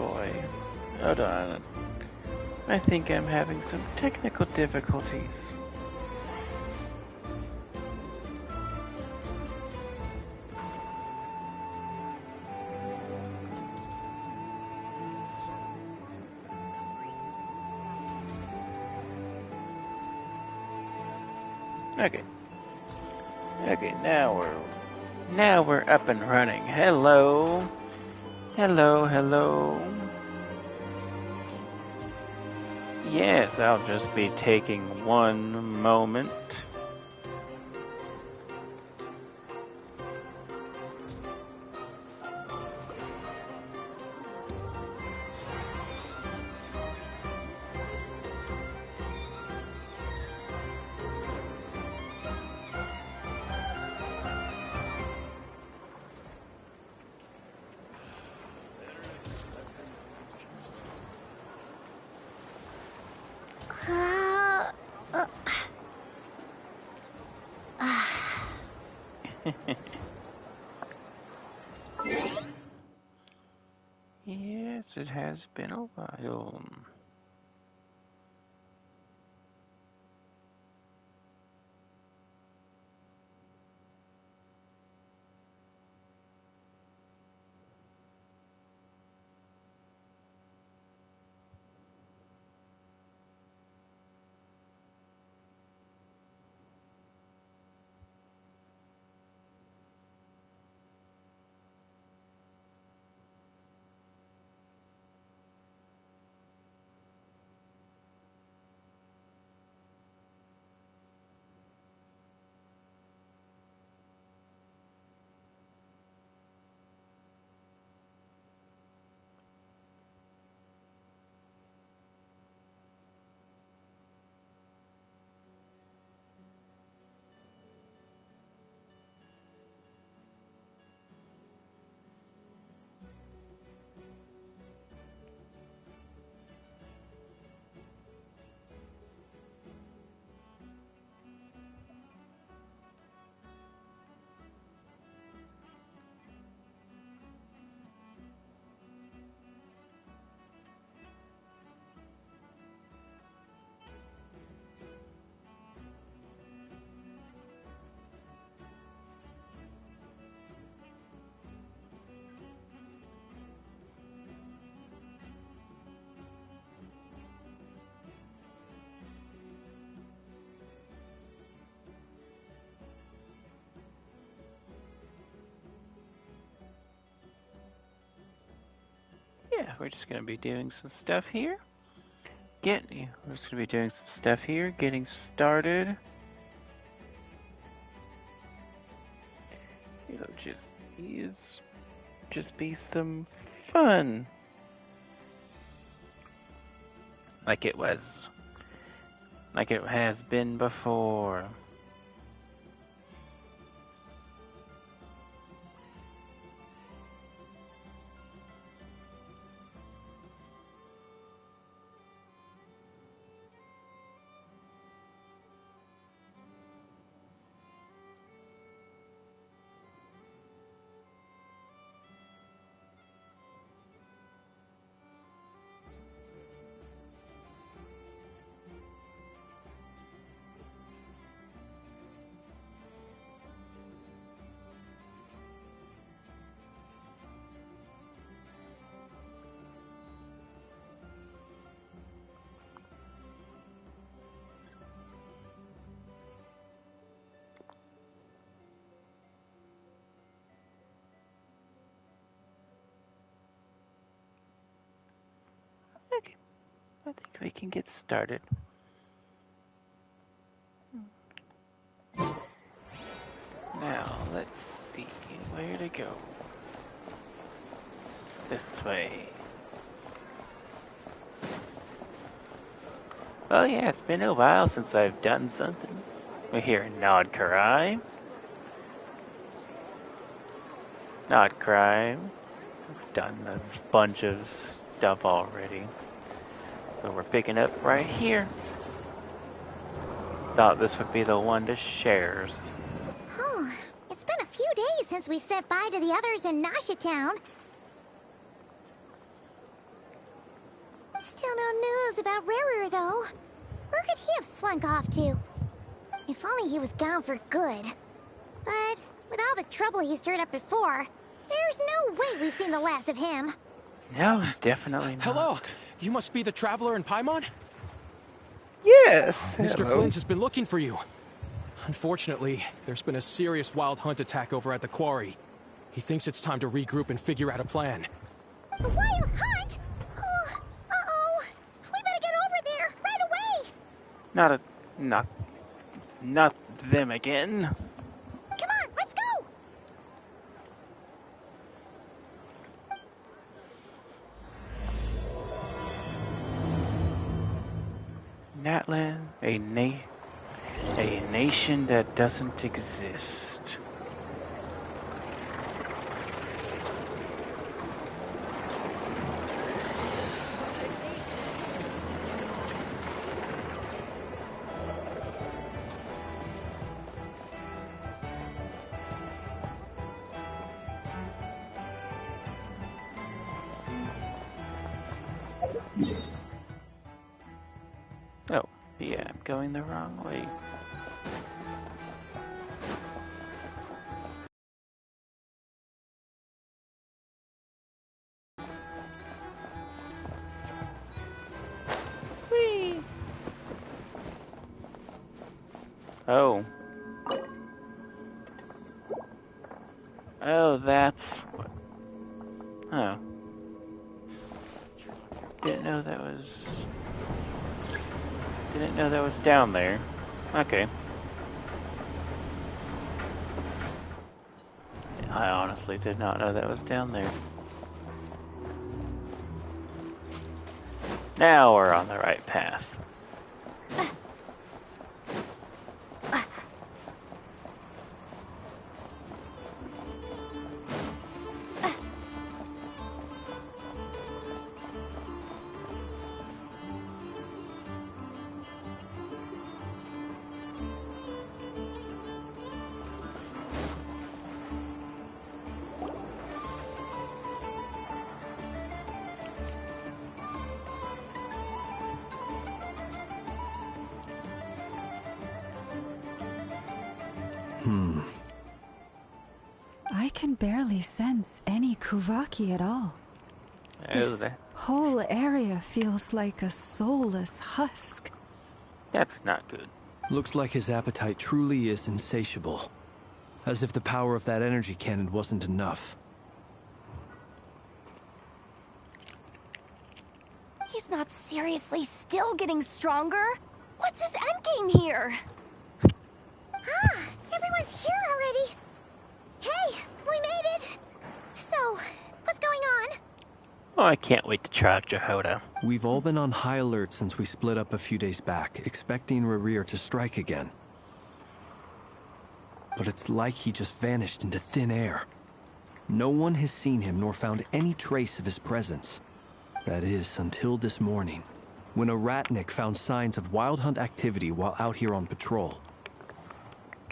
boy. Hold on. I think I'm having some technical difficulties. Okay. Okay, now we're up and running. Hello. Hello, hello. Yes, I'll just be taking one moment. Yes, it has been a while. Yeah, we're just gonna be doing some stuff here. We're just gonna be doing some stuff here, getting started. It'll just be some fun. Like it has been before. Okay, I think we can get started. Now, let's see where to go. This way. Well, yeah, it's been a while since I've done something. We're here in Nod Crime. Nod Crime. We've done a bunch of stuff already. So we're picking up right here. Thought this would be the one to share. Oh, it's been a few days since we said bye to the others in Nasha Town. Still no news about Rarer, though. Where could he have slunk off to? If only he was gone for good. But with all the trouble he stirred up before, there's no way we've seen the last of him. No, definitely not. Hello! You must be the traveler in Paimon? Yes! Mr. Hello. Flint has been looking for you. Unfortunately, there's been a serious wild hunt attack over at the quarry. He thinks it's time to regroup and figure out a plan. A wild hunt? Oh, uh-oh. We better get over there, right away! Not them again. Come on, let's go! Natlan, a nation that doesn't exist. Oh, yeah, I'm going the wrong way. Whee! Oh. Oh, that's what. Oh. Didn't know that was down there. Okay. I honestly did not know that was down there. Now we're on the right path. I can barely sense any Kuvaki at all. This whole area feels like a soulless husk. That's not good. Looks like his appetite truly is insatiable. As if the power of that energy cannon wasn't enough. He's not seriously still getting stronger? What's his endgame here? Ah, everyone's here already. Hey, we made it. So, what's going on? Oh, I can't wait to track Jehoda. We've all been on high alert since we split up a few days back, expecting Rarir to strike again. But it's like he just vanished into thin air. No one has seen him nor found any trace of his presence. That is, until this morning, when a ratnik found signs of wild hunt activity while out here on patrol.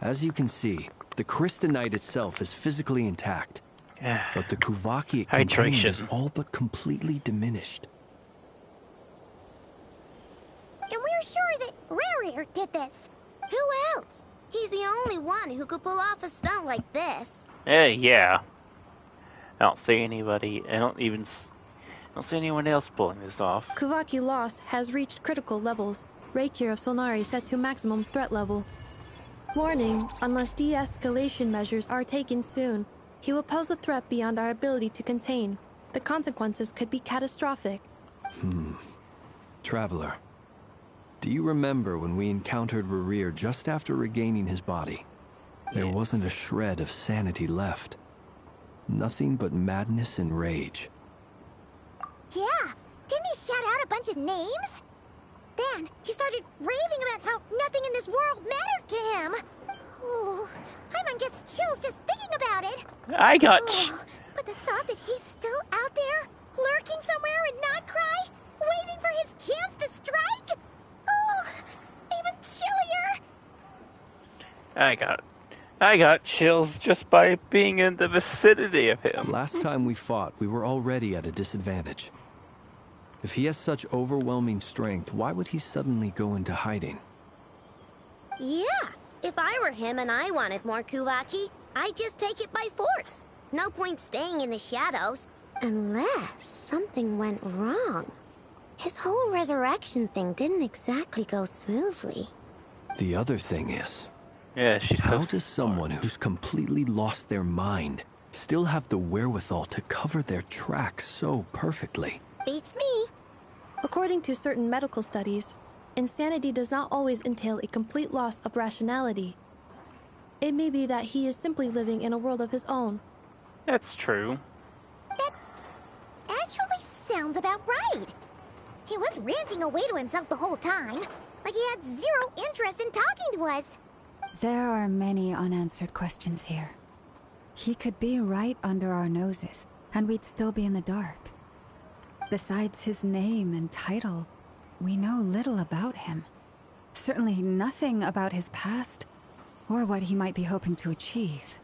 As you can see, the Crystonite itself is physically intact, but the Kuvaki it contains is all but completely diminished. And we're sure that Rarir did this. Who else? He's the only one who could pull off a stunt like this. Yeah. I don't see anybody. I don't see anyone else pulling this off. Kuvaki loss has reached critical levels. Reikir of Solnari set to maximum threat level. Warning, unless de-escalation measures are taken soon, he will pose a threat beyond our ability to contain. The consequences could be catastrophic. Traveler, do you remember when we encountered Rarir just after regaining his body? There wasn't a shred of sanity left. Nothing but madness and rage. Yeah, didn't he shout out a bunch of names? Then he started raving about how nothing in this world mattered to him. Oh, Paimon gets chills just thinking about it. I got. But the thought that he's still out there, lurking somewhere in Not Cry, waiting for his chance to strike. Oh, even chillier. I got chills just by being in the vicinity of him. Last time we fought, we were already at a disadvantage. If he has such overwhelming strength, why would he suddenly go into hiding? Yeah, if I were him and I wanted more Kuvaki, I'd just take it by force. No point staying in the shadows. Unless something went wrong. His whole resurrection thing didn't exactly go smoothly. The other thing is... Yeah, she's how so does someone who's completely lost their mind still have the wherewithal to cover their tracks so perfectly? Beats me. According to certain medical studies, insanity does not always entail a complete loss of rationality. It may be that he is simply living in a world of his own. That's true. That actually sounds about right. He was ranting away to himself the whole time, like he had zero interest in talking to us. There are many unanswered questions here. He could be right under our noses, and we'd still be in the dark. Besides his name and title, we know little about him. Certainly nothing about his past, or what he might be hoping to achieve.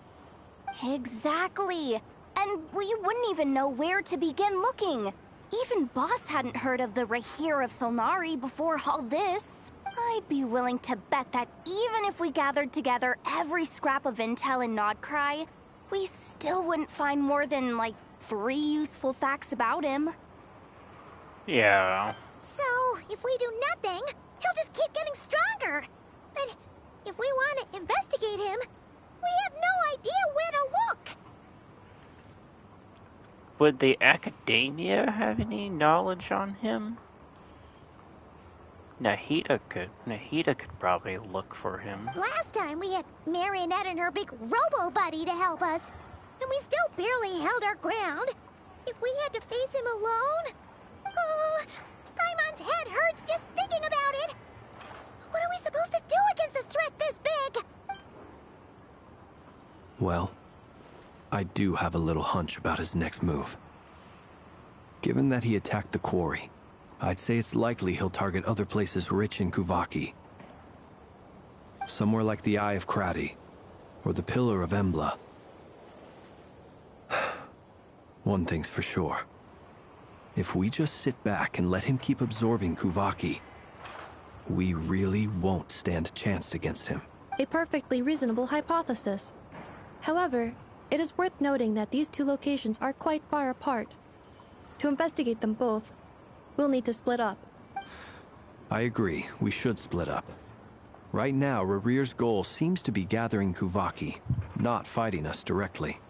Exactly. And we wouldn't even know where to begin looking. Even Boss hadn't heard of the Rahir of Solnari before all this. I'd be willing to bet that even if we gathered together every scrap of intel in Nodcry, we still wouldn't find more than, like, 3 useful facts about him. Yeah. So, if we do nothing, he'll just keep getting stronger. But if we want to investigate him, we have no idea where to look. Would the academia have any knowledge on him? Nahida could probably look for him. Last time we had Marionette and her big robo-buddy to help us, and we still barely held our ground. If we had to face him alone... Oh, Paimon's head hurts just thinking about it. What are we supposed to do against a threat this big? Well, I do have a little hunch about his next move. Given that he attacked the quarry, I'd say it's likely he'll target other places rich in Kuvaki. Somewhere like the Eye of Krati, or the Pillar of Embla. One thing's for sure. If we just sit back and let him keep absorbing Kuvaki, we really won't stand a chance against him. A perfectly reasonable hypothesis. However, it is worth noting that these 2 locations are quite far apart. To investigate them both, we'll need to split up. I agree, we should split up. Right now, Rarir's goal seems to be gathering Kuvaki, not fighting us directly.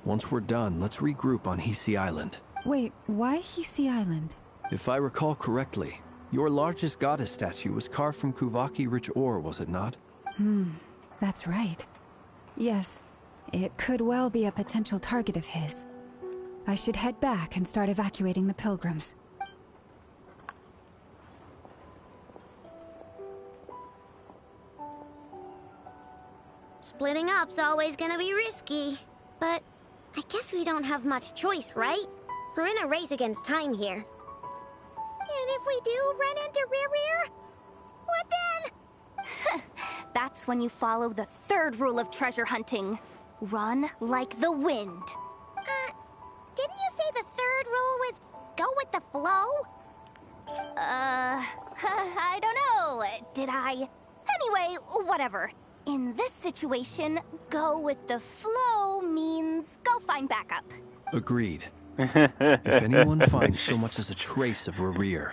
Once we're done, let's regroup on Hisi Island. Wait, why Hisi Island? If I recall correctly, your largest goddess statue was carved from Kuvaki-rich ore, was it not? That's right. Yes, it could well be a potential target of his. I should head back and start evacuating the pilgrims. Splitting up's always gonna be risky. But I guess we don't have much choice, right? We're in a race against time here. And if we do run into Rarir, what then? That's when you follow the 3rd rule of treasure hunting. Run like the wind. Didn't you say the 3rd rule was go with the flow? I don't know. Did I? Anyway, whatever. In this situation, go with the flow means go find backup. Agreed. If anyone finds so much as a trace of Rarir,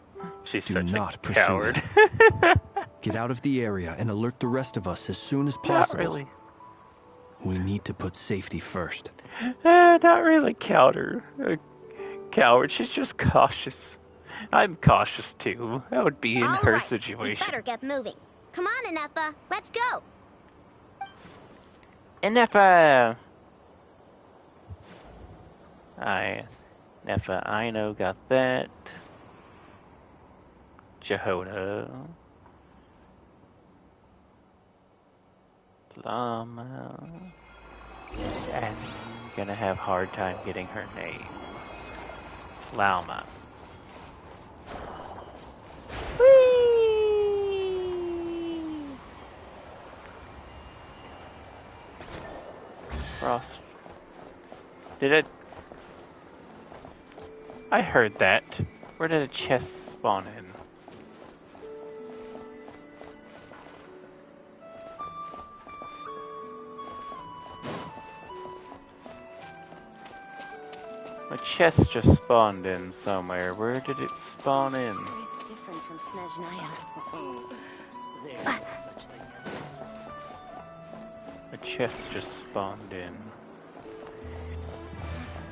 do not pursue coward. him. Get out of the area and alert the rest of us as soon as possible. Not really. We need to put safety first. Not really coward. Coward, she's just cautious. I'm cautious too. That would be in All her right, situation. We better get moving. Come on, Inefa, let's go. Nefa! Nefa, I know, got that. Jehoda. Llama. And gonna have hard time getting her name. Llama. Frost. Did it? I heard that. Where did a chest spawn in? My chest just spawned in somewhere. Where did it spawn in? Sure is different from Snezhnaya. There's no such thing as My chest just spawned in.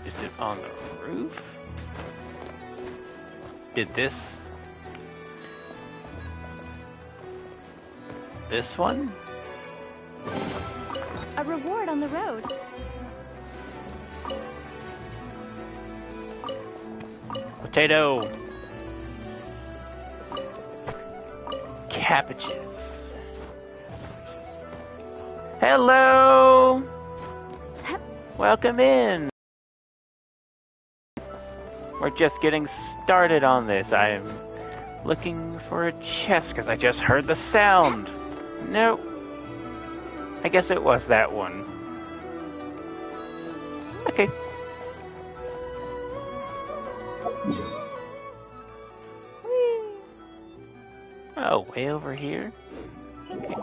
Is it on the roof? Did this one? A reward on the road. Potato. Cabbages. Hello. Welcome in. We're just getting started on this. I am looking for a chest because I just heard the sound. Nope. I guess it was that one. Okay. Oh, way over here? Okay.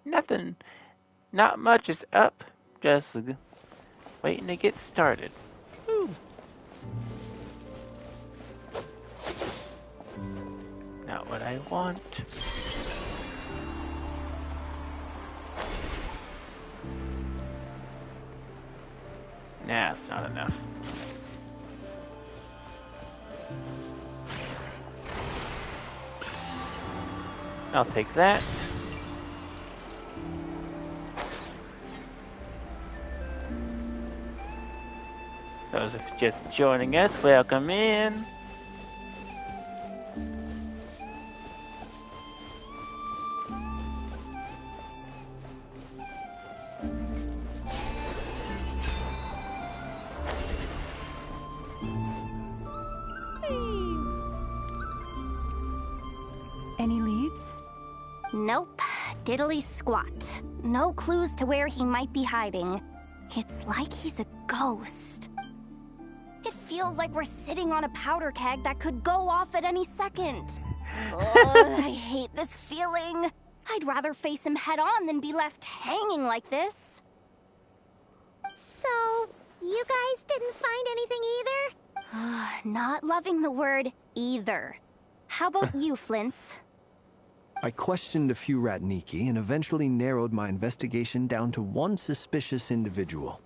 Nothing. Not much is up. Just waiting to get started. Woo. Not what I want. Nah, it's not enough. I'll take that. Those of just joining us, welcome in. Any leads? Nope. Diddly squat. No clues to where he might be hiding. It's like he's a ghost. It feels like we're sitting on a powder keg that could go off at any second. Ugh, I hate this feeling. I'd rather face him head on than be left hanging like this. So, you guys didn't find anything either? Not loving the word either. How about you, Flint's? I questioned a few Ratniki and eventually narrowed my investigation down to one suspicious individual.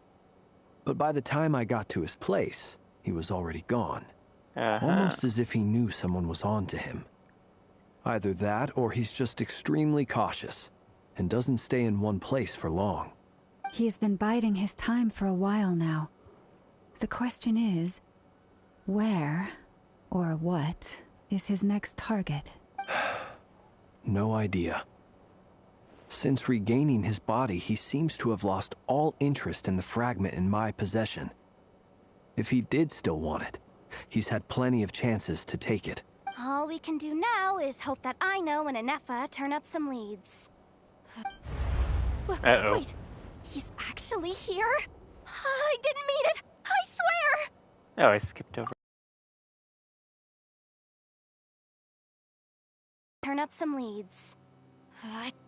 But by the time I got to his place, he was already gone. Almost as if he knew someone was on to him. Either that or he's just extremely cautious and doesn't stay in one place for long. He's been biding his time for a while now. The question is, where or what is his next target? No idea. Since regaining his body, he seems to have lost all interest in the fragment in my possession. If he did still want it, he's had plenty of chances to take it. All we can do now is hope that Aino and Anefa turn up some leads. Uh-oh. Wait, he's actually here? I didn't mean it! I swear! Oh, I skipped over. Turn up some leads.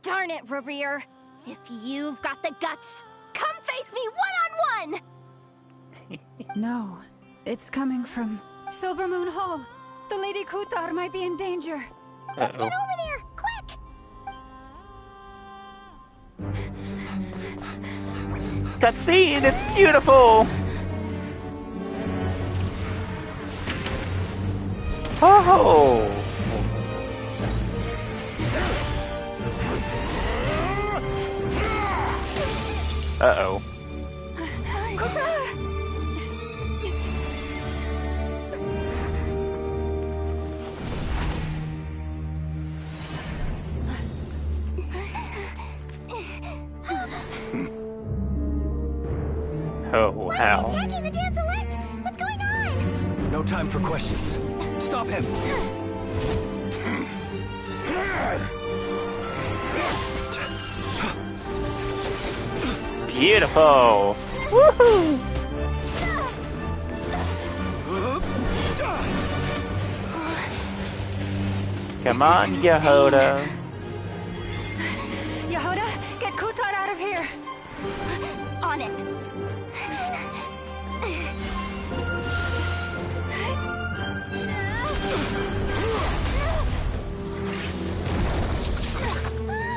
Darn it, Rereer. If you've got the guts, come face me one-on-one! No, it's coming from Silver Moon Hall. The Lady Kutar might be in danger. Let's get over there, quick! Cutscene, it's beautiful! Oh! Uh-oh. Oh, wow. Attacking the damsel elect! What's going on? No time for questions. Stop him! Beautiful! Woohoo! Come on, Yehoda. Yehoda, get Kutar out of here! On it.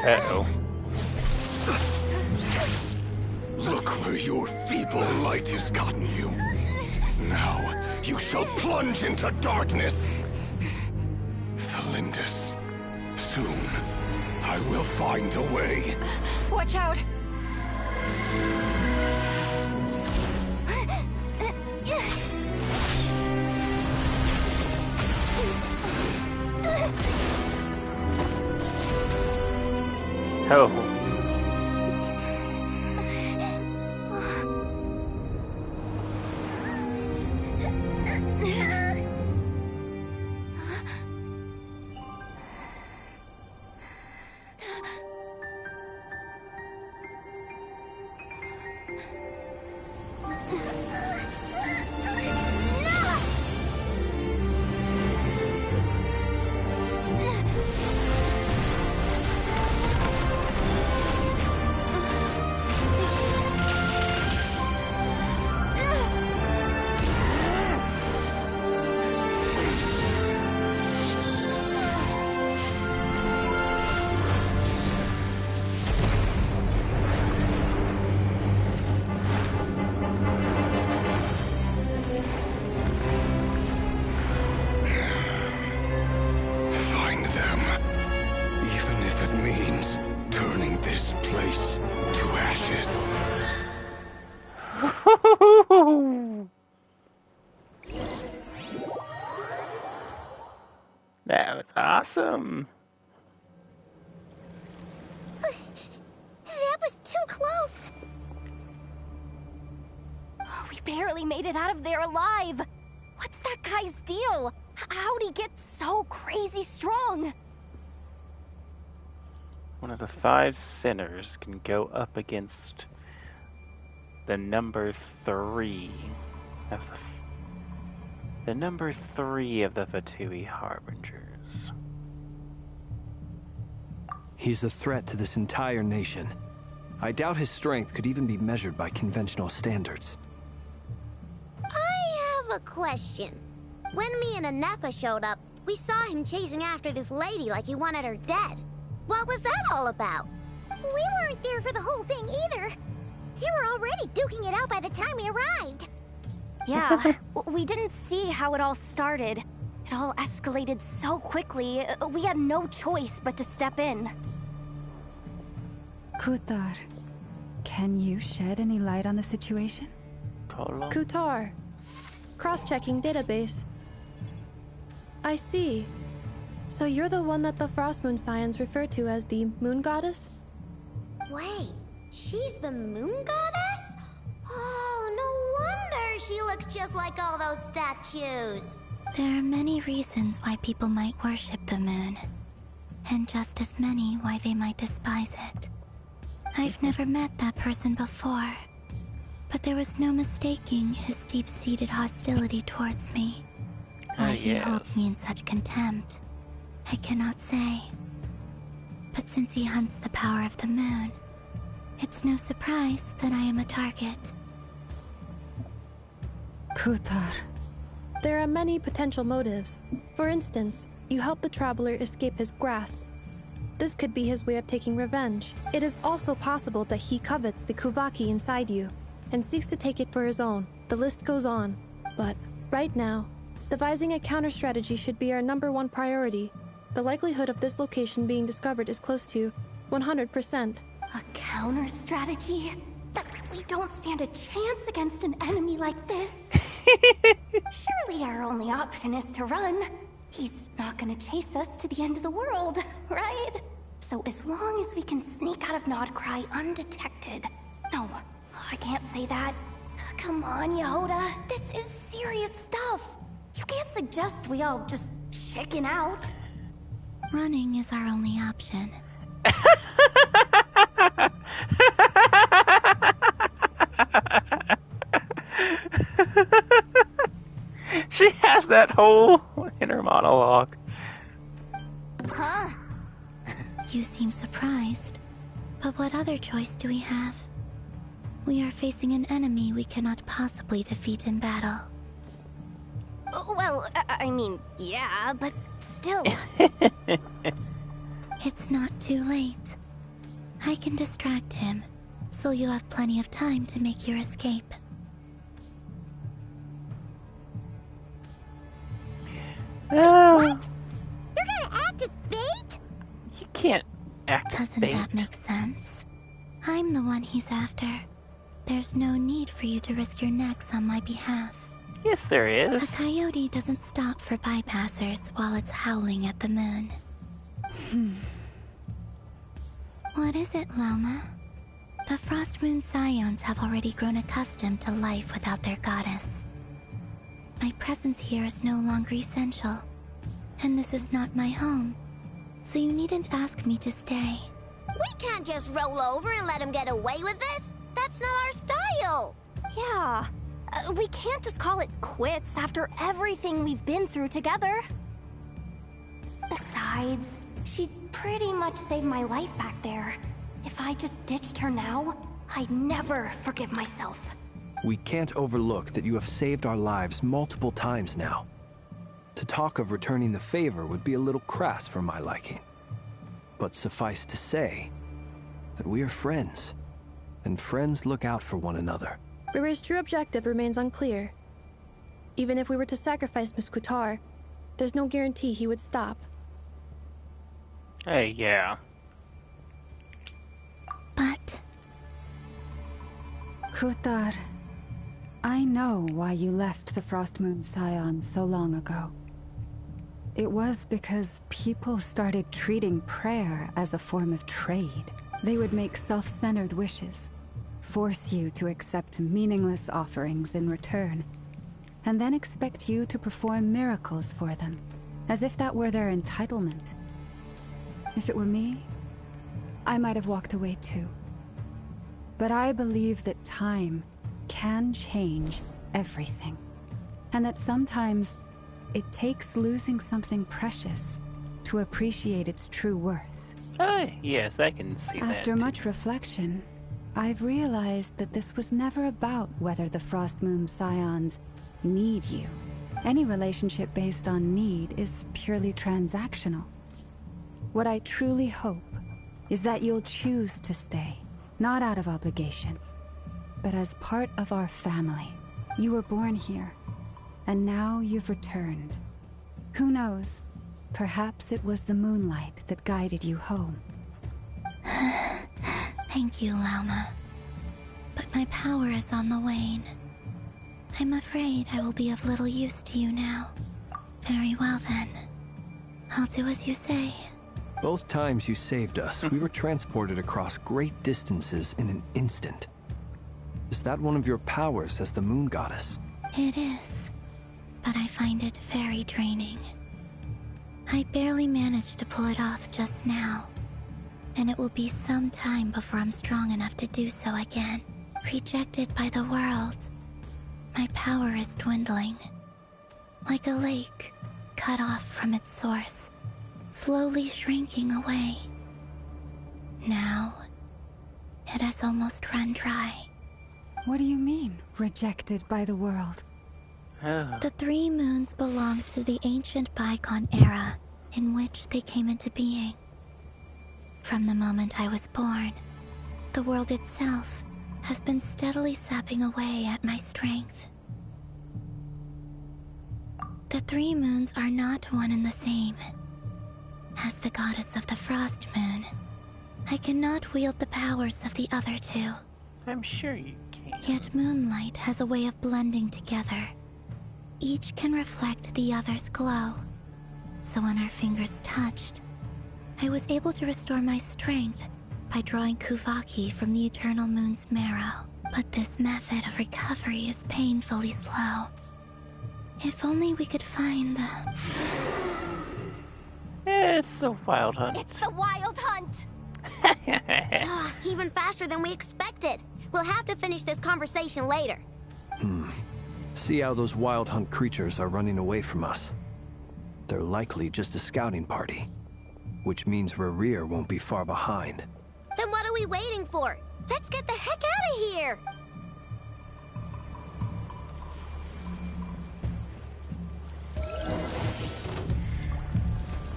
Uh-oh. Look where your feeble light has gotten you. Now, you shall plunge into darkness. Thalindus, soon, I will find a way. Watch out! Oh. Find them. Even if it means turning this place to ashes. That was awesome. That was too close. We barely made it out of there alive. What's that guy's deal? How'd he get so crazy strong? One of the 5 sinners can go up against the number 3 of the number 3 of the Fatui Harbingers. He's a threat to this entire nation. I doubt his strength could even be measured by conventional standards. I have a question. When me and Anetha showed up, we saw him chasing after this lady like he wanted her dead. What was that all about? We weren't there for the whole thing either. They were already duking it out by the time we arrived. Yeah, we didn't see how it all started. It all escalated so quickly, we had no choice but to step in. Kutar, can you shed any light on the situation? Kutar. Cross-checking database. I see. So you're the one that the Frost Moon Scions refer to as the Moon Goddess? Wait, she's the moon goddess? Oh, no wonder she looks just like all those statues. There are many reasons why people might worship the moon, and just as many why they might despise it. I've never met that person before, but there was no mistaking his deep-seated hostility towards me. Why he holds me in such contempt, I cannot say. But since he hunts the power of the moon, it's no surprise that I am a target. Kutar. There are many potential motives. For instance, you help the traveler escape his grasp. This could be his way of taking revenge. It is also possible that he covets the Kuvaki inside you, and seeks to take it for his own. The list goes on. But, right now, devising a counter-strategy should be our #1 priority. The likelihood of this location being discovered is close to 100%. A counter-strategy? We don't stand a chance against an enemy like this. Surely our only option is to run. He's not gonna chase us to the end of the world, right? So as long as we can sneak out of Nodcry undetected. No, I can't say that. Come on, Yehoda. This is serious stuff. You can't suggest we all just chicken out. Running is our only option. She has that whole inner monologue. Huh? You seem surprised. But what other choice do we have? We are facing an enemy we cannot possibly defeat in battle. Well, I mean, yeah, but still. It's not too late. I can distract him, so you'll have plenty of time to make your escape. What? You're gonna act as bait? You can't act as Doesn't bait. that make sense? I'm the one he's after. There's no need for you to risk your necks on my behalf. Yes, there A is. coyote doesn't stop for bypassers while it's howling at the moon. What is it, Loma? The Frost Moon Scions have already grown accustomed to life without their goddess. My presence here is no longer essential, and this is not my home, so you needn't ask me to stay. We can't just roll over and let him get away with this. That's not our style. Yeah. We can't just call it quits after everything we've been through together. Besides, she pretty much saved my life back there. If I just ditched her now, I'd never forgive myself. We can't overlook that you have saved our lives multiple times now. To talk of returning the favor would be a little crass for my liking. But suffice to say that we are friends, and friends look out for one another. Riri's true objective remains unclear. Even if we were to sacrifice Muskutar, there's no guarantee he would stop. Hey, yeah. But Kutar, I know why you left the Frost Moon Scions so long ago. It was because people started treating prayer as a form of trade. They would make self-centered wishes, force you to accept meaningless offerings in return, and then expect you to perform miracles for them, as if that were their entitlement. If it were me, I might have walked away too. But I believe that time can change everything, and that sometimes it takes losing something precious to appreciate its true worth. Yes, I can see that. After much reflection, I've realized that this was never about whether the Frost Moon Scions need you. Any relationship based on need is purely transactional. What I truly hope is that you'll choose to stay, not out of obligation, but as part of our family. You were born here, and now you've returned. Who knows? Perhaps it was the moonlight that guided you home. thank you, Lauma. But my power is on the wane. I'm afraid I will be of little use to you now. Very well then. I'll do as you say. Both times you saved us, we were transported across great distances in an instant. Is that one of your powers as the moon goddess? It is, but I find it very draining. I barely managed to pull it off just now, and it will be some time before I'm strong enough to do so again. Rejected by the world, my power is dwindling. Like a lake cut off from its source, slowly shrinking away. Now, it has almost run dry. What do you mean, rejected by the world? The three moons belong to the ancient bygone era in which they came into being. From the moment I was born, the world itself has been steadily sapping away at my strength. The three moons are not one and the same. As the goddess of the Frost Moon, I cannot wield the powers of the other two. I'm sure you can. Yet moonlight has a way of blending together. Each can reflect the other's glow. So when our fingers touched, I was able to restore my strength by drawing Kuvaki from the eternal moon's marrow. But this method of recovery is painfully slow. If only we could find the... It's the Wild Hunt. It's the Wild Hunt! Even faster than we expected. We'll have to finish this conversation later. See how those Wild Hunt creatures are running away from us. They're likely just a scouting party. which means Rerir won't be far behind. Then what are we waiting for? Let's get the heck out of here!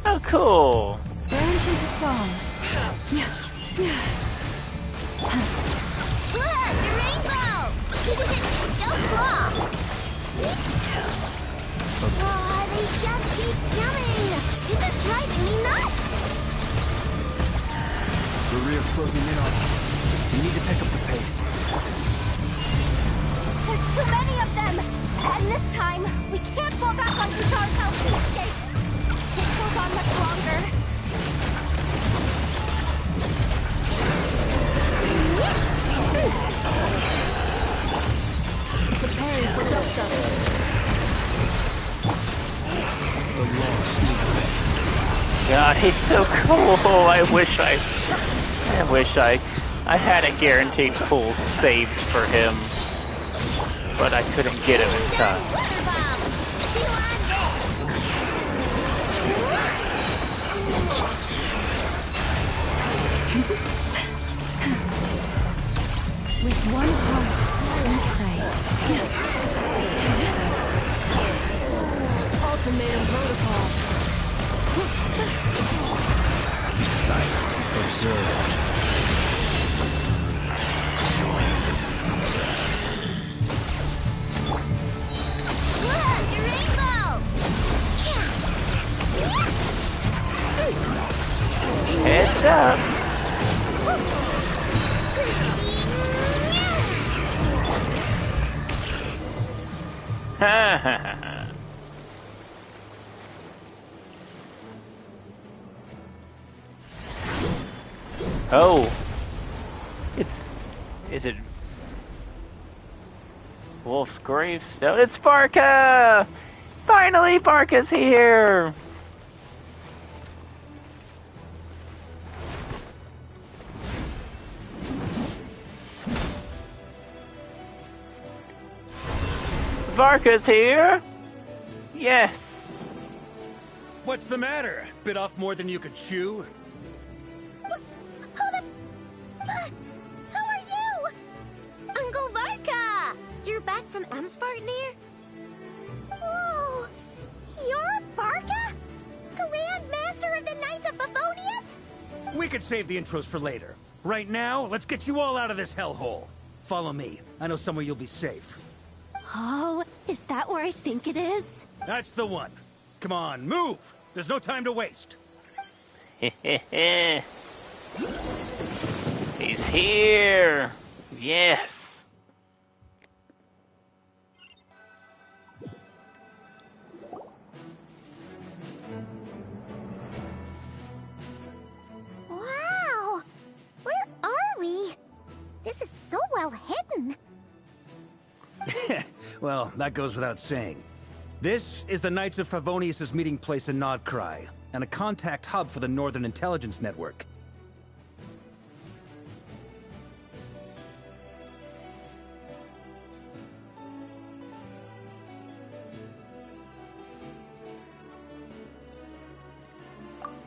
Oh, cool. Branch into song. Look! The rainbow! Go claw! Oh, they just keep coming! This is driving me nuts! Rerir's closing in on us. We need to pick up the pace. There's too many of them! And this time, we can't fall back on Guitar's healthy escape. It goes on much longer. Preparing for dust-up. God, he's so cool. I wish I had a guaranteed pull saved for him, but I couldn't get him in time. With one heart, we pray. Ultimatum protocol. Be silent. Observe. Look! The rainbow! Heads up. Ha ha ha. Oh. Is it Wolf's gravestone? It's Barca! Finally, Barca's here! Barca's here? Yes. What's the matter? Bit off more than you could chew? Who are you? Uncle Varka! You're back from Amspartnir? Whoa! You're Varka? Grand Master of the Knights of Favonius? We could save the intros for later. Right now, let's get you all out of this hellhole. Follow me. I know somewhere you'll be safe. Oh, is that where I think it is? That's the one. Come on, move! There's no time to waste. He's here. Yes. Wow! Where are we? This is so well hidden. Well, that goes without saying. This is the Knights of Favonius' meeting place in Nodcry, and a contact hub for the Northern Intelligence Network.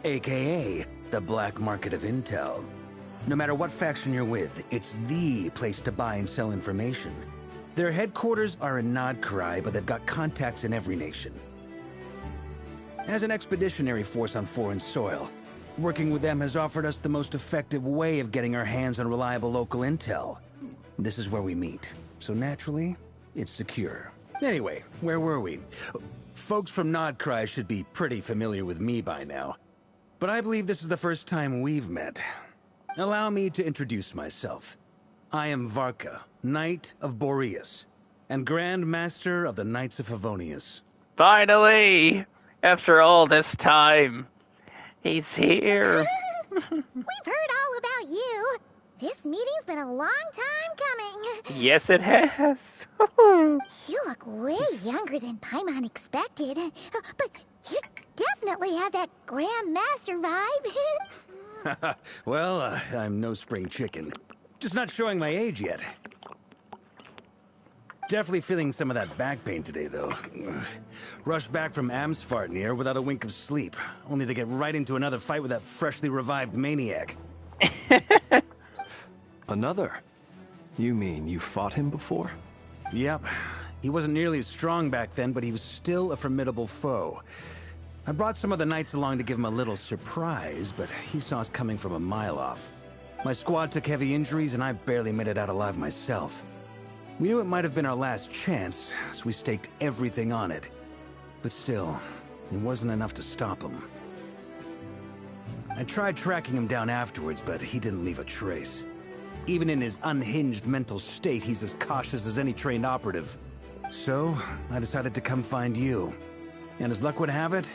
AKA, the black market of intel. No matter what faction you're with, it's the place to buy and sell information. Their headquarters are in Nodcry, but they've got contacts in every nation. As an expeditionary force on foreign soil, working with them has offered us the most effective way of getting our hands on reliable local intel. This is where we meet, so naturally, it's secure. Anyway, where were we? Folks from Nodcry should be pretty familiar with me by now, but I believe this is the first time we've met. Allow me to introduce myself. I am Varka, Knight of Boreas, and Grand Master of the Knights of Favonius. Finally! After all this time, he's here. We've heard all about you. This meeting's been a long time coming. Yes, it has. You look way younger than Paimon expected. But you definitely have that Grand Master vibe. Well, I'm no spring chicken. Just not showing my age yet. Definitely feeling some of that back pain today, though. Rushed back from Amsfartnir without a wink of sleep, only to get right into another fight with that freshly revived maniac. Another? You mean you fought him before? Yep. He wasn't nearly as strong back then, but he was still a formidable foe. I brought some of the knights along to give him a little surprise, but he saw us coming from a mile off. My squad took heavy injuries, and I barely made it out alive myself. We knew it might have been our last chance, so we staked everything on it. But still, it wasn't enough to stop him. I tried tracking him down afterwards, but he didn't leave a trace. Even in his unhinged mental state, he's as cautious as any trained operative. So, I decided to come find you. And as luck would have it,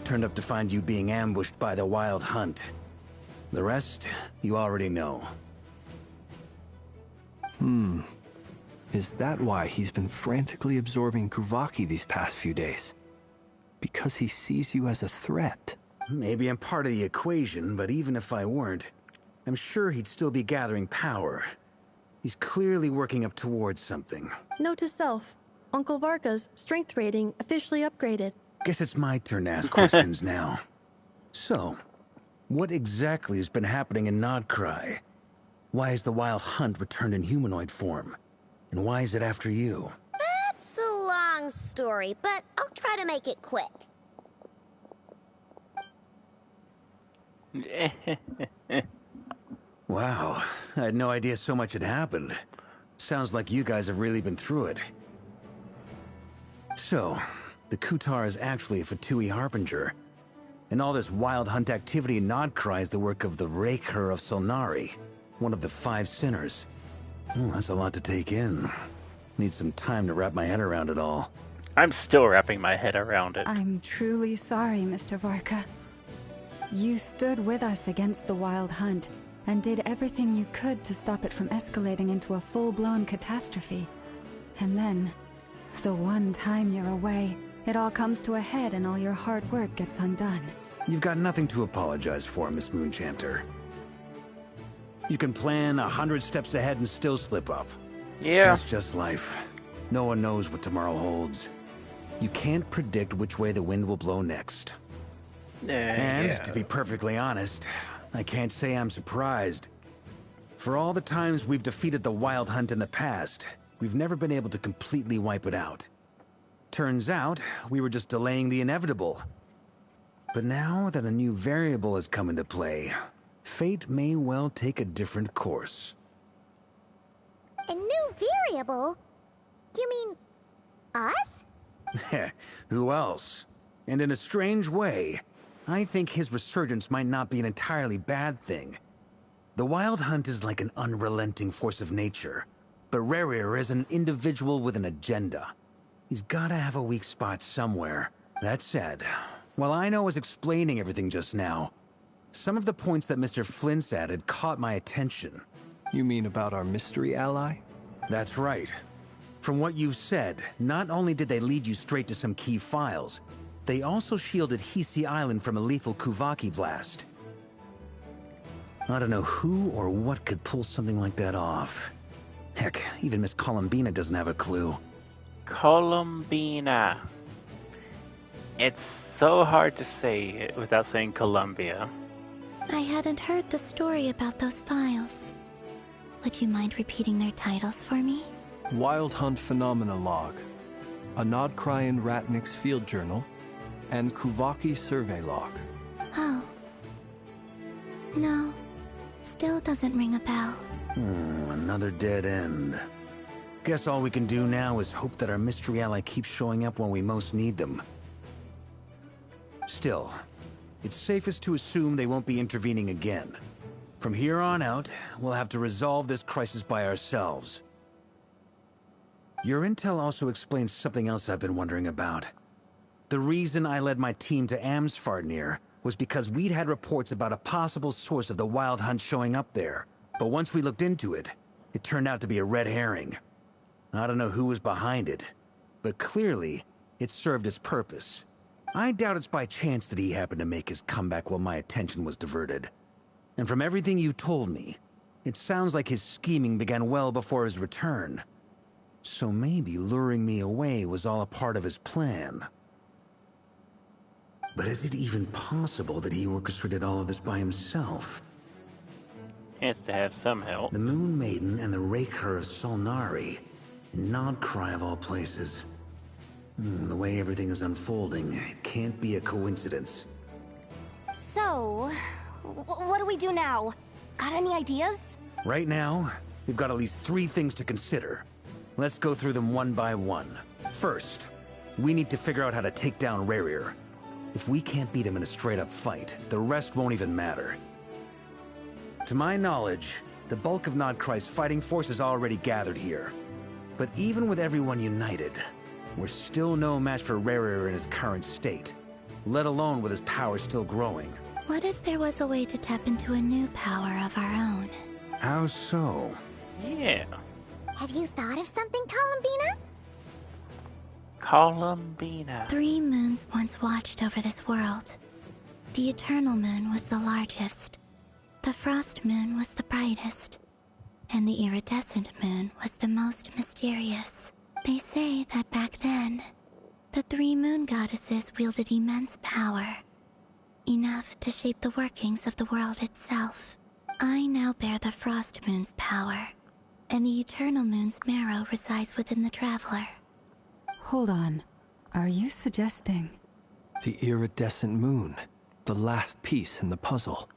turned up to find you being ambushed by the Wild Hunt. The rest, you already know. Is that why he's been frantically absorbing Kuvaki these past few days? Because he sees you as a threat? Maybe I'm part of the equation, but even if I weren't, I'm sure he'd still be gathering power. He's clearly working up towards something. Note to self. Uncle Varka's strength rating officially upgraded. Guess it's my turn to ask questions now. So, what exactly has been happening in Nodcry? Why has the Wild Hunt returned in humanoid form? And why is it after you? That's a long story, but I'll try to make it quick. Wow, I had no idea so much had happened. Sounds like you guys have really been through it. So, the Kutar is actually a Fatui Harbinger. And all this Wild Hunt activity in Nodcry is the work of the Raker of Solnari, one of the 5 sinners. That's a lot to take in. Need some time to wrap my head around it all. I'm still wrapping my head around it. I'm truly sorry, Mr. Varka. You stood with us against the Wild Hunt and did everything you could to stop it from escalating into a full-blown catastrophe. And then, the one time you're away, it all comes to a head and all your hard work gets undone. You've got nothing to apologize for, Miss Moonchanter. You can plan 100 steps ahead and still slip up. Yeah. That's just life. No one knows what tomorrow holds. You can't predict which way the wind will blow next. And, to be perfectly honest, I can't say I'm surprised. For all the times we've defeated the Wild Hunt in the past, we've never been able to completely wipe it out. Turns out, we were just delaying the inevitable. But now that a new variable has come into play, fate may well take a different course. A new variable? You mean... us? Who else? And in a strange way, I think his resurgence might not be an entirely bad thing. The Wild Hunt is like an unrelenting force of nature, but Rerir is an individual with an agenda. He's gotta have a weak spot somewhere. That said, while I was explaining everything just now, some of the points that Mr. Flint's added caught my attention. You mean about our mystery ally? That's right. From what you've said, not only did they lead you straight to some key files, they also shielded Hisi Island from a lethal Kuvaki blast. I don't know who or what could pull something like that off. Heck, even Miss Columbina doesn't have a clue. Columbina. It's so hard to say it without saying Columbia. I hadn't heard the story about those files. Would you mind repeating their titles for me? Wild Hunt Phenomena Log, a Nodcryan Ratnik's Field Journal, and Kuvaki Survey Log. Oh. No. Still doesn't ring a bell. Another dead end. Guess all we can do now is hope that our mystery ally keeps showing up when we most need them. Still, it's safest to assume they won't be intervening again. From here on out, we'll have to resolve this crisis by ourselves. Your intel also explains something else I've been wondering about. The reason I led my team to Amsfartnir was because we'd had reports about a possible source of the Wild Hunt showing up there. But once we looked into it, it turned out to be a red herring. I don't know who was behind it, but clearly, it served its purpose. I doubt it's by chance that he happened to make his comeback while my attention was diverted. And from everything you told me, it sounds like his scheming began well before his return. So maybe luring me away was all a part of his plan. But is it even possible that he orchestrated all of this by himself? He has to have some help. The Moon Maiden and the Raker of Solnari. Nodcry of all places. The way everything is unfolding, it can't be a coincidence. So, what do we do now? Got any ideas? Right now, we've got at least 3 things to consider. Let's go through them one by one. First, we need to figure out how to take down Rerir. If we can't beat him in a straight-up fight, the rest won't even matter. To my knowledge, the bulk of Nodcry's fighting force is already gathered here. But even with everyone united, we're still no match for Rerir in his current state, let alone with his power still growing. What if there was a way to tap into a new power of our own? How so? Yeah. Have you thought of something, Columbina? Columbina. 3 moons once watched over this world. The Eternal Moon was the largest. The Frost Moon was the brightest. And the Iridescent Moon was the most mysterious. They say that back then, the 3 moon goddesses wielded immense power. Enough to shape the workings of the world itself. I now bear the Frost Moon's power, and the Eternal Moon's marrow resides within the Traveler. Hold on. Are you suggesting... The iridescent moon. The last piece in the puzzle.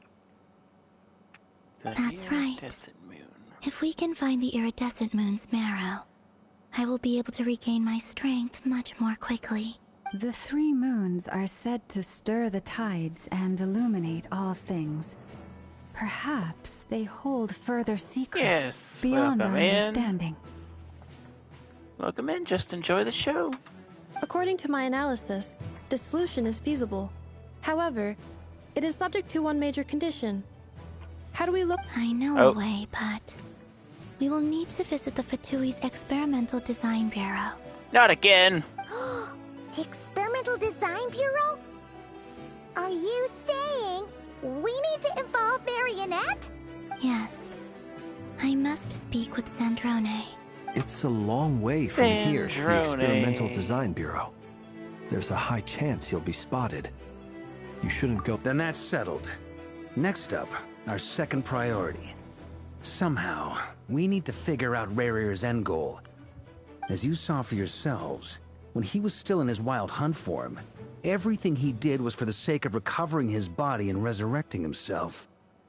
That's right. Moon. If we can find the Iridescent Moon's marrow, I will be able to regain my strength much more quickly. The 3 moons are said to stir the tides and illuminate all things. Perhaps they hold further secrets Yes, beyond our welcome in. understanding. Welcome in, just enjoy the show. According to my analysis, the solution is feasible. However, it is subject to one major condition. How do we look? I know Oh. a way, but we will need to visit the Fatui's Experimental Design Bureau. Not again. The Experimental Design Bureau? Are you saying we need to involve Marionette? Yes. I must speak with Sandrone. It's a long way from here to the Sandrone. Experimental Design Bureau. There's a high chance you'll be spotted. You shouldn't go... Then that's settled. Next up, our second priority. Somehow, we need to figure out Rerir's end goal. As you saw for yourselves, when he was still in his wild hunt form, everything he did was for the sake of recovering his body and resurrecting himself.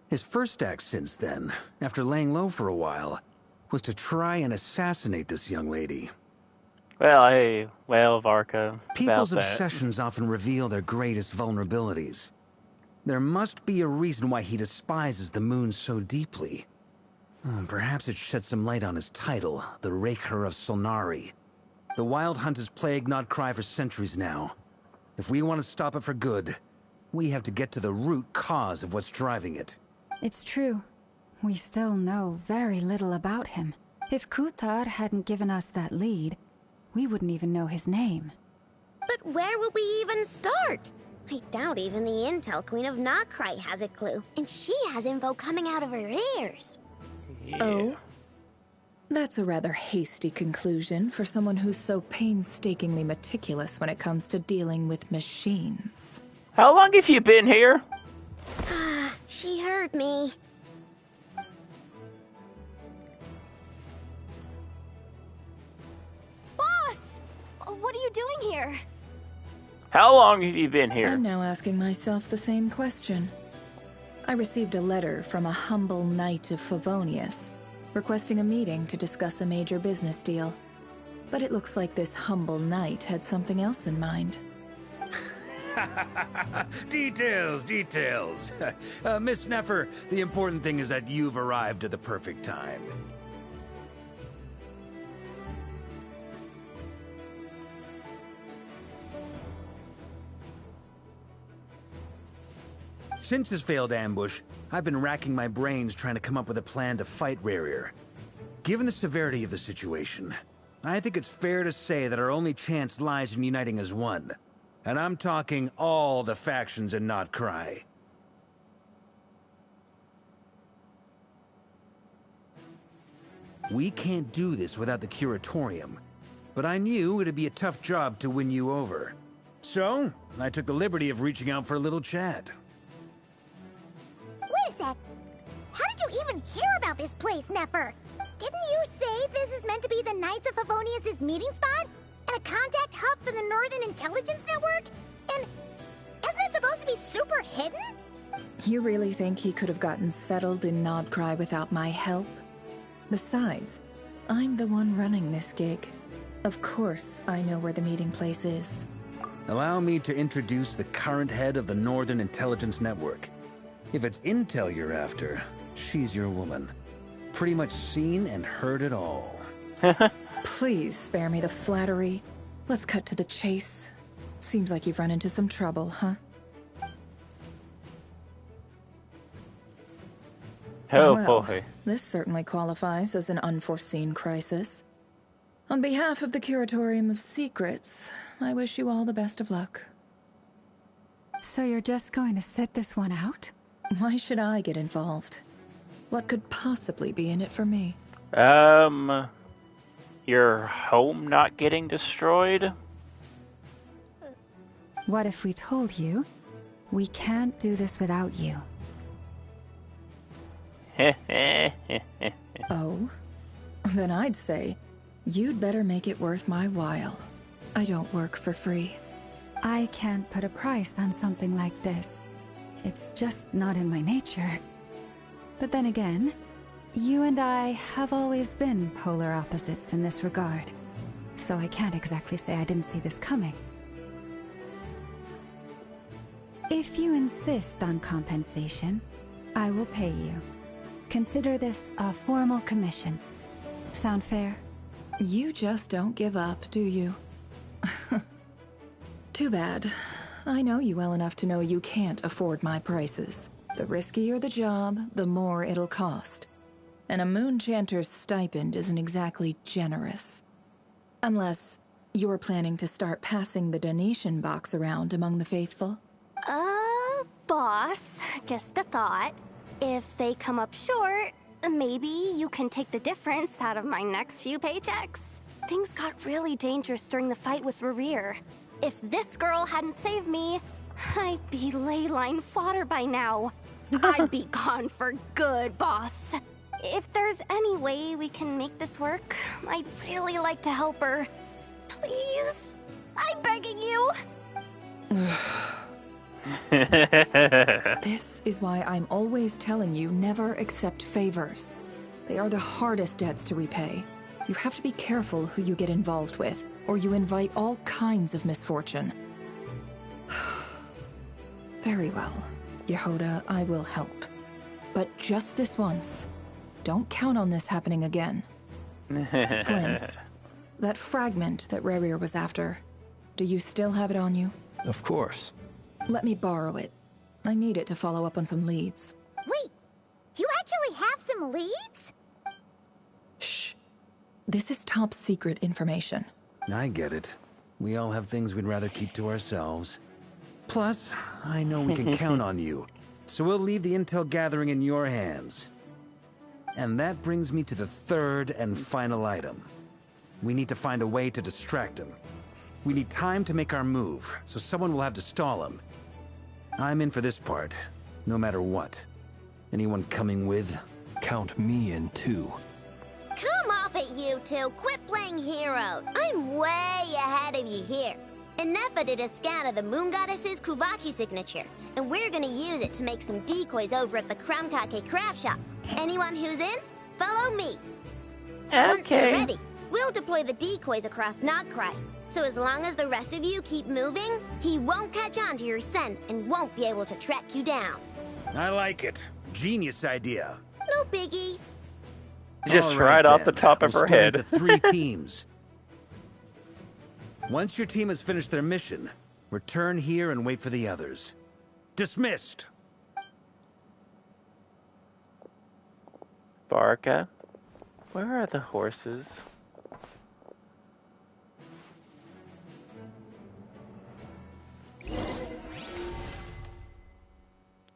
His first act since then, after laying low for a while, was to try and assassinate this young lady. Well, Varka, People's about that. obsessions often reveal their greatest vulnerabilities. There must be a reason why he despises the moon so deeply. Perhaps it sheds some light on his title, the Raker of Solnari. The Wild Hunt has plagued Nodcry for centuries now. If we want to stop it for good, we have to get to the root cause of what's driving it. It's true. We still know very little about him. If Kuthar hadn't given us that lead, we wouldn't even know his name. But where would we even start? I doubt even the Intel Queen of Nodcry has a clue, and she has info coming out of her ears. Yeah. Oh? That's a rather hasty conclusion for someone who's so painstakingly meticulous when it comes to dealing with machines. How long have you been here? She heard me. Boss! What are you doing here? How long have you been here? I'm now asking myself the same question. I received a letter from a humble knight of Favonius, requesting a meeting to discuss a major business deal. But it looks like this humble knight had something else in mind. Details, details. Miss Neffer, the important thing is that you've arrived at the perfect time. Since his failed ambush, I've been racking my brains trying to come up with a plan to fight Rerir. Given the severity of the situation, I think it's fair to say that our only chance lies in uniting as one. And I'm talking all the factions in Nodcry. We can't do this without the curatorium, but I knew it'd be a tough job to win you over. So, I took the liberty of reaching out for a little chat. Wait a sec. How did you even hear about this place, Nefer? Didn't you say this is meant to be the Knights of Favonius' meeting spot? And a contact hub for the Northern Intelligence Network? And isn't it supposed to be super hidden? You really think he could have gotten settled in Nodcry without my help? Besides, I'm the one running this gig. Of course I know where the meeting place is. Allow me to introduce the current head of the Northern Intelligence Network. If it's intel you're after, she's your woman. Pretty much seen and heard it all. Please spare me the flattery. Let's cut to the chase. Seems like you've run into some trouble, huh? Oh well, boy. This certainly qualifies as an unforeseen crisis. On behalf of the Curatorium of Secrets, I wish you all the best of luck. So you're just going to sit this one out? Why should I get involved? What could possibly be in it for me? Your home not getting destroyed? What if we told you we can't do this without you? Oh? Then I'd say you'd better make it worth my while. I don't work for free. I can't put a price on something like this. It's just not in my nature. But then again, you and I have always been polar opposites in this regard. So I can't exactly say I didn't see this coming. If you insist on compensation, I will pay you. Consider this a formal commission. Sound fair? You just don't give up, do you? Too bad. I know you well enough to know you can't afford my prices. The riskier the job, the more it'll cost. And a Moonchanter's stipend isn't exactly generous. Unless you're planning to start passing the donation box around among the faithful. Boss, just a thought. If they come up short, maybe you can take the difference out of my next few paychecks. Things got really dangerous during the fight with Rerir. If this girl hadn't saved me, I'd be ley line fodder by now. I'd be gone for good, boss. If there's any way we can make this work, I'd really like to help her. Please, I'm begging you. This is why I'm always telling you never accept favors. They are the hardest debts to repay. You have to be careful who you get involved with, or you invite all kinds of misfortune. Very well, Yehoda, I will help. But just this once. Don't count on this happening again. Flint, that fragment that Rerir was after, do you still have it on you? Of course. Let me borrow it. I need it to follow up on some leads. Wait, you actually have some leads? Shh. This is top secret information. I get it. We all have things we'd rather keep to ourselves. Plus, I know we can count on you, so we'll leave the intel gathering in your hands. And that brings me to the third and final item. We need to find a way to distract him. We need time to make our move, so someone will have to stall him. I'm in for this part, no matter what. Anyone coming with? Count me in too. Come off it, you two. Quit playing hero. I'm way ahead of you here. And Nefa did a scan of the Moon Goddess's Kuvaki signature, and we're gonna use it to make some decoys over at the Krumkake craft shop. Anyone who's in, follow me. Once they're ready, we'll deploy the decoys across Nodcry. So as long as the rest of you keep moving, he won't catch on to your scent and won't be able to track you down. I like it. Genius idea. No biggie. Just All right off then. the top of We'll her split head. into 3 teams. Once your team has finished their mission, return here and wait for the others. Dismissed! Barca, where are the horses?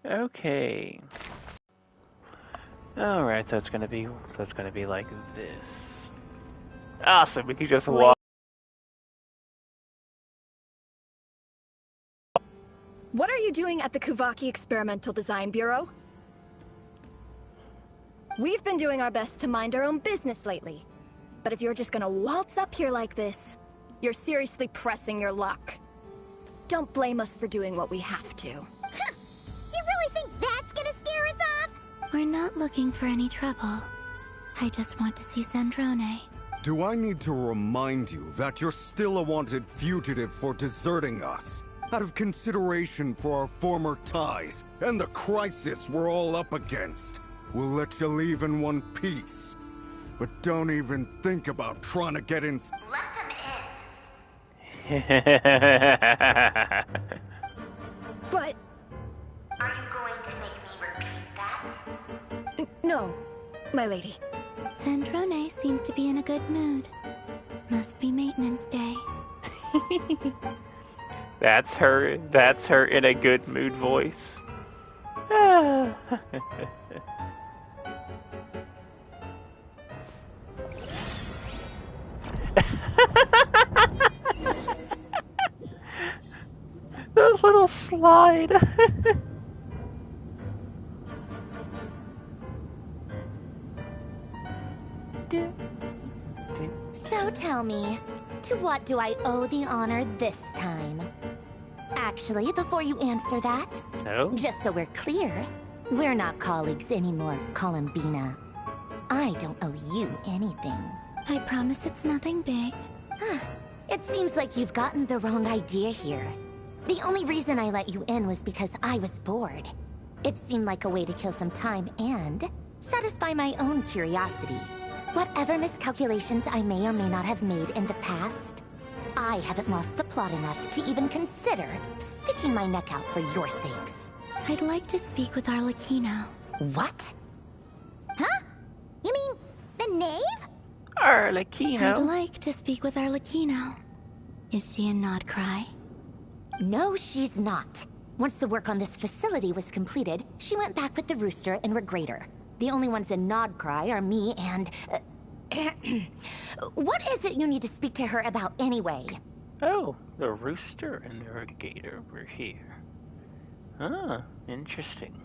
Okay. Alright, so it's gonna be like this. Awesome, we can just walk. What are you doing at the Kuvaki Experimental Design Bureau? We've been doing our best to mind our own business lately. But if you're just gonna waltz up here like this, you're seriously pressing your luck. Don't blame us for doing what we have to. Huh. You really think that's gonna scare us off? We're not looking for any trouble. I just want to see Zandrone. Do I need to remind you that you're still a wanted fugitive for deserting us? Out of consideration for our former ties and the crisis we're all up against, we'll let you leave in one piece. But don't even think about trying to get in. Let them in. But... Are you going to make me repeat that? No, my lady. Zandrone seems to be in a good mood. Must be maintenance day. That's her in a good mood voice. The little slide. So tell me, to what do I owe the honor this time? Actually, before you answer that, just so we're clear, we're not colleagues anymore, Columbina. I don't owe you anything. I promise it's nothing big. It seems like you've gotten the wrong idea here. The only reason I let you in was because I was bored. It seemed like a way to kill some time and satisfy my own curiosity. Whatever miscalculations I may or may not have made in the past, I haven't lost the plot enough to even consider sticking my neck out for your sakes. I'd like to speak with Arlecchino. What? Huh? You mean the knave? Arlecchino? I'd like to speak with Arlecchino. Is she in Nodcry? No, she's not. Once the work on this facility was completed, she went back with the Rooster and Regrator. The only ones in Nodcry are me and... What is it you need to speak to her about anyway? Oh, the Rooster and the Regator were here. Ah, interesting.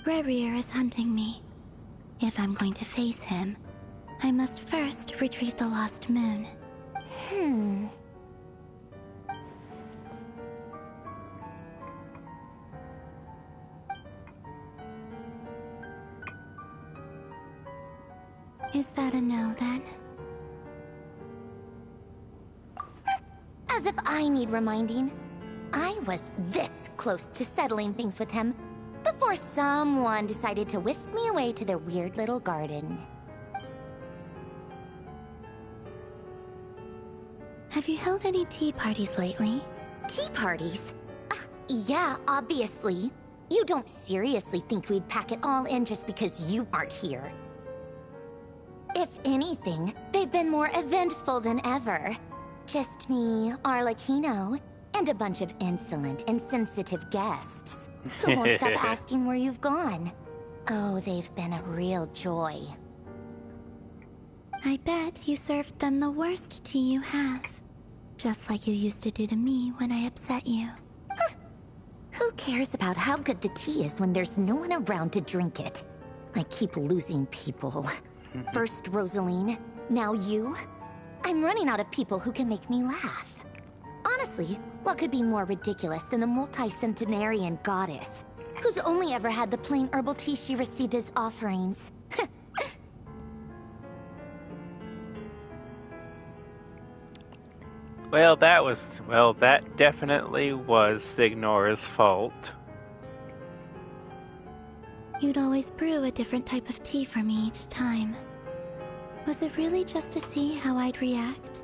Rerir is hunting me. If I'm going to face him, I must first retrieve the lost moon. Is that a no, then? As if I need reminding. I was this close to settling things with him before someone decided to whisk me away to their weird little garden. Have you held any tea parties lately? Tea parties? Yeah, obviously. You don't seriously think we'd pack it all in just because you aren't here. If anything, they've been more eventful than ever. Just me, Arlecchino, and a bunch of insolent and sensitive guests who won't stop asking where you've gone. Oh, they've been a real joy. I bet you served them the worst tea you have. Just like you used to do to me when I upset you. Who cares about how good the tea is when there's no one around to drink it? I keep losing people. First Rosaline, now you. I'm running out of people who can make me laugh. Honestly, what could be more ridiculous than the multi-centenarian goddess, who's only ever had the plain herbal tea she received as offerings? Well, that definitely was Signora's fault. You'd always brew a different type of tea for me each time. Was it really just to see how I'd react?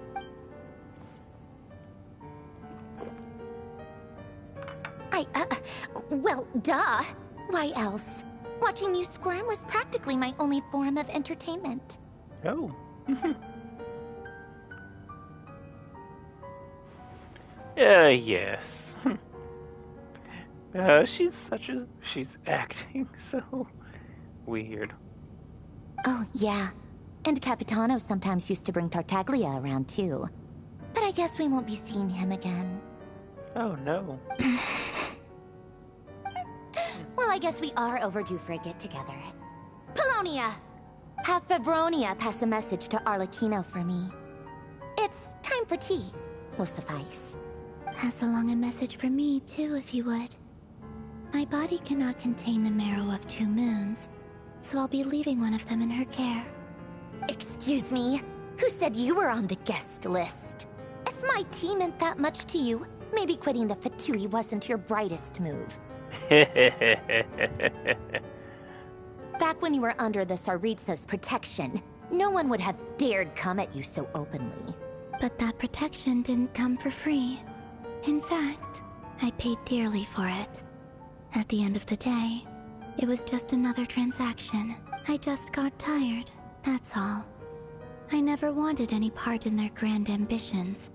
Well, duh. Why else? Watching you squirm was practically my only form of entertainment. Oh. Yes. She's acting so weird. Oh, yeah. And Capitano sometimes used to bring Tartaglia around too. But I guess we won't be seeing him again. Oh no. Well, I guess we are overdue for a get-together. Polonia! Have Febronia pass a message to Arlecchino for me. It's time for tea. Will suffice. Pass along a message for me, too, if you would. My body cannot contain the marrow of 2 moons, so I'll be leaving one of them in her care. Excuse me? Who said you were on the guest list? If my tea meant that much to you, maybe quitting the Fatui wasn't your brightest move. Back when you were under the Tsaritsa's protection, no one would have dared come at you so openly. But that protection didn't come for free. In fact, I paid dearly for it. At the end of the day, it was just another transaction. I just got tired, that's all. I never wanted any part in their grand ambitions,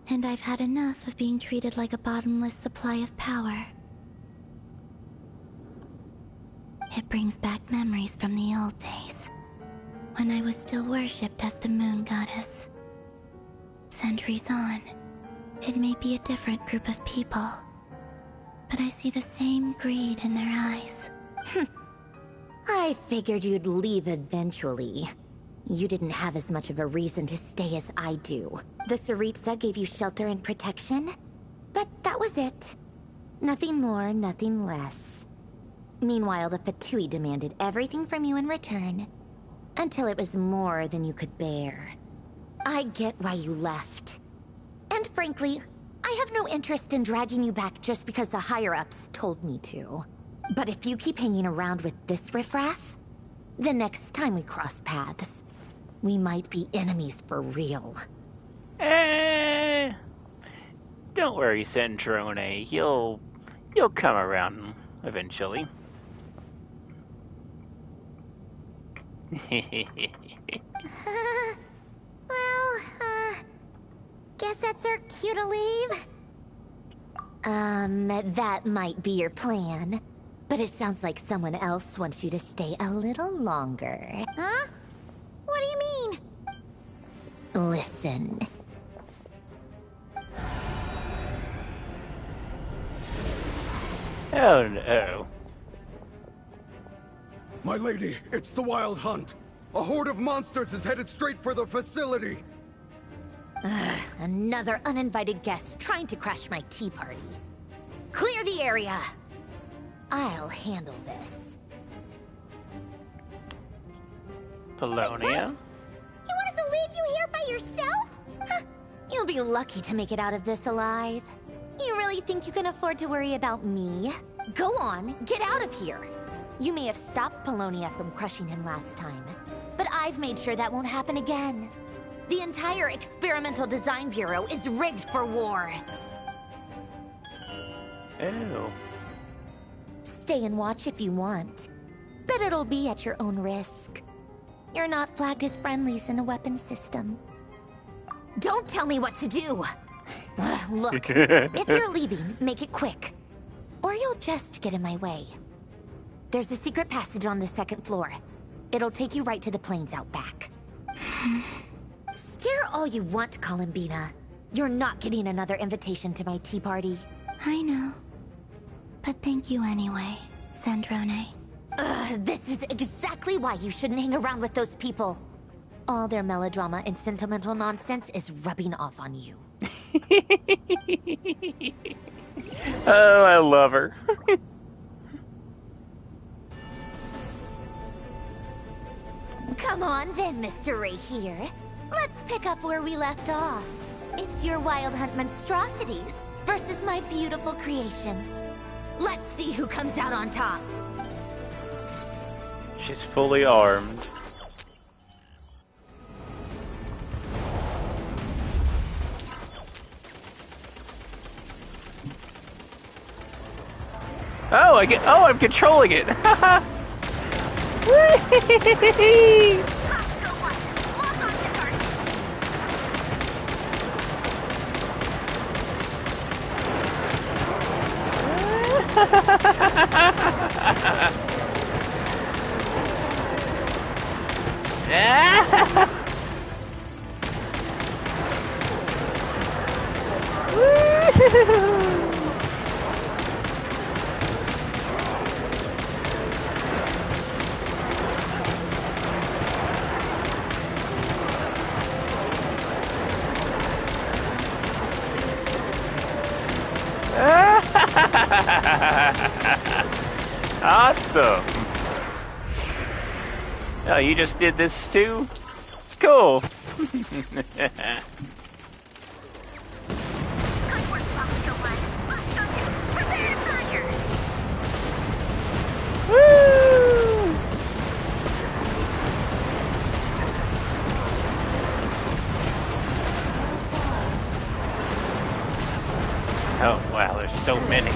and I've had enough of being treated like a bottomless supply of power. It brings back memories from the old days, when I was still worshipped as the moon goddess. Centuries on, it may be a different group of people, but I see the same greed in their eyes. I figured you'd leave eventually. You didn't have as much of a reason to stay as I do. The Tsaritsa gave you shelter and protection, but that was it. Nothing more, nothing less. Meanwhile, the Fatui demanded everything from you in return, until it was more than you could bear. I get why you left. And frankly, I have no interest in dragging you back just because the higher-ups told me to. But if you keep hanging around with this riffraff, the next time we cross paths, we might be enemies for real. Don't worry, Centrone. You'll come around eventually. Guess that's our cue to leave. That might be your plan. But it sounds like someone else wants you to stay a little longer. Huh? What do you mean? Listen. Oh no. My lady, it's the Wild Hunt. A horde of monsters is headed straight for the facility. Another uninvited guest trying to crash my tea party. Clear the area! I'll handle this. Polonia? You want us to leave you here by yourself? Huh. You'll be lucky to make it out of this alive. You really think you can afford to worry about me? Go on, get out of here. You may have stopped Polonia from crushing him last time, but I've made sure that won't happen again. The entire Experimental Design Bureau is rigged for war. Oh. Stay and watch if you want, but it'll be at your own risk. You're not flagged as friendlies in a weapons system. Don't tell me what to do! Look, if you're leaving, make it quick. Or you'll just get in my way. There's a secret passage on the 2nd floor. It'll take you right to the plains out back. Stare all you want, Columbina. You're not getting another invitation to my tea party. I know. But thank you anyway, Sandrone. This is exactly why you shouldn't hang around with those people. All their melodrama and sentimental nonsense is rubbing off on you. Oh, I love her. Come on then, Mr. Ray here. Let's pick up where we left off. It's your Wild Hunt monstrosities versus my beautiful creations. Let's see who comes out on top. She's fully armed. Oh, I'm controlling it. Awesome! Oh, you just did this too? Cool! Woo! Oh, wow, there's so many.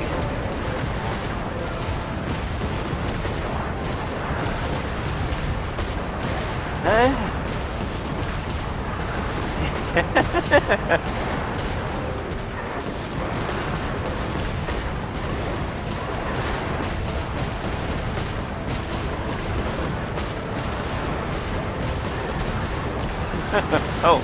Oh.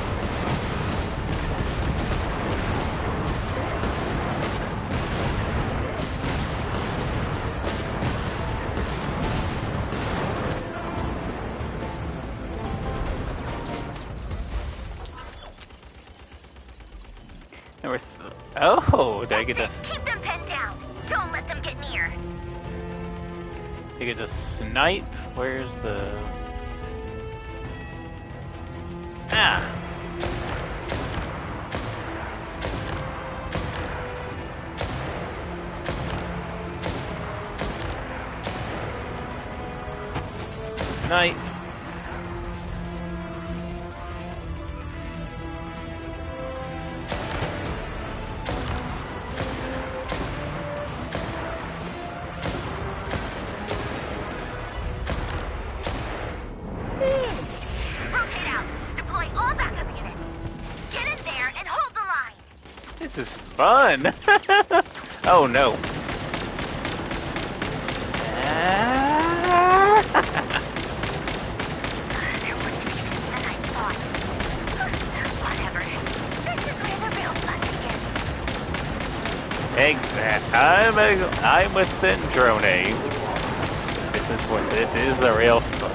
Oh, did I get to... Keep them pinned down. Don't let them get near. Did I get to snipe? Where's the... Ah! Snipe. This is fun! Oh no. Exactly. I'm with Syndrome. This is the real fun.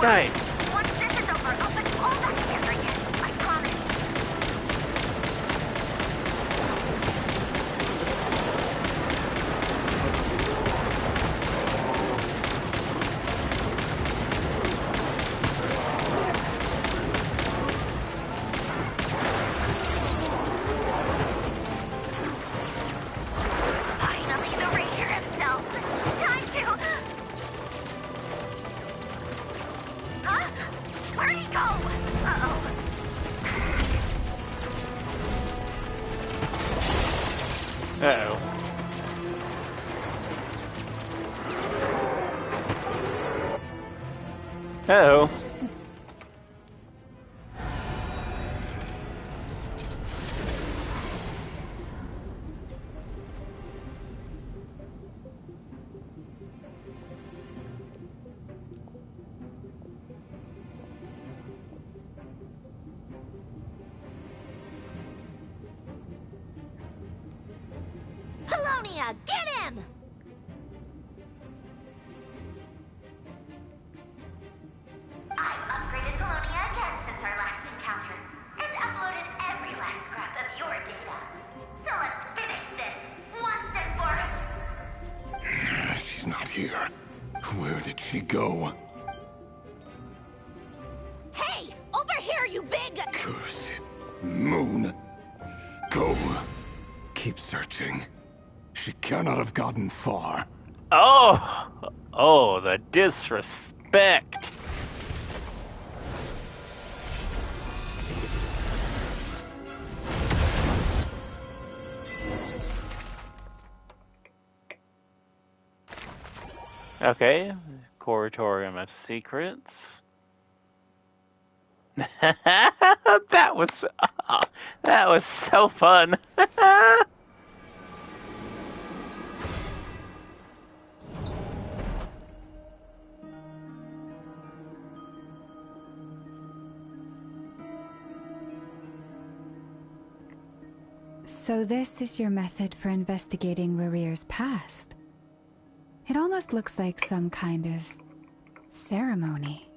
Die. Once this is over, I'll put all that together again. I promise. Finally, the Ranger himself. Time to... Huh? Where'd he go? Uh-oh. Uh-oh. Uh-oh. Polonia, get him! I've upgraded Polonia again since our last encounter, and uploaded every last scrap of your data. So let's finish this, once and for... She's not here. Where did she go? Hey! Over here, you big... Curse it. Moon. Go. Keep searching. She cannot have gotten far. Oh! Oh, the disrespect! Okay, Curatorium of Secrets. that was so fun. So this is your method for investigating Rarir's past. It almost looks like some kind of ceremony.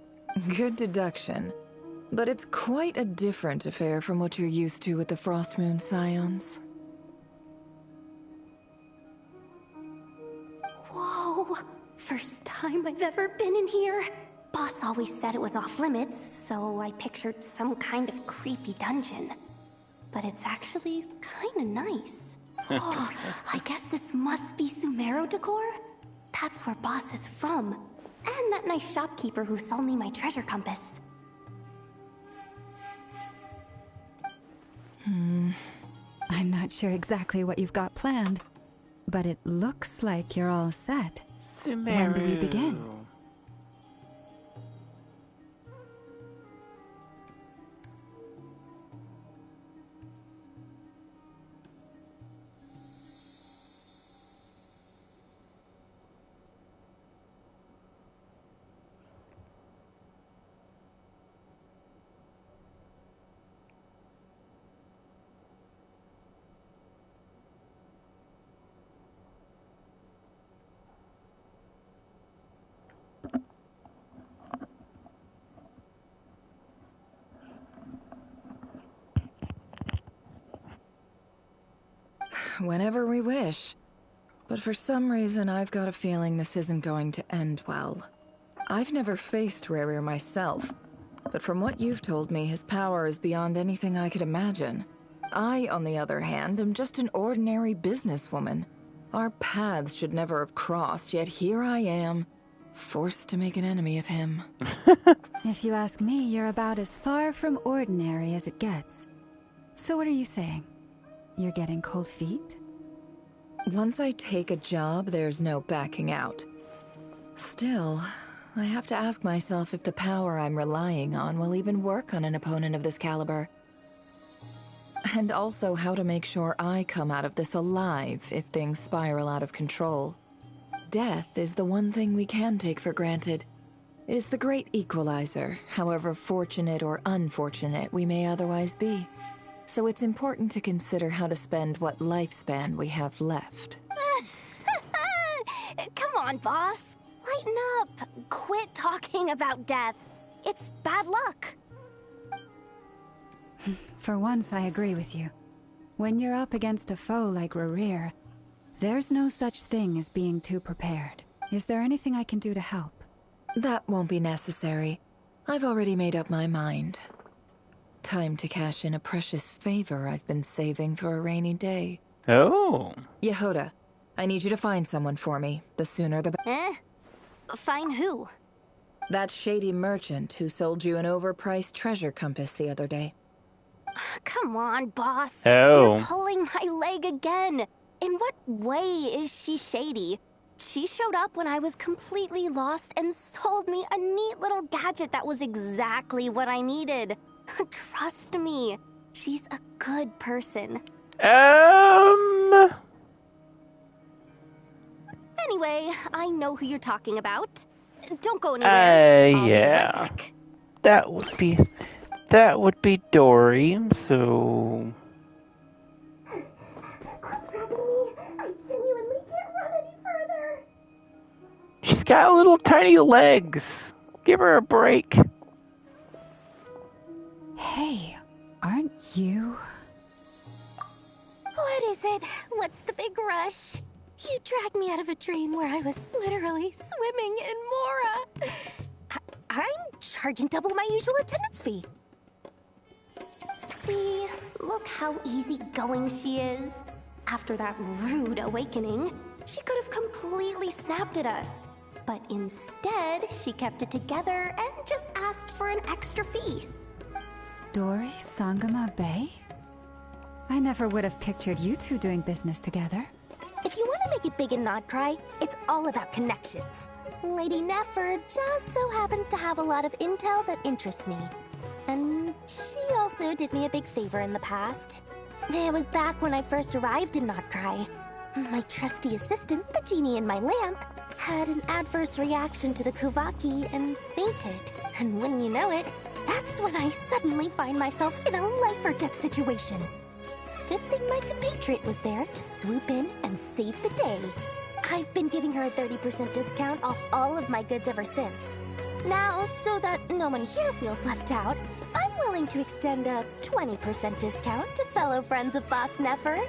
Good deduction. But it's quite a different affair from what you're used to with the Frost Moon Scions. Whoa! First time I've ever been in here. Boss always said it was off limits, so I pictured some kind of creepy dungeon. But it's actually kinda nice. Oh, I guess this must be Sumero decor? That's where Boss is from. And that nice shopkeeper who sold me my treasure compass. I'm not sure exactly what you've got planned, but it looks like you're all set. When do we begin? Whenever we wish. But for some reason, I've got a feeling this isn't going to end well. I've never faced Rarir myself, but from what you've told me, his power is beyond anything I could imagine. I, on the other hand, am just an ordinary businesswoman. Our paths should never have crossed, yet here I am, forced to make an enemy of him. If you ask me, you're about as far from ordinary as it gets. So what are you saying? You're getting cold feet? Once I take a job, there's no backing out. Still, I have to ask myself if the power I'm relying on will even work on an opponent of this caliber. And also how to make sure I come out of this alive if things spiral out of control. Death is the one thing we can take for granted. It is the great equalizer, however fortunate or unfortunate we may otherwise be. So it's important to consider how to spend what lifespan we have left. Come on, boss. Lighten up. Quit talking about death. It's bad luck. For once, I agree with you. When you're up against a foe like Rarir, there's no such thing as being too prepared. Is there anything I can do to help? That won't be necessary. I've already made up my mind. Time to cash in a precious favor I've been saving for a rainy day. Oh. Yehoda, I need you to find someone for me. The sooner the better. Find who? That shady merchant who sold you an overpriced treasure compass the other day. Come on, boss. Oh. You're pulling my leg again. In what way is she shady? She showed up when I was completely lost and sold me a neat little gadget that was exactly what I needed. Trust me, she's a good person. Anyway, I know who you're talking about. Don't go anywhere. I'll be Yeah. right back. That would be Dory, so... She's got little tiny legs. Give her a break. Hey, aren't you? What is it? What's the big rush? You dragged me out of a dream where I was literally swimming in Mora. I'm charging double my usual attendance fee. See, look how easygoing she is. After that rude awakening, she could have completely snapped at us. But instead, she kept it together and just asked for an extra fee. Dory Sangama Bay? I never would have pictured you two doing business together. If you want to make make it big in Nodcry, it's all about connections. Lady Nefer just so happens to have a lot of intel that interests me. And she also did me a big favor in the past. It was back when I first arrived in Nodcry. My trusty assistant, the genie in my lamp, had an adverse reaction to the Kuvaki and fainted. And when you know it, that's when I suddenly find myself in a life-or-death situation. Good thing my compatriot was there to swoop in and save the day. I've been giving her a 30% discount off all of my goods ever since. Now, so that no one here feels left out, I'm willing to extend a 20% discount to fellow friends of Boss Nefer.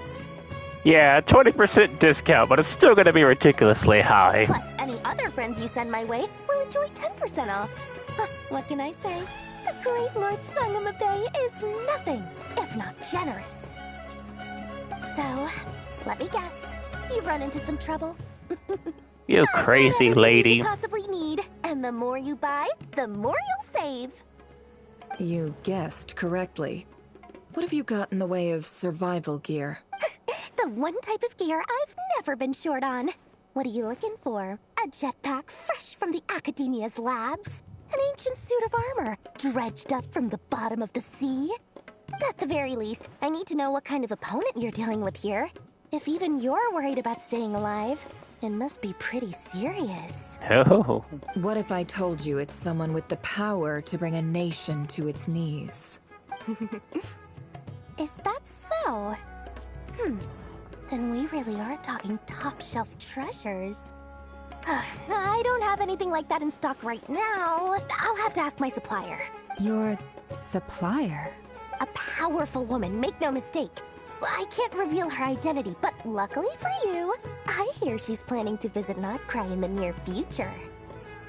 Yeah, 20% discount, but it's still gonna be ridiculously high. Plus, any other friends you send my way will enjoy 10% off. Huh, what can I say? The great Lord Sangamabe is nothing if not generous. So, let me guess. You've run into some trouble? You crazy lady. You possibly need, and the more you buy, the more you'll save. You guessed correctly. What have you got in the way of survival gear? The one type of gear I've never been short on. What are you looking for? A jetpack fresh from the Academia's labs? An ancient suit of armor dredged up from the bottom of the sea? At the very least, I need to know what kind of opponent you're dealing with here. If even you're worried about staying alive, it must be pretty serious. Oh. What if I told you it's someone with the power to bring a nation to its knees? Is that so? Then we really are talking top-shelf treasures. I don't have anything like that in stock right now. I'll have to ask my supplier. Your supplier? A powerful woman, make no mistake. I can't reveal her identity, but luckily for you, I hear she's planning to visit Nodcry in the near future.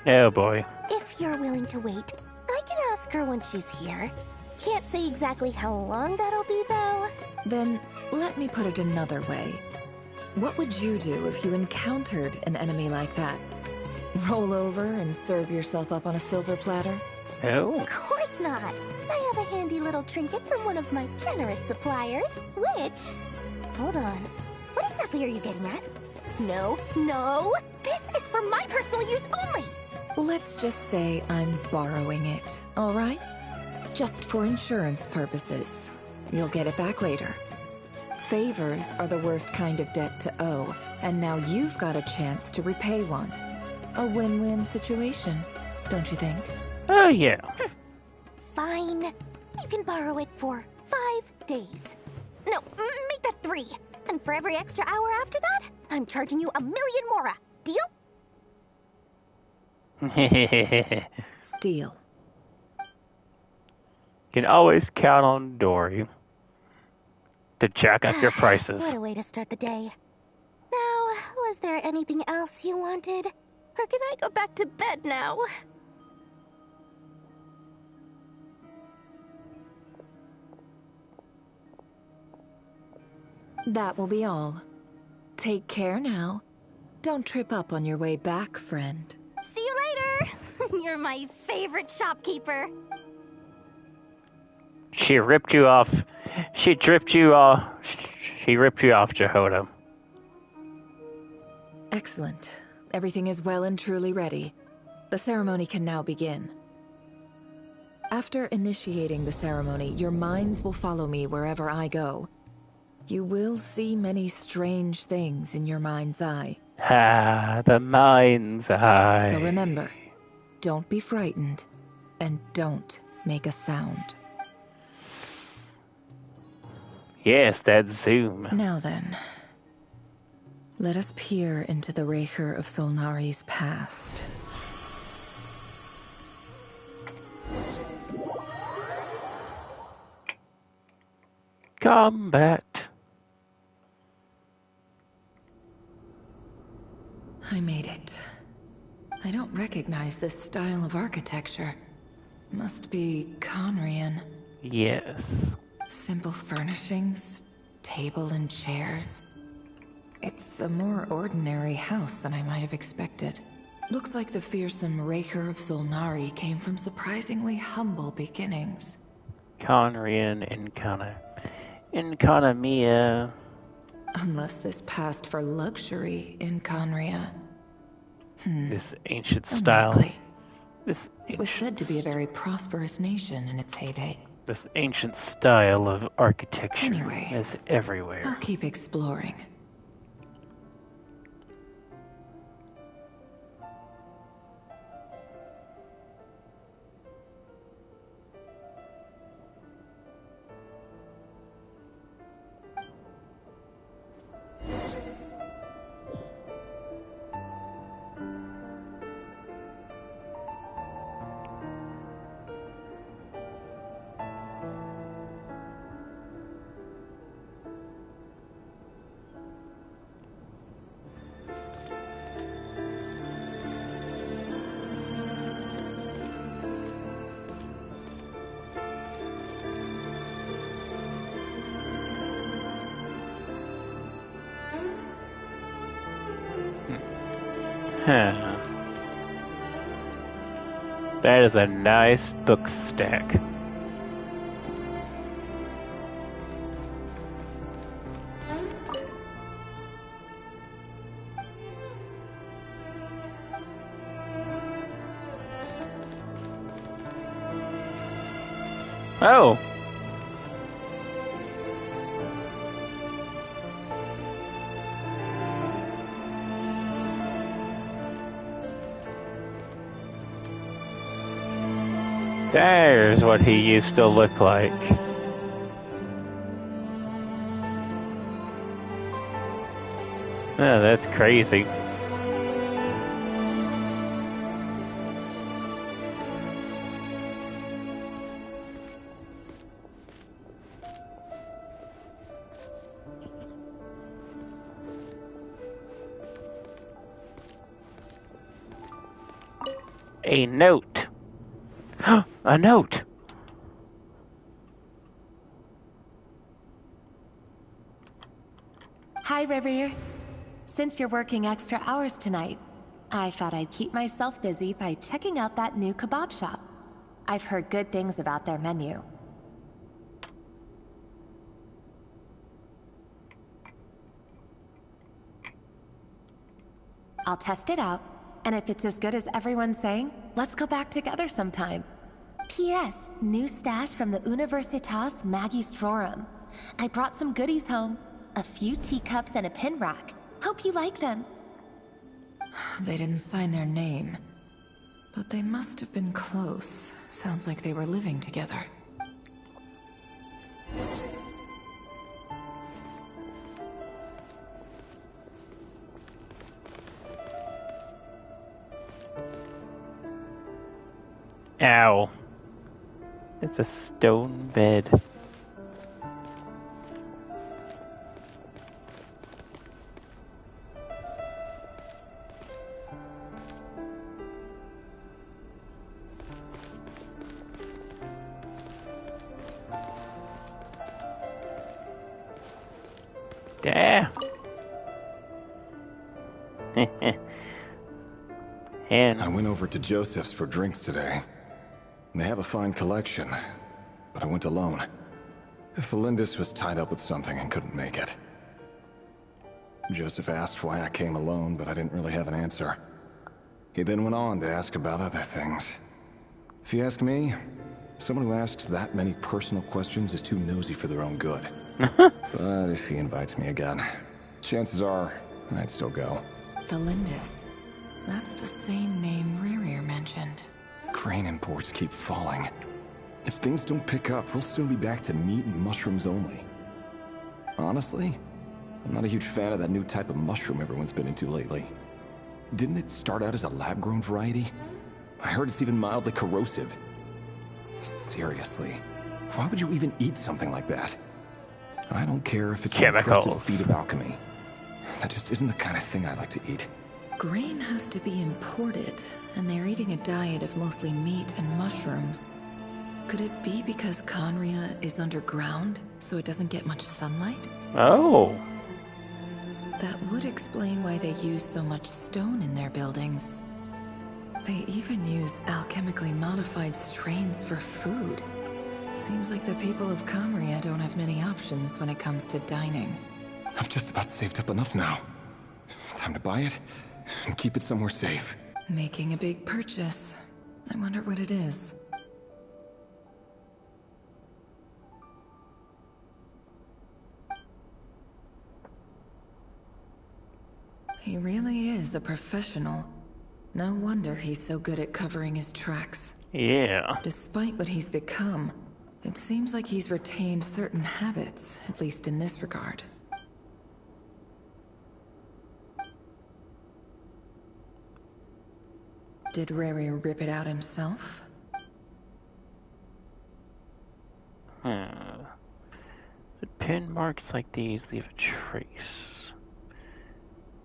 Oh boy. If you're willing to wait, I can ask her when she's here. Can't say exactly how long that'll be, though. Then, let me put it another way. What would you do if you encountered an enemy like that? Roll over and serve yourself up on a silver platter? Oh. Of course not. I have a handy little trinket from one of my generous suppliers, which... Hold on. What exactly are you getting at? No, no! This is for my personal use only! Let's just say I'm borrowing it, all right? Just for insurance purposes. You'll get it back later. Favors are the worst kind of debt to owe, and now you've got a chance to repay one. A win-win situation, don't you think? Oh, yeah. Fine. You can borrow it for 5 days. No, make that 3. And for every extra hour after that, I'm charging you 1 million mora. Deal? Deal. Can always count on Dory to jack up your prices. What a way to start the day. Now, was there anything else you wanted? Or can I go back to bed now? That will be all. Take care now. Don't trip up on your way back, friend. See you later! You're my favorite shopkeeper. She ripped you off. She ripped you off, Jehoda. Excellent. Everything is well and truly ready. The ceremony can now begin. After initiating the ceremony, your minds will follow me wherever I go. You will see many strange things in your mind's eye. Ah, the mind's eye. So remember, don't be frightened, and don't make a sound. Yes, that zoom. Now then, let us peer into the Raker of Solnari's past. Combat. I made it. I don't recognize this style of architecture. Must be Conrian. Yes. Simple furnishings, table and chairs. It's a more ordinary house than I might have expected. Looks like the fearsome Raker of Solnari came from surprisingly humble beginnings. Conrian Incanamia. Unless this passed for luxury in Conria. This ancient style. It was said to be a very prosperous nation in its heyday. This ancient style of architecture is everywhere. I'll keep exploring. Huh. That is a nice book stack. Oh! There's what he used to look like. Oh, that's crazy. A note. A note. Hi, River. Since you're working extra hours tonight, I thought I'd keep myself busy by checking out that new kebab shop. I've heard good things about their menu. I'll test it out, and if it's as good as everyone's saying, let's go back together sometime. P.S. New stash from the Universitas Magistrorum. I brought some goodies home. A few teacups and a pin rack. Hope you like them. They didn't sign their name. But they must have been close. Sounds like they were living together. Ow. It's a stone bed. Yeah. And I went over to Joseph's for drinks today. They have a fine collection, but I went alone. Felindis was tied up with something and couldn't make it. Joseph asked why I came alone, but I didn't really have an answer. He then went on to ask about other things. If you ask me, someone who asks that many personal questions is too nosy for their own good. But if he invites me again, chances are I'd still go. Felindis. That's the same name Rerir mentioned. Crane imports keep falling. If things don't pick up, we'll soon be back to meat and mushrooms only. Honestly, I'm not a huge fan of that new type of mushroom everyone's been into lately. Didn't it start out as a lab-grown variety? I heard it's even mildly corrosive. Seriously, why would you even eat something like that? I don't care if it's an impressive feat of alchemy. That just isn't the kind of thing I like to eat. Grain has to be imported, and they're eating a diet of mostly meat and mushrooms. Could it be because Conria is underground, so it doesn't get much sunlight? Oh. That would explain why they use so much stone in their buildings. They even use alchemically modified strains for food. Seems like the people of Conria don't have many options when it comes to dining. I've just about saved up enough now. Time to buy it and keep it somewhere safe. Making a big purchase. I wonder what it is. He really is a professional. No wonder he's so good at covering his tracks. Yeah. Despite what he's become, it seems like he's retained certain habits, at least in this regard. Did Rary rip it out himself? The pin marks like these leave a trace,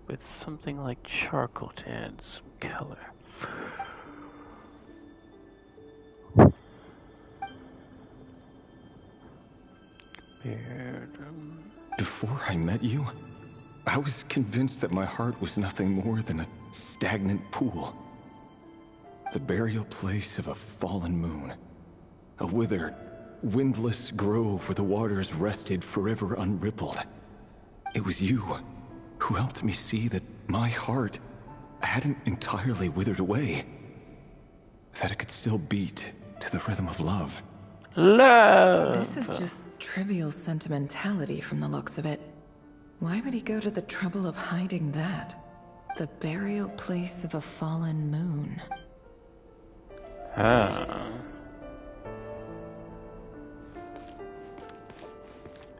with something like charcoal to add some color. Before I met you, I was convinced that my heart was nothing more than a stagnant pool. The burial place of a fallen moon. A withered, windless grove where the waters rested forever unrippled. It was you who helped me see that my heart hadn't entirely withered away. That it could still beat to the rhythm of love. Love! This is just trivial sentimentality from the looks of it. Why would he go to the trouble of hiding that? The burial place of a fallen moon.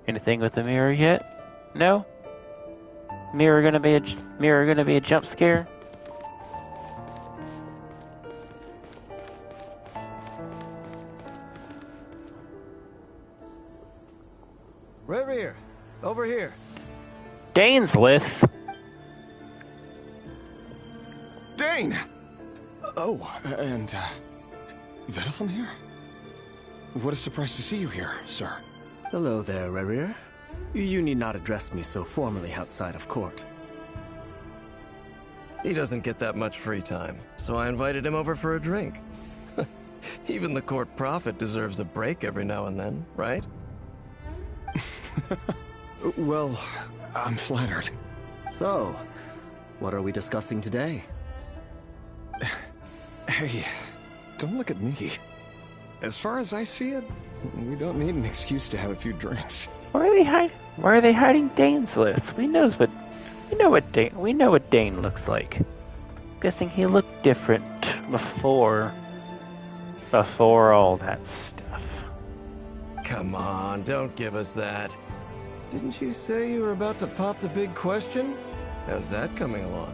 Anything with the mirror yet? No? Mirror gonna be a jump scare? Revere, over here. Dainslith? Dane! Oh, and, Vedaflin here? What a surprise to see you here, sir. Hello there, Revere. You need not address me so formally outside of court. He doesn't get that much free time, so I invited him over for a drink. Even the court prophet deserves a break every now and then, right? Well, I'm flattered. So, what are we discussing today? Hey, don't look at me. As far as I see it, we don't need an excuse to have a few drinks. Why are they hiding Dainslith? We know what Dane looks like. Guessing he looked different before all that stuff. Come on, don't give us that. Didn't you say you were about to pop the big question? How's that coming along?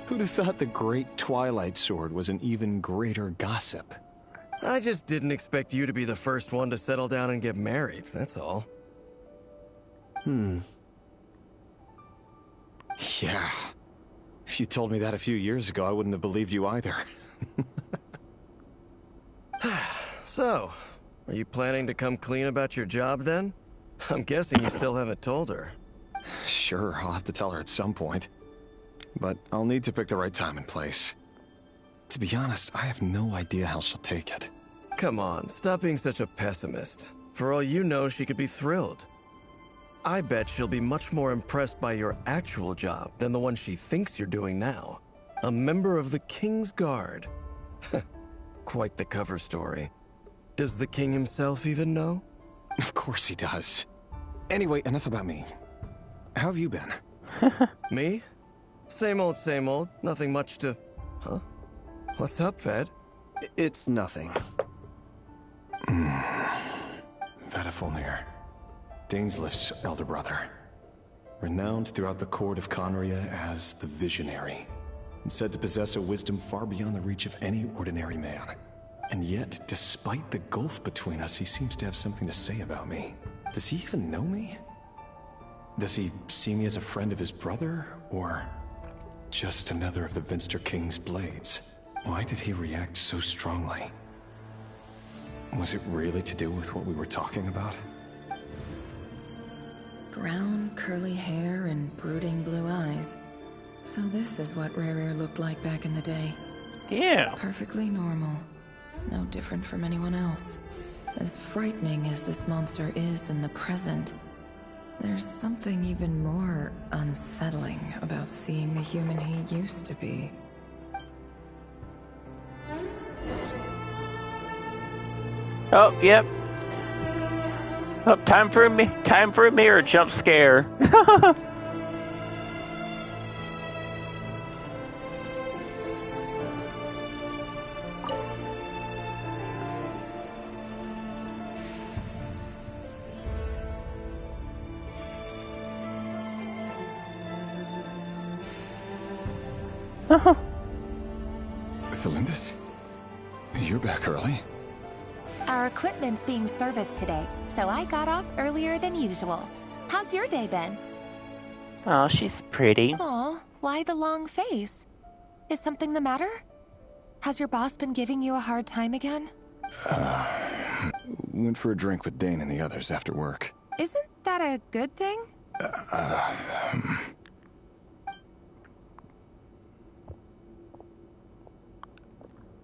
Who'd have thought the great Twilight Sword was an even greater gossip? I just didn't expect you to be the first one to settle down and get married, that's all. Yeah. If you told me that a few years ago, I wouldn't have believed you either. So, are you planning to come clean about your job then? I'm guessing you still haven't told her. Sure, I'll have to tell her at some point. But I'll need to pick the right time and place. To be honest, I have no idea how she'll take it. Come on, stop being such a pessimist. For all you know, she could be thrilled. I bet she'll be much more impressed by your actual job than the one she thinks you're doing now. A member of the King's Guard. Quite the cover story. Does the king himself even know? Of course he does. Anyway, enough about me. How have you been? Me? Same old, nothing much to... Huh? What's up, Ved? It's nothing. Vedaflin, Dainslith's elder brother. Renowned throughout the court of Conria as the Visionary, and said to possess a wisdom far beyond the reach of any ordinary man. And yet, despite the gulf between us, he seems to have something to say about me. Does he even know me? Does he see me as a friend of his brother, or just another of the Vinster King's blades? Why did he react so strongly? Was it really to do with what we were talking about? Brown, curly hair and brooding blue eyes. So this is what Rare looked like back in the day. Yeah. Perfectly normal. No different from anyone else. As frightening as this monster is in the present, There's something even more unsettling about seeing the human he used to be. Oh, yep. Oh, time for a mirror jump scare. Felindis? You're back early? Our equipment's being serviced today, so I got off earlier than usual. How's your day been? Oh, she's pretty. Aw, why the long face? Is something the matter? Has your boss been giving you a hard time again? Went for a drink with Dane and the others after work. Isn't that a good thing?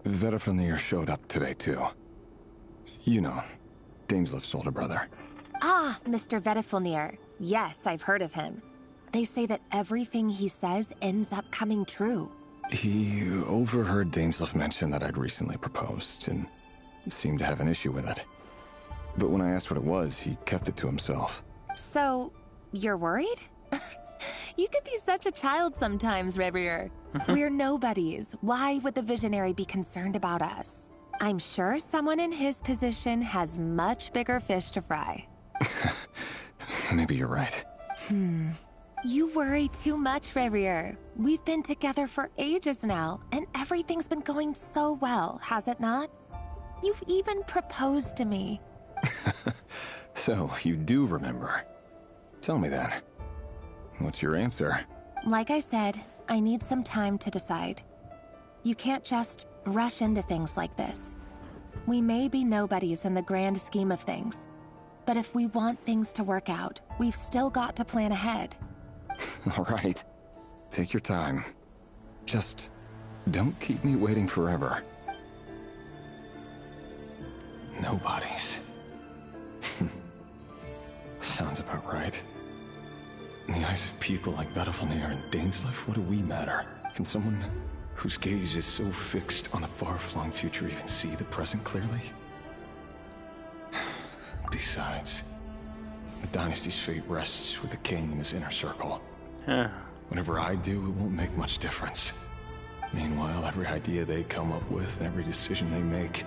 Vedifenir showed up today, too. You know, Daneslif's older brother. Ah, Mr. Vedifenir. Yes, I've heard of him. They say that everything he says ends up coming true. He overheard Daneslif mention that I'd recently proposed, and seemed to have an issue with it. But when I asked what it was, he kept it to himself. So, you're worried? You could be such a child sometimes, Revier. We're nobodies. Why would the Visionary be concerned about us? I'm sure someone in his position has much bigger fish to fry. Maybe you're right. You worry too much, Revier. We've been together for ages now, and everything's been going so well, has it not? You've even proposed to me. So, you do remember. Tell me then. What's your answer? Like I said, I need some time to decide. You can't just rush into things like this. We may be nobodies in the grand scheme of things, but if we want things to work out, we've still got to plan ahead. All right. Take your time. Just don't keep me waiting forever. Nobodies. Sounds about right. In the eyes of people like Vedifenir and Daneslif, what do we matter? Can someone whose gaze is so fixed on a far-flung future even see the present clearly? Besides, the dynasty's fate rests with the king and his inner circle. Whatever I do, it won't make much difference. Meanwhile, every idea they come up with and every decision they make,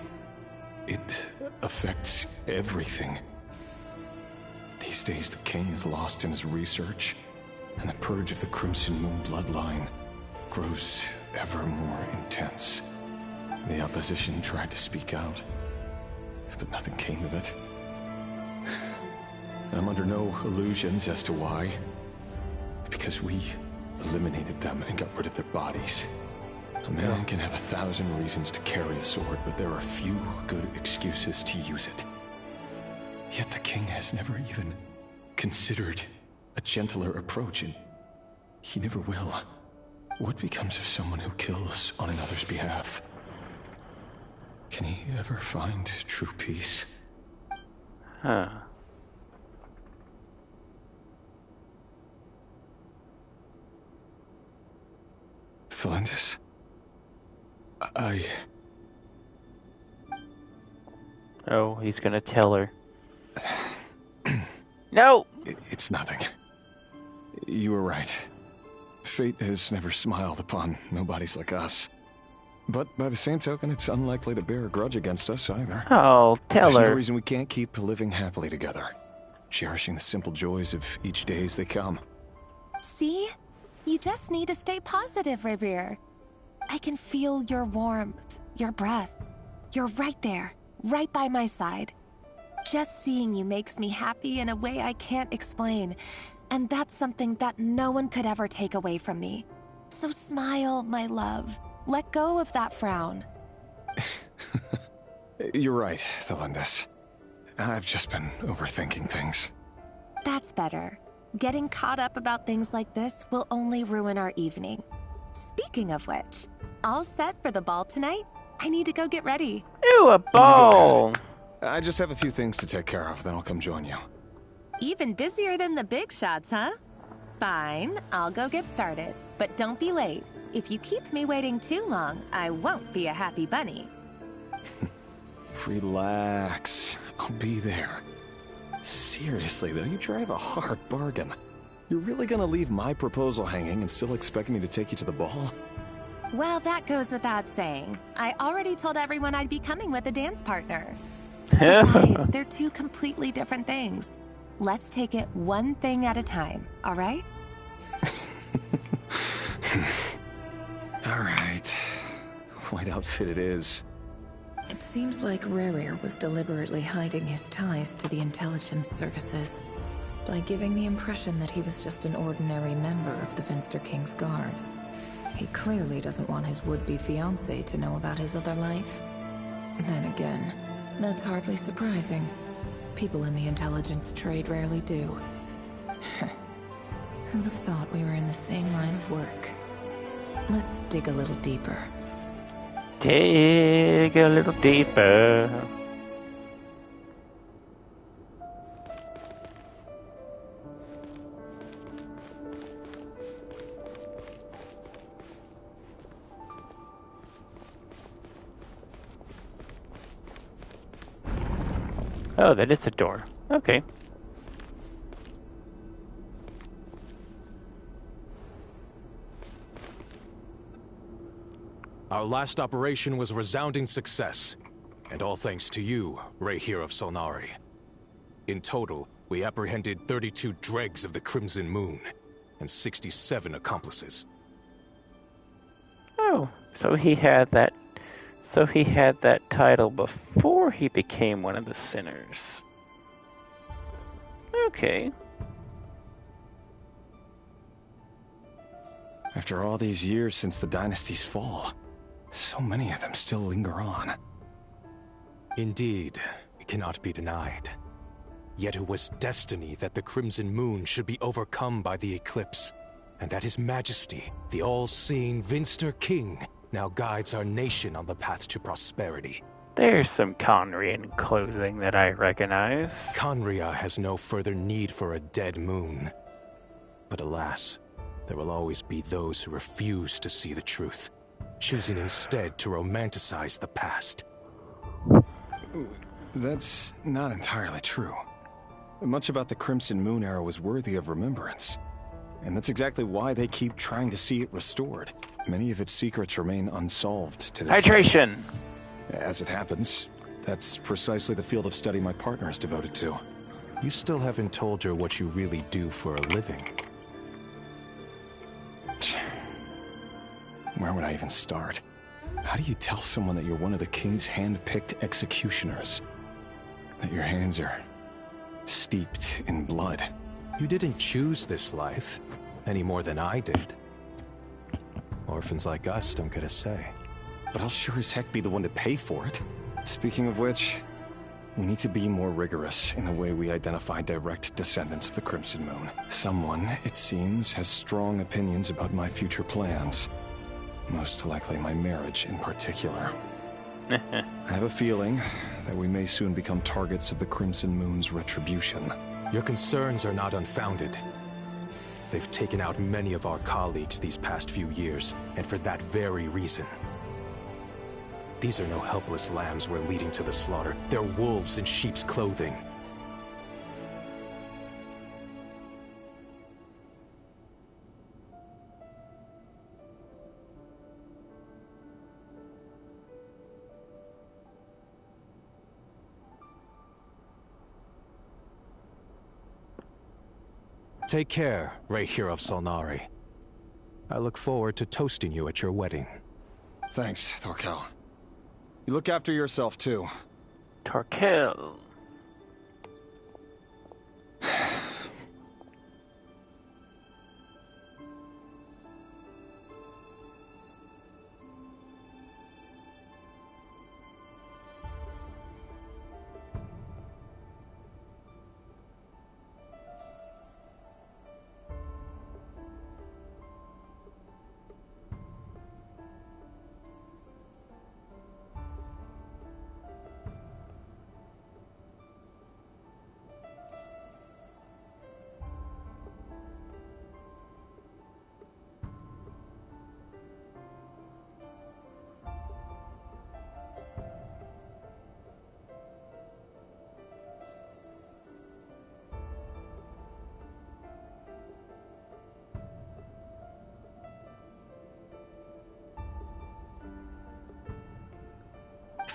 it affects everything. These days, the king is lost in his research, and the purge of the Crimson Moon bloodline grows ever more intense. The opposition tried to speak out, but nothing came of it. And I'm under no illusions as to why. Because we eliminated them and got rid of their bodies. A man can have 1,000 reasons to carry a sword, but there are few good excuses to use it. Yet the king has never even considered a gentler approach, and he never will. What becomes of someone who kills on another's behalf? Can he ever find true peace? Felindis? Oh, he's gonna tell her. No! It's nothing. You were right. Fate has never smiled upon nobodies like us. But by the same token, it's unlikely to bear a grudge against us either. Oh, tell her. There's no reason we can't keep living happily together, cherishing the simple joys of each day as they come. See? You just need to stay positive, Revier. I can feel your warmth, your breath. You're right there, right by my side. Just seeing you makes me happy in a way I can't explain. And that's something that no one could ever take away from me. So smile, my love. Let go of that frown. You're right, Felindis. I've just been overthinking things. That's better. Getting caught up about things like this will only ruin our evening. Speaking of which, all set for the ball tonight? I need to go get ready. Ew, a ball! I just have a few things to take care of, then I'll come join you. Even busier than the big shots, huh? Fine, I'll go get started. But don't be late. If you keep me waiting too long, I won't be a happy bunny. Relax. I'll be there. Seriously, though, you drive a hard bargain. You're really gonna leave my proposal hanging and still expect me to take you to the ball? Well, that goes without saying. I already told everyone I'd be coming with a dance partner. Besides, they're two completely different things. Let's take it one thing at a time, all right? All right. White outfit it is. It seems like Rerir was deliberately hiding his ties to the intelligence services by giving the impression that he was just an ordinary member of the Finster King's Guard. He clearly doesn't want his would-be fiancée to know about his other life. Then again, that's hardly surprising. People in the intelligence trade rarely do. Who'd have thought we were in the same line of work? Let's dig a little deeper. Dig a little deeper. Oh, that is a door. Okay. Our last operation was a resounding success, and all thanks to you, Rahier of Solnari. In total, we apprehended 32 dregs of the Crimson Moon, and 67 accomplices. Oh, so he had that title before he became one of the sinners. Okay. After all these years since the dynasty's fall, so many of them still linger on. Indeed, it cannot be denied. Yet it was destiny that the Crimson Moon should be overcome by the eclipse, and that His Majesty, the all-seeing Finster King, now guides our nation on the path to prosperity. There's some Conrian clothing that I recognize. Conria has no further need for a dead moon. But alas, there will always be those who refuse to see the truth, choosing instead to romanticize the past. That's not entirely true. Much about the Crimson Moon era was worthy of remembrance. And that's exactly why they keep trying to see it restored. Many of its secrets remain unsolved to this Hydration! day. As it happens, that's precisely the field of study my partner is devoted to. You still haven't told her what you really do for a living. Where would I even start? How do you tell someone that you're one of the king's hand-picked executioners? That your hands are steeped in blood? You didn't choose this life, any more than I did. Orphans like us don't get a say. But I'll sure as heck be the one to pay for it. Speaking of which, we need to be more rigorous in the way we identify direct descendants of the Crimson Moon. Someone, it seems, has strong opinions about my future plans. Most likely my marriage in particular. I have a feeling that we may soon become targets of the Crimson Moon's retribution. Your concerns are not unfounded. They've taken out many of our colleagues these past few years, and for that very reason. These are no helpless lambs we're leading to the slaughter. They're wolves in sheep's clothing. Take care, Rahier of Solnari. I look forward to toasting you at your wedding. Thanks, Torkel. You look after yourself, too. Torkel.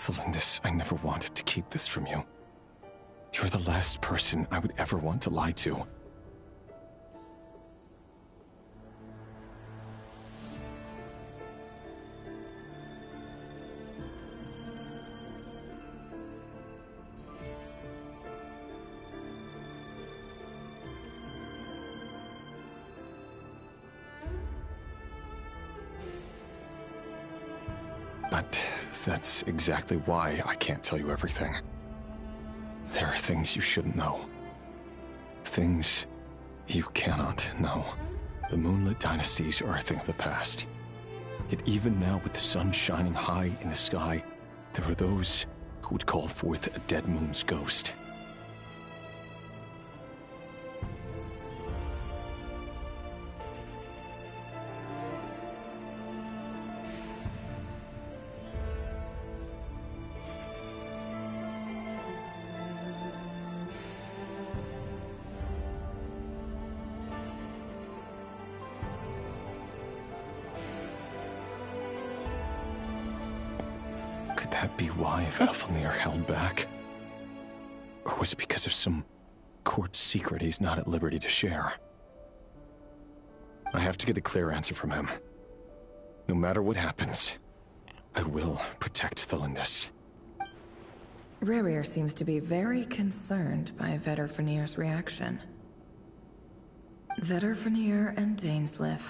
Thelindis, I never wanted to keep this from you. You're the last person I would ever want to lie to. But that's exactly why I can't tell you everything. There are things you shouldn't know. Things you cannot know. The moonlit dynasties are a thing of the past. Yet even now, with the sun shining high in the sky, there are those who would call forth a dead moon's ghost. Could that be why Velfnir held back? Or was it because of some court secret he's not at liberty to share? I have to get a clear answer from him. No matter what happens, I will protect Thelindis. Rerir seems to be very concerned by Vedderfenir's reaction. Vedderfenir and Dainsleif,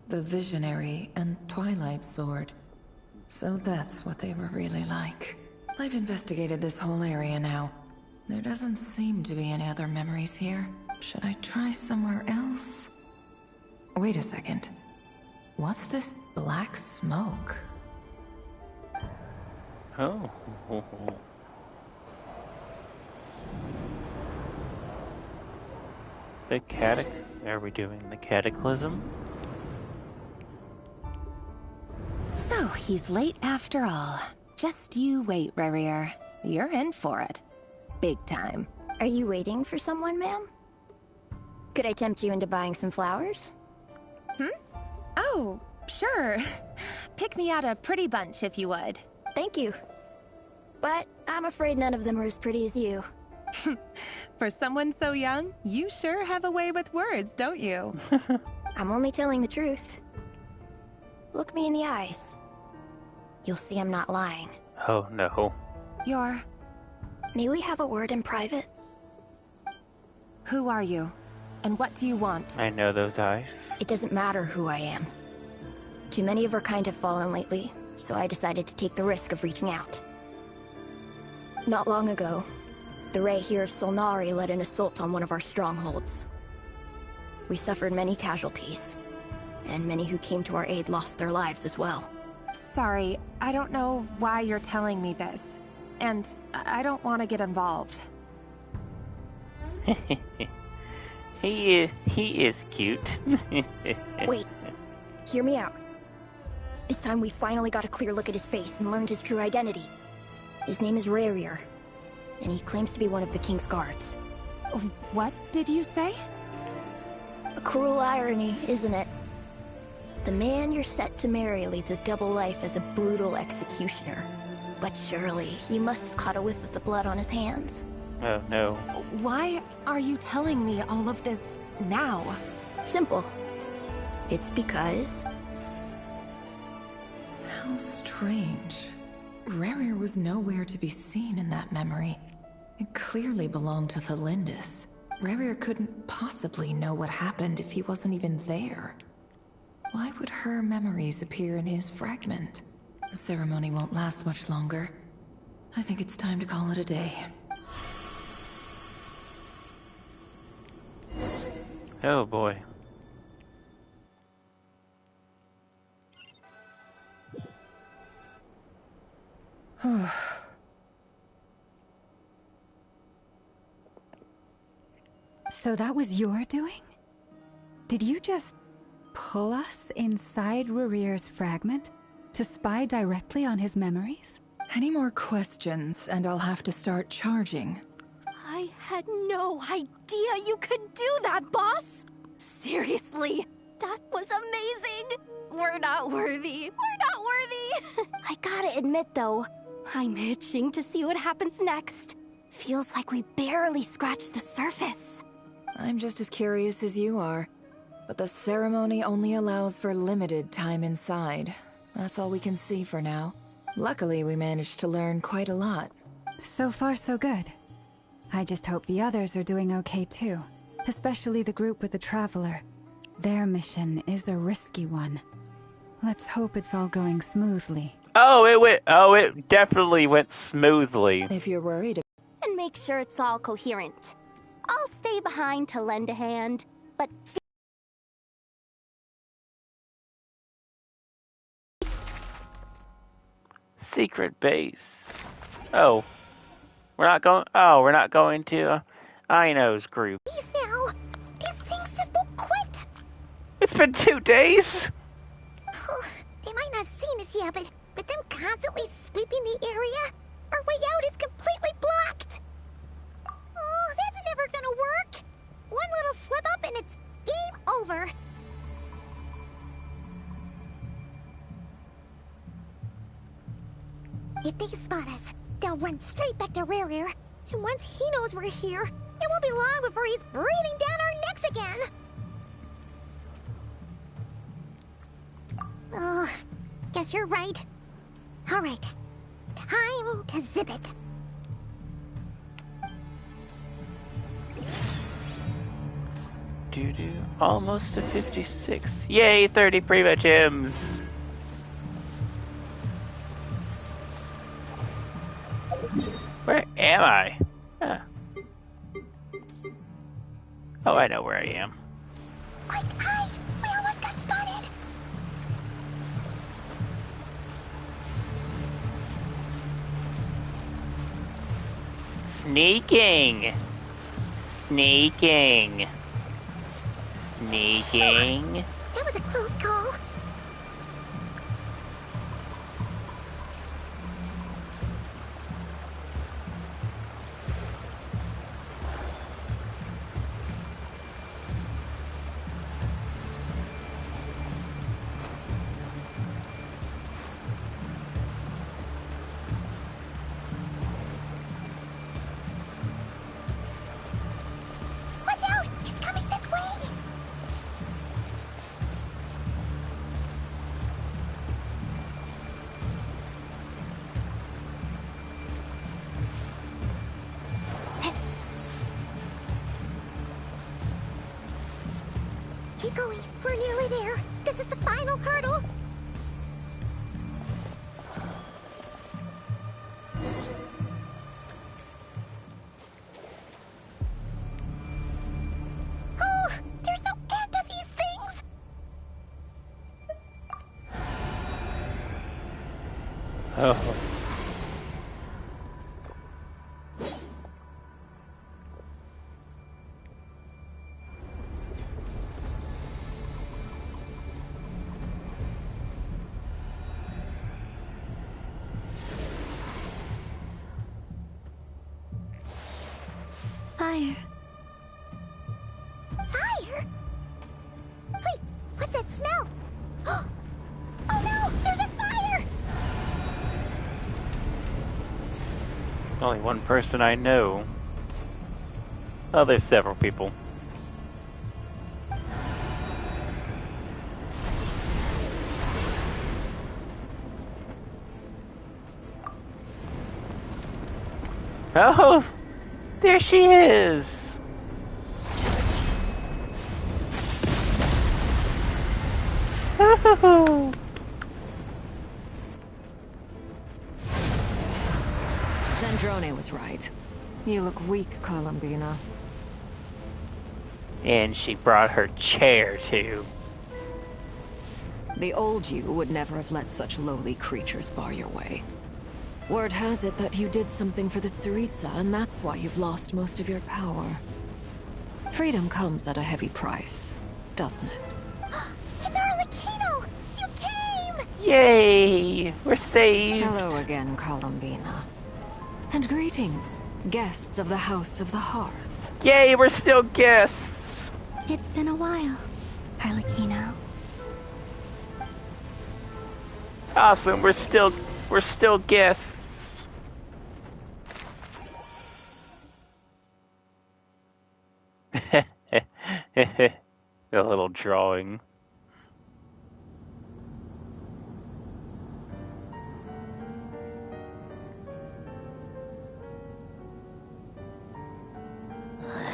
the Visionary and Twilight Sword. So that's what they were really like. I've investigated this whole area now. There doesn't seem to be any other memories here. Should I try somewhere else? Wait a second. What's this black smoke? Oh. The Are we doing the cataclysm? So, he's late after all. Just you wait, Rerir. You're in for it. Big time. Are you waiting for someone, ma'am? Could I tempt you into buying some flowers? Oh, sure. Pick me out a pretty bunch if you would. Thank you. But I'm afraid none of them are as pretty as you. For someone so young, you sure have a way with words, don't you? I'm only telling the truth. Look me in the eyes. You'll see I'm not lying. Oh no. May we have a word in private? Who are you? And what do you want? I know those eyes. It doesn't matter who I am. Too many of our kind have fallen lately, so I decided to take the risk of reaching out. Not long ago, the Ray here of Solnari led an assault on one of our strongholds. We suffered many casualties, and many who came to our aid lost their lives as well. Sorry, I don't know why you're telling me this. And I don't want to get involved. He is cute. Wait, hear me out. This time we finally got a clear look at his face and learned his true identity. His name is Rerir, and he claims to be one of the King's guards. What did you say? A cruel irony, isn't it? The man you're set to marry leads a double life as a brutal executioner. But surely, you must have caught a whiff of the blood on his hands. Oh no. Why are you telling me all of this now? Simple. It's because... How strange. Rerir was nowhere to be seen in that memory. It clearly belonged to Thelindis. Rerir couldn't possibly know what happened if he wasn't even there. Why would her memories appear in his fragment? The ceremony won't last much longer. I think it's time to call it a day. Oh boy. So that was your doing? Did you just pull us inside Rerir's fragment to spy directly on his memories? Any more questions, and I'll have to start charging. I had no idea you could do that, boss! Seriously, that was amazing! We're not worthy. We're not worthy! I gotta admit, though, I'm itching to see what happens next. Feels like we barely scratched the surface. I'm just as curious as you are. But the ceremony only allows for limited time inside. That's all we can see for now. Luckily, we managed to learn quite a lot. So far, so good. I just hope the others are doing okay too. Especially the group with the Traveler. Their mission is a risky one. Let's hope it's all going smoothly. It definitely went smoothly. If you're worried... And make sure it's all coherent. I'll stay behind to lend a hand, but... Secret base. Oh. We're not going to Aino's group. Please now. These things just won't quit. It's been 2 days. They might not have seen us yet, but them constantly sweeping the area, our way out is completely blocked. Oh, that's never gonna work. One little slip up and it's game over. If they spot us, they'll run straight back to Rare. And once he knows we're here, it won't be long before he's breathing down our necks again. Oh, guess you're right. All right, time to zip it. Almost to 56. Yay, 30 Prima gems. Where am I? Huh. Oh, I know where I am. Quick, hide! We almost got spotted! Sneaking! Sneaking! Sneaking! That was a close call. Watch out! He's coming this way! Keep going. We're nearly there. This is the final hurdle. Oh, there's no end to these things. Oh. Fire. Fire? Wait, what's that smell? Oh no, there's a fire! Only one person I know. Oh, there's several people. Oh! There she is! Oh. Zandrone was right. You look weak, Columbina. And she brought her chair, too. The old you would never have let such lowly creatures bar your way. Word has it that you did something for the Tsaritsa, and that's why you've lost most of your power. Freedom comes at a heavy price, doesn't it? It's Arlecchino! You came! Yay! We're saved! Hello again, Columbina. And greetings, guests of the House of the Hearth. Yay, we're still guests! It's been a while, Arlecchino. Awesome, we're still guests. A little drawing.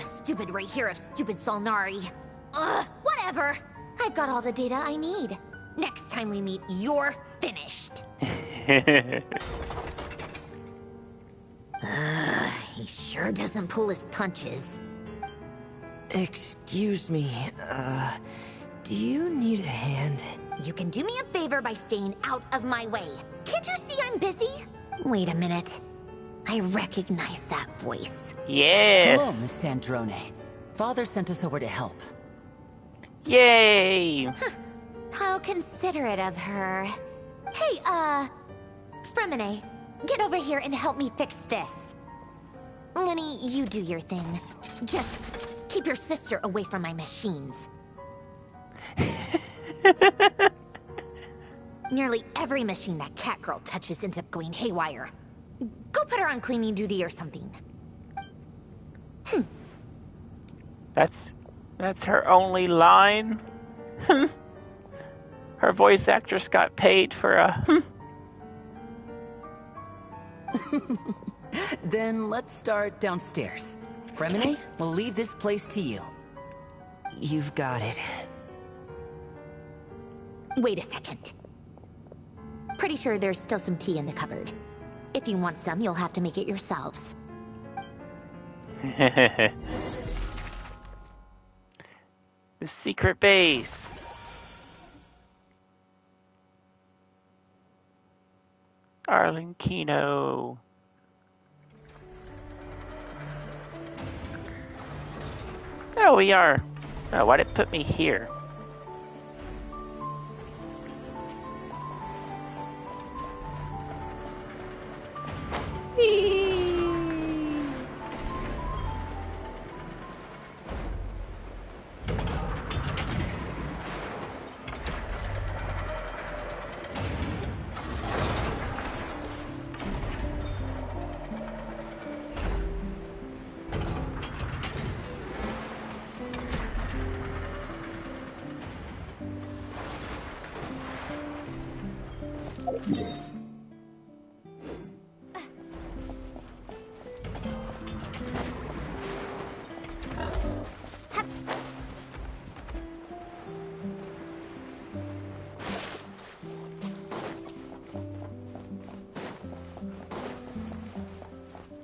Stupid right here of stupid Solnari. Ugh, whatever. I've got all the data I need. Next time we meet, you're finished. He sure doesn't pull his punches. Excuse me, do you need a hand? You can do me a favor by staying out of my way. Can't you see I'm busy? Wait a minute. I recognize that voice. Yes! Hello, Miss Sandrone. Father sent us over to help. Yay! How considerate of her. Hey, Fremine, get over here and help me fix this. Lenny, you do your thing. Just keep your sister away from my machines. Nearly every machine that cat girl touches ends up going haywire. Go put her on cleaning duty or something. That's her only line? Her voice actress got paid for a Then let's start downstairs. Fremine, we'll leave this place to you. You've got it. Wait a second. Pretty sure there's still some tea in the cupboard. If you want some, you'll have to make it yourselves. The secret base. Arlenkino. There we are. Oh, why'd it put me here?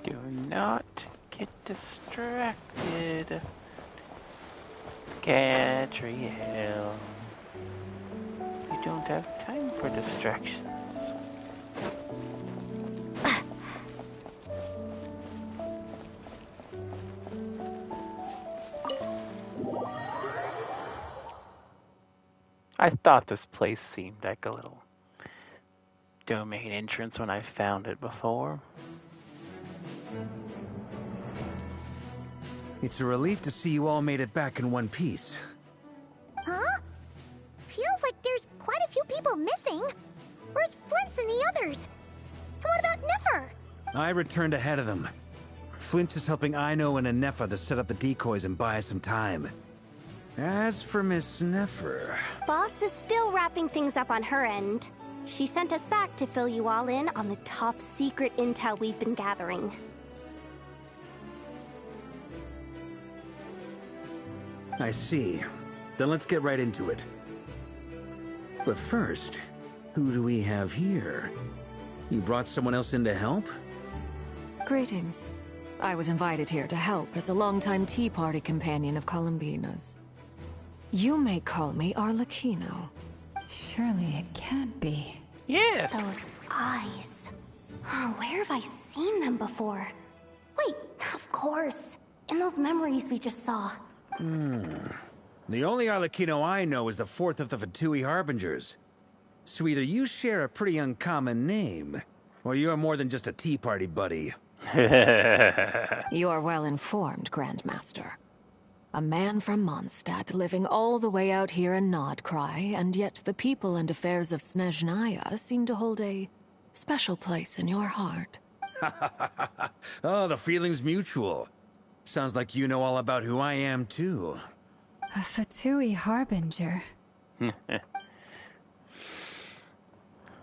Do not get distracted, Gadriel. You don't have time for distractions. I thought this place seemed like a little domain entrance when I found it before. It's a relief to see you all made it back in one piece. Huh? Feels like there's quite a few people missing. Where's Flint's and the others? And what about Nefer? I returned ahead of them. Flint is helping Aino and Anefa to set up the decoys and buy some time. As for Miss Nefer... Boss is still wrapping things up on her end. She sent us back to fill you all in on the top secret intel we've been gathering. I see. Then let's get right into it. But first, who do we have here? You brought someone else in to help? Greetings. I was invited here to help as a longtime Tea Party companion of Columbina's. You may call me Arlecchino. Surely it can't be. Yes. Those eyes. Oh, where have I seen them before? Wait, of course. In those memories we just saw. The only Arlecchino I know is the fourth of the Fatui Harbingers. So either you share a pretty uncommon name, or you're more than just a Tea Party buddy. You are well informed, Grandmaster. A man from Mondstadt living all the way out here in Nodcry, and yet the people and affairs of Snezhnaya seem to hold a special place in your heart. Oh, the feeling's mutual. Sounds like you know all about who I am, too. A Fatui harbinger.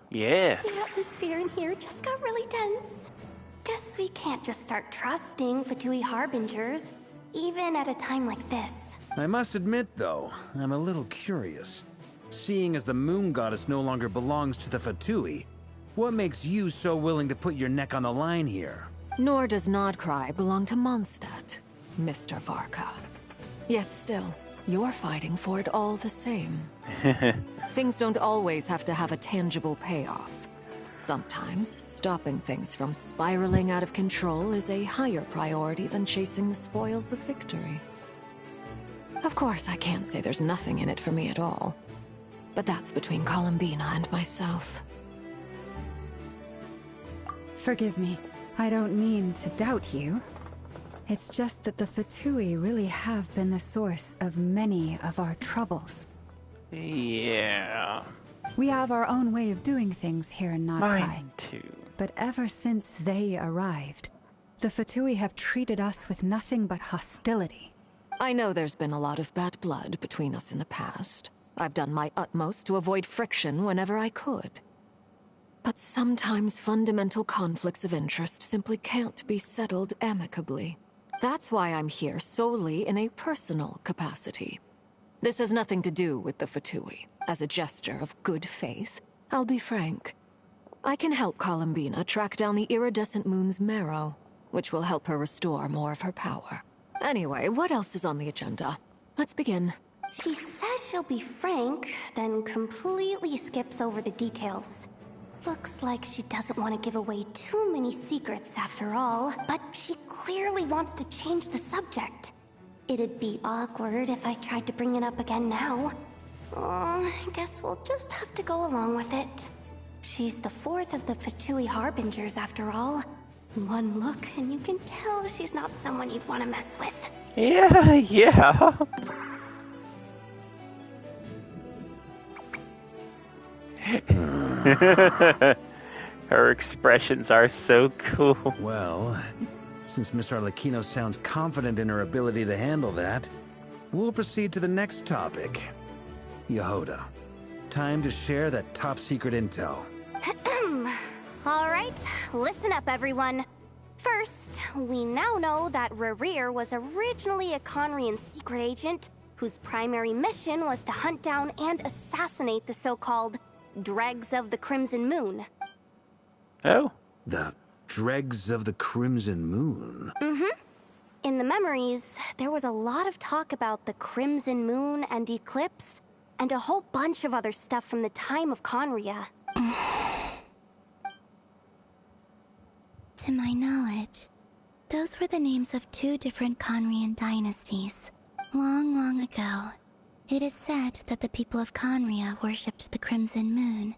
Yes. The atmosphere in here just got really tense. Guess we can't just start trusting Fatui harbingers, even at a time like this. I must admit, though, I'm a little curious. Seeing as the moon goddess no longer belongs to the Fatui, what makes you so willing to put your neck on the line here? Nor does Nodcry belong to Mondstadt, Mr. Varka. Yet still, you're fighting for it all the same. Things don't always have to have a tangible payoff. Sometimes, stopping things from spiraling out of control is a higher priority than chasing the spoils of victory. Of course, I can't say there's nothing in it for me at all. But that's between Columbina and myself. Forgive me. I don't mean to doubt you. It's just that the Fatui really have been the source of many of our troubles. Yeah. We have our own way of doing things here in Nodkai. Mine too. But ever since they arrived, the Fatui have treated us with nothing but hostility. I know there's been a lot of bad blood between us in the past. I've done my utmost to avoid friction whenever I could. But sometimes fundamental conflicts of interest simply can't be settled amicably. That's why I'm here solely in a personal capacity. This has nothing to do with the Fatui. As a gesture of good faith, I'll be frank. I can help Columbina track down the iridescent moon's marrow, which will help her restore more of her power. Anyway, what else is on the agenda? Let's begin. She says she'll be frank, then completely skips over the details. Looks like she doesn't want to give away too many secrets after all, but she clearly wants to change the subject. It'd be awkward if I tried to bring it up again now. I guess we'll just have to go along with it. She's the fourth of the Fatui harbingers after all. One look and you can tell she's not someone you'd want to mess with. Yeah. Her expressions are so cool. Well, since Miss Arlecchino sounds confident in her ability to handle that, we'll proceed to the next topic. Yehoda, time to share that top-secret intel. Alright, listen up everyone. First, we now know that Rerir was originally a Conrian secret agent whose primary mission was to hunt down and assassinate the so-called Dregs of the Crimson Moon. Oh? The Dregs of the Crimson Moon? Mm-hmm. In the memories, there was a lot of talk about the Crimson Moon and Eclipse, and a whole bunch of other stuff from the time of Conria. To my knowledge, those were the names of two different Conrian dynasties. Long, long ago, it is said that the people of Conria worshipped the Crimson Moon,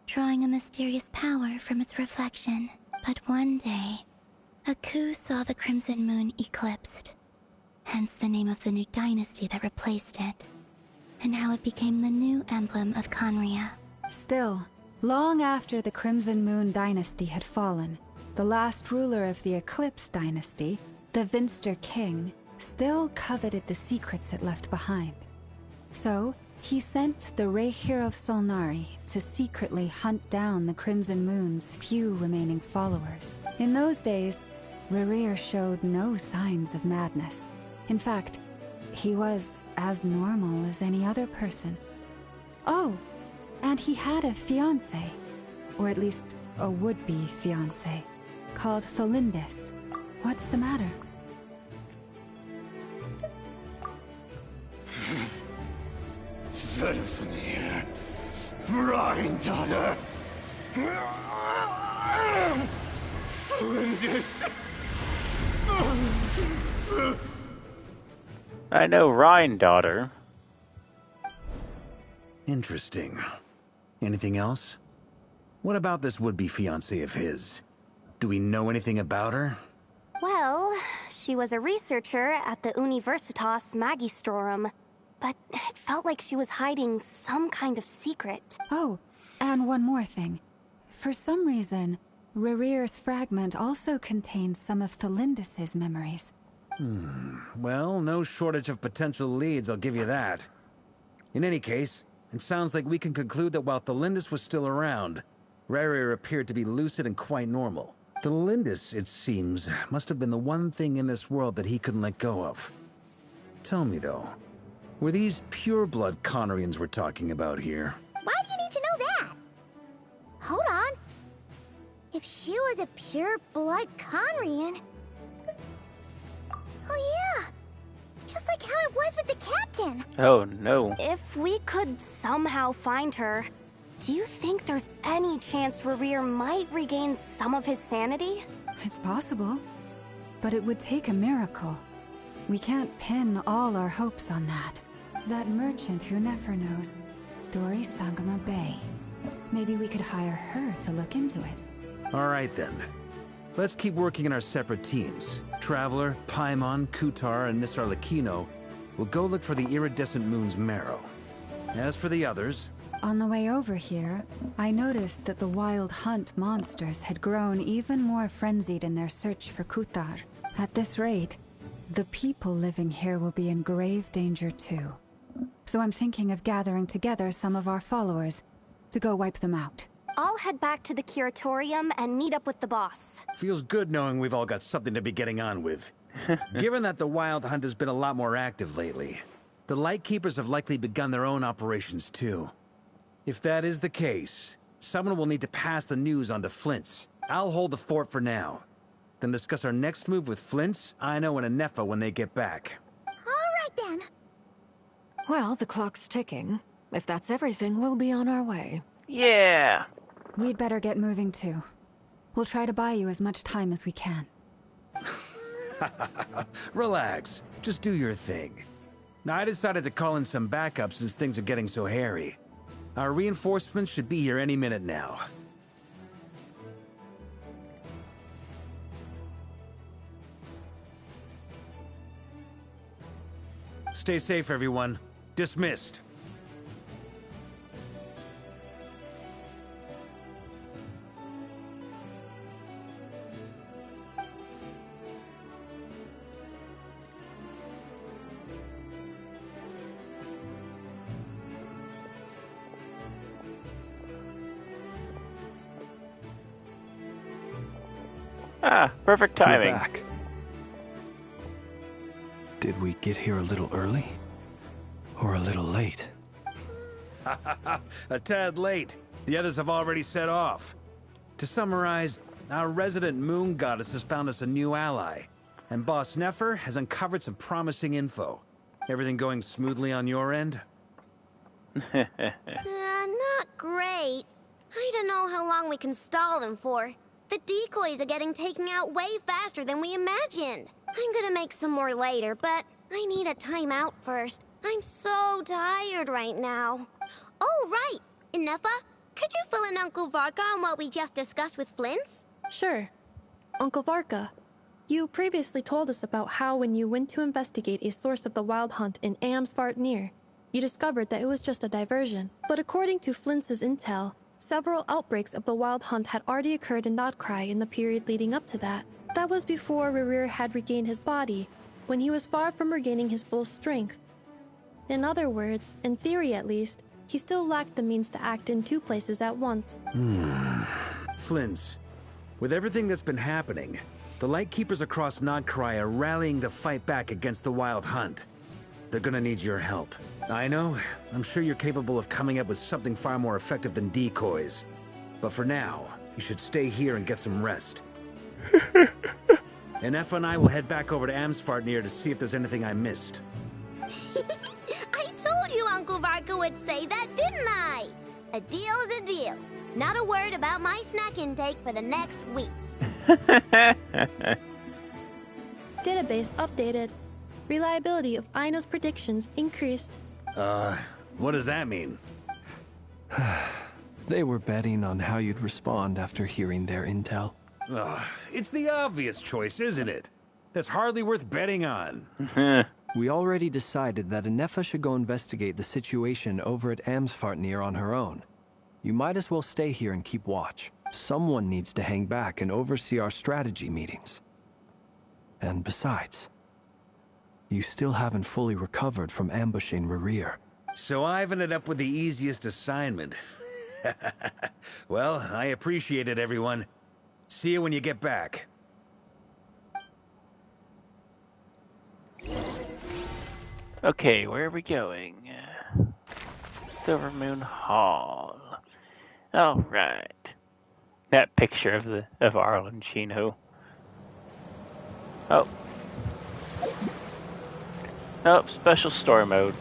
drawing a mysterious power from its reflection. But one day, a coup saw the Crimson Moon eclipsed, hence the name of the new dynasty that replaced it, and how it became the new emblem of Conria. Still, long after the Crimson Moon dynasty had fallen, the last ruler of the Eclipse dynasty, the Vinster King, still coveted the secrets it left behind. So, he sent the Rehir of Solnari to secretly hunt down the Crimson Moon's few remaining followers. In those days, Rerir showed no signs of madness. In fact, he was as normal as any other person. Oh, and he had a fiancé, or at least a would-be fiancé, called Tholindis. What's the matter? Stephanie, Granddaughter, Flinders. I know Rhine daughter. Interesting. Anything else? What about this would-be fiancé of his? Do we know anything about her? Well, she was a researcher at the Universitas Magistrorum, but it felt like she was hiding some kind of secret. Oh, and one more thing. For some reason, Rerir's fragment also contains some of Tholindis' memories. Well, no shortage of potential leads, I'll give you that. In any case, it sounds like we can conclude that while Thelindis was still around, Rarier appeared to be lucid and quite normal. Thelindis, it seems, must have been the one thing in this world that he couldn't let go of. Tell me, though, were these pure-blood Conorians we're talking about here? Why do you need to know that? Hold on. If she was a pure-blood Conrian... Oh yeah! Just like how it was with the captain! Oh no. If we could somehow find her, do you think there's any chance Rarier might regain some of his sanity? It's possible, but it would take a miracle. We can't pin all our hopes on that. That merchant who Nefer knows, Dori Sangama Bay. Maybe we could hire her to look into it. All right, then. Let's keep working in our separate teams. Traveler, Paimon, Kutar, and Miss Arlecchino will go look for the iridescent moon's marrow. As for the others... On the way over here, I noticed that the Wild Hunt monsters had grown even more frenzied in their search for Kutar. At this rate, the people living here will be in grave danger too. So I'm thinking of gathering together some of our followers to go wipe them out. I'll head back to the curatorium and meet up with the boss. Feels good knowing we've all got something to be getting on with. Given that the Wild Hunt has been a lot more active lately, the Lightkeepers have likely begun their own operations too. If that is the case, someone will need to pass the news on to Flint's. I'll hold the fort for now. Then discuss our next move with Flint's, Aino, and Anefa when they get back. Alright then. Well, the clock's ticking. If that's everything, we'll be on our way. Yeah! We'd better get moving too. We'll try to buy you as much time as we can. Relax. Just do your thing. Now, I decided to call in some backup since things are getting so hairy. Our reinforcements should be here any minute now. Stay safe, everyone. Dismissed. Ah, perfect timing. You're back. Did we get here a little early? Or a little late? A tad late. The others have already set off. To summarize, our resident moon goddess has found us a new ally, and Boss Nefer has uncovered some promising info. Everything going smoothly on your end? Not great. I don't know how long we can stall them for. The decoys are getting taken out way faster than we imagined. I'm gonna make some more later, but I need a timeout first. I'm so tired right now. Oh, right! Inefa, could you fill in Uncle Varka on what we just discussed with Flint's? Sure. Uncle Varka, you previously told us about how when you went to investigate a source of the Wild Hunt in Amsvartnir, you discovered that it was just a diversion. But according to Flint's intel, several outbreaks of the Wild Hunt had already occurred in Nodcry in the period leading up to that. That was before Rarier had regained his body, when he was far from regaining his full strength. In other words, in theory at least, he still lacked the means to act in two places at once. Flint's, with everything that's been happening, the Lightkeepers across Nodcry are rallying to fight back against the Wild Hunt. They're gonna need your help. I know, I'm sure you're capable of coming up with something far more effective than decoys. But for now, you should stay here and get some rest. And Efa and I will head back over to Amsvartnir to see if there's anything I missed. I told you Uncle Varka would say that, didn't I? A deal's a deal. Not a word about my snack intake for the next week. Database updated. Reliability of Aino's predictions increased. What does that mean? They were betting on how you'd respond after hearing their intel. It's the obvious choice, isn't it? That's hardly worth betting on. We already decided that Anefa should go investigate the situation over at Amsvartnir on her own. You might as well stay here and keep watch. Someone needs to hang back and oversee our strategy meetings. And besides, You still haven't fully recovered from ambushing Rerir. So I've ended up with the easiest assignment. Well, I appreciate it, everyone. See you when you get back. Okay, where are we going? Silver Moon Hall. All right. That picture of Arlen Chino. Oh. Oh, special story mode.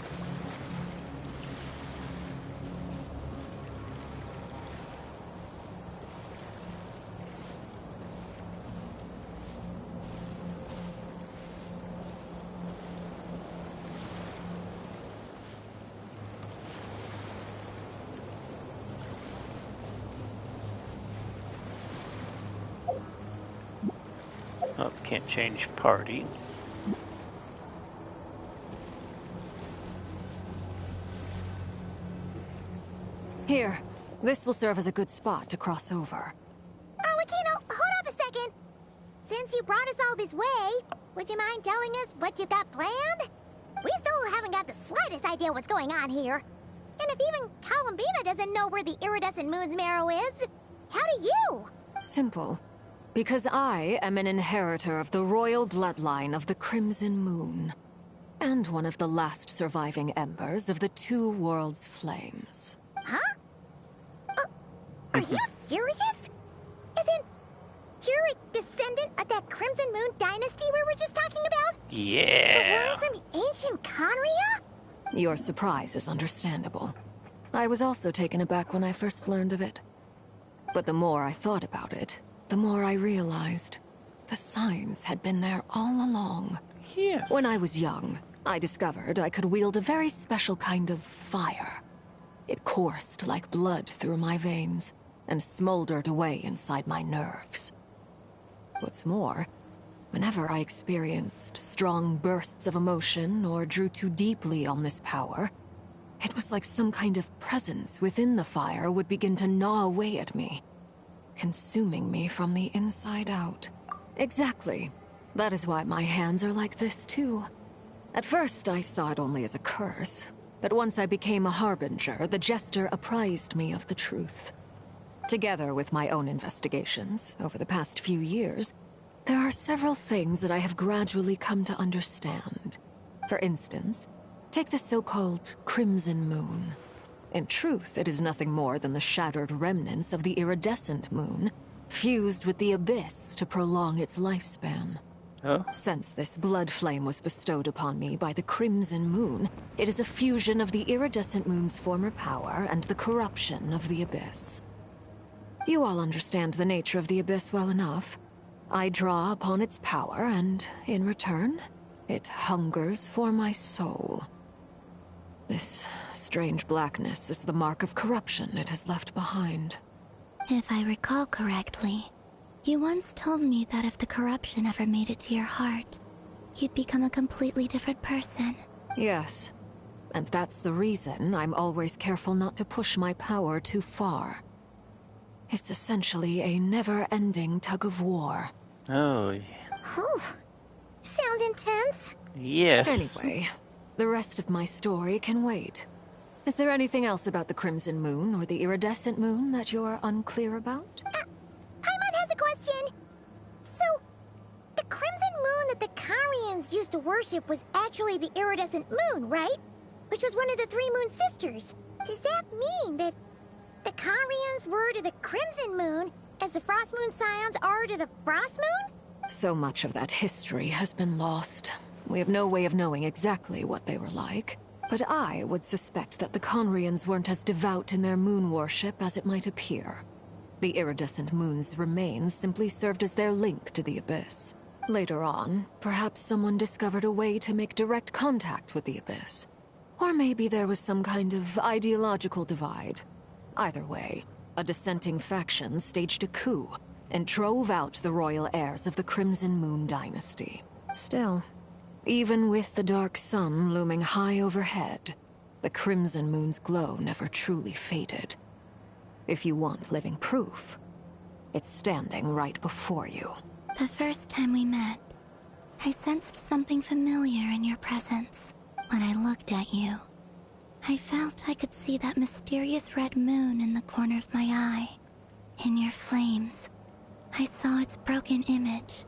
Oh, can't change party. Here, this will serve as a good spot to cross over. Arlecchino, hold up a second. Since you brought us all this way, would you mind telling us what you've got planned? We still haven't got the slightest idea what's going on here. And if even Columbina doesn't know where the iridescent moon's marrow is, how do you? Simple. Because I am an inheritor of the royal bloodline of the Crimson Moon. And one of the last surviving embers of the Two Worlds' flames. Huh? Are you serious? Isn't you're a descendant of that Crimson Moon dynasty we were just talking about? Yeah. The one from ancient Conria? Your surprise is understandable. I was also taken aback when I first learned of it. But the more I thought about it, the more I realized the signs had been there all along. Yes. When I was young, I discovered I could wield a very special kind of fire. It coursed like blood through my veins and smoldered away inside my nerves. What's more, whenever I experienced strong bursts of emotion or drew too deeply on this power, it was like some kind of presence within the fire would begin to gnaw away at me, consuming me from the inside out. Exactly. That is why my hands are like this, too. At first, I saw it only as a curse, but once I became a harbinger, the Jester apprised me of the truth. Together with my own investigations, over the past few years, there are several things that I have gradually come to understand. For instance, take the so-called Crimson Moon. In truth, it is nothing more than the shattered remnants of the iridescent moon, fused with the abyss to prolong its lifespan. Oh? Since this blood flame was bestowed upon me by the Crimson Moon, it is a fusion of the iridescent moon's former power and the corruption of the abyss. You all understand the nature of the abyss well enough. I draw upon its power, and in return, it hungers for my soul. This strange blackness is the mark of corruption it has left behind. If I recall correctly, you once told me that if the corruption ever made it to your heart, you'd become a completely different person. Yes, and that's the reason I'm always careful not to push my power too far. It's essentially a never-ending tug-of-war. Oh, yeah. Whew. Sounds intense. Yes. Anyway, the rest of my story can wait. Is there anything else about the Crimson Moon or the Iridescent Moon that you're unclear about? Paimon has a question. So, the Crimson Moon that the Carians used to worship was actually the Iridescent Moon, right? Which was one of the three Moon Sisters. Does that mean that the Carians were to the Crimson Moon as the Frost Moon Scions are to the Frost Moon? So much of that history has been lost. We have no way of knowing exactly what they were like. But I would suspect that the Conrians weren't as devout in their moon worship as it might appear. The iridescent moon's remains simply served as their link to the Abyss. Later on, perhaps someone discovered a way to make direct contact with the Abyss. Or maybe there was some kind of ideological divide. Either way, a dissenting faction staged a coup and drove out the royal heirs of the Crimson Moon dynasty. Still, even with the dark sun looming high overhead, the Crimson Moon's glow never truly faded. If you want living proof, it's standing right before you. The first time we met, I sensed something familiar in your presence. When I looked at you, I felt I could see that mysterious red moon in the corner of my eye. In your flames, I saw its broken image,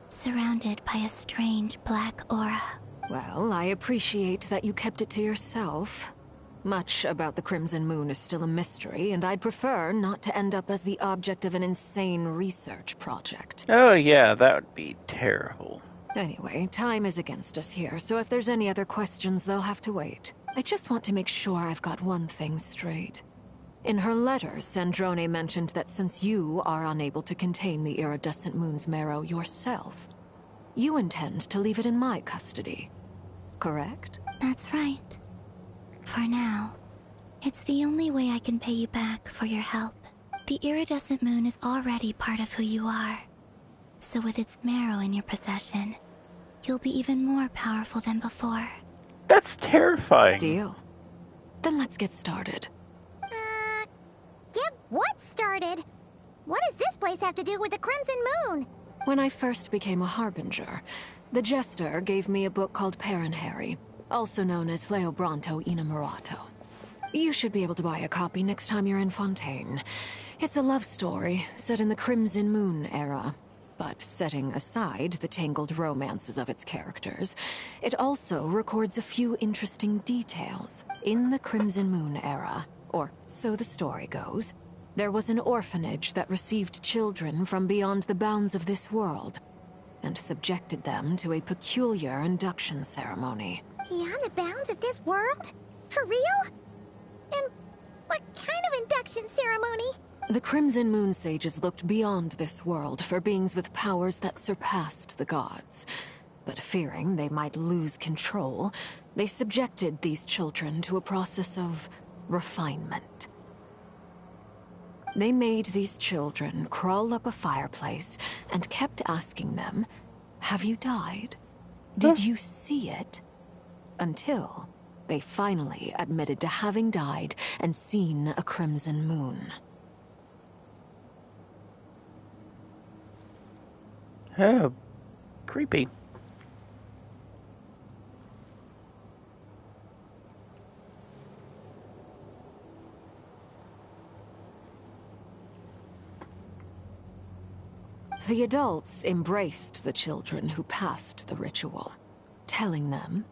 surrounded by a strange black aura. Well, I appreciate that you kept it to yourself. Much about the Crimson Moon is still a mystery, and I'd prefer not to end up as the object of an insane research project. Oh yeah, that would be terrible. Anyway, time is against us here, so if there's any other questions, they'll have to wait. I just want to make sure I've got one thing straight. In her letter, Sandrone mentioned that since you are unable to contain the iridescent moon's marrow yourself, you intend to leave it in my custody. Correct? That's right. For now, it's the only way I can pay you back for your help. The iridescent moon is already part of who you are. So with its marrow in your possession, you'll be even more powerful than before. That's terrifying. Deal. Then let's get started. Get what started? What does this place have to do with the Crimson Moon? When I first became a Harbinger, the Jester gave me a book called Paranhari, also known as Leobranto Inamorato. You should be able to buy a copy next time you're in Fontaine. It's a love story set in the Crimson Moon era. But setting aside the tangled romances of its characters, it also records a few interesting details. In the Crimson Moon era, or so the story goes, there was an orphanage that received children from beyond the bounds of this world, and subjected them to a peculiar induction ceremony. Beyond the bounds of this world? For real? And what kind of induction ceremony? The Crimson Moon sages looked beyond this world for beings with powers that surpassed the gods. But fearing they might lose control, they subjected these children to a process of refinement. They made these children crawl up a fireplace and kept asking them, "Have you died? Did you see it?" Until they finally admitted to having died and seen a crimson moon. Oh, creepy. The adults embraced the children who passed the ritual, telling them,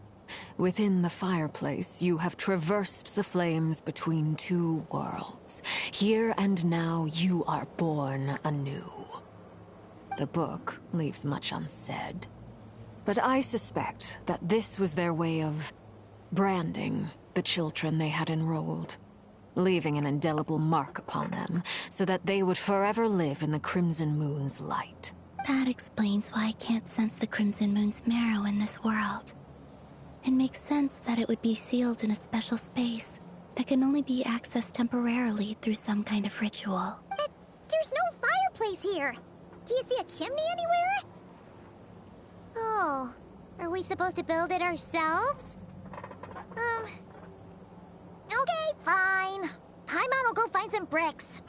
"Within the fireplace, you have traversed the flames between two worlds. Here and now, you are born anew." The book leaves much unsaid, but I suspect that this was their way of branding the children they had enrolled, leaving an indelible mark upon them so that they would forever live in the Crimson Moon's light. That explains why I can't sense the Crimson Moon's marrow in this world. It makes sense that it would be sealed in a special space that can only be accessed temporarily through some kind of ritual. But there's no fireplace here. Do you see a chimney anywhere? Oh, are we supposed to build it ourselves? Okay, fine. Paimon will go find some bricks.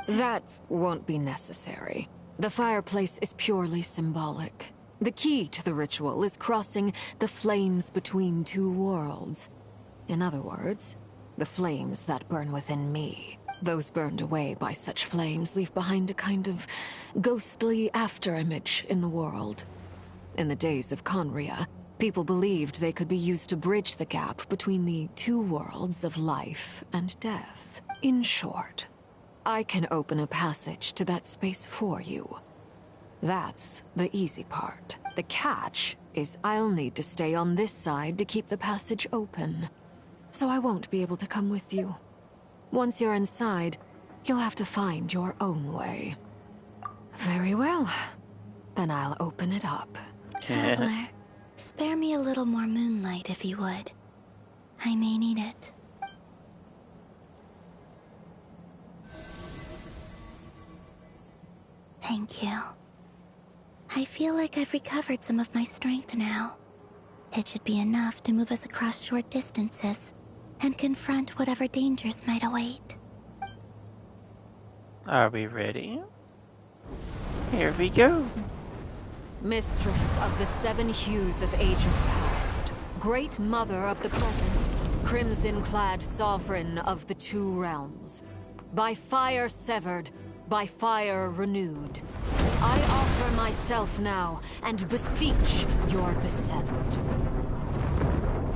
That won't be necessary. The fireplace is purely symbolic. The key to the ritual is crossing the flames between two worlds. In other words, the flames that burn within me. Those burned away by such flames leave behind a kind of ghostly afterimage in the world. In the days of Conria, people believed they could be used to bridge the gap between the two worlds of life and death. In short, I can open a passage to that space for you. That's the easy part. The catch is I'll need to stay on this side to keep the passage open, so I won't be able to come with you. Once you're inside, you'll have to find your own way. Very well. Then I'll open it up. Traveler, spare me a little more moonlight if you would. I may need it. Thank you. I feel like I've recovered some of my strength now. It should be enough to move us across short distances and confront whatever dangers might await. Are we ready? Here we go. Mistress of the seven hues of ages past, great mother of the present, crimson-clad sovereign of the two realms. By fire severed, by fire renewed. I offer myself now, and beseech your descent.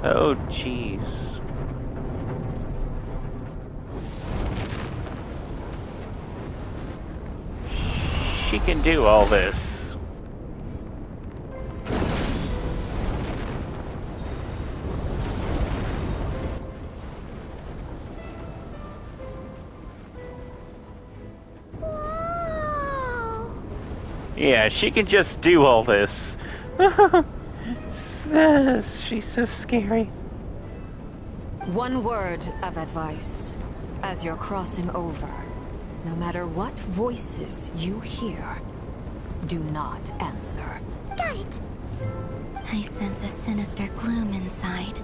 Oh, jeez. She can do all this. Yeah, she can just do all this. She's so scary. One word of advice. As you're crossing over, no matter what voices you hear, do not answer. Got it. I sense a sinister gloom inside,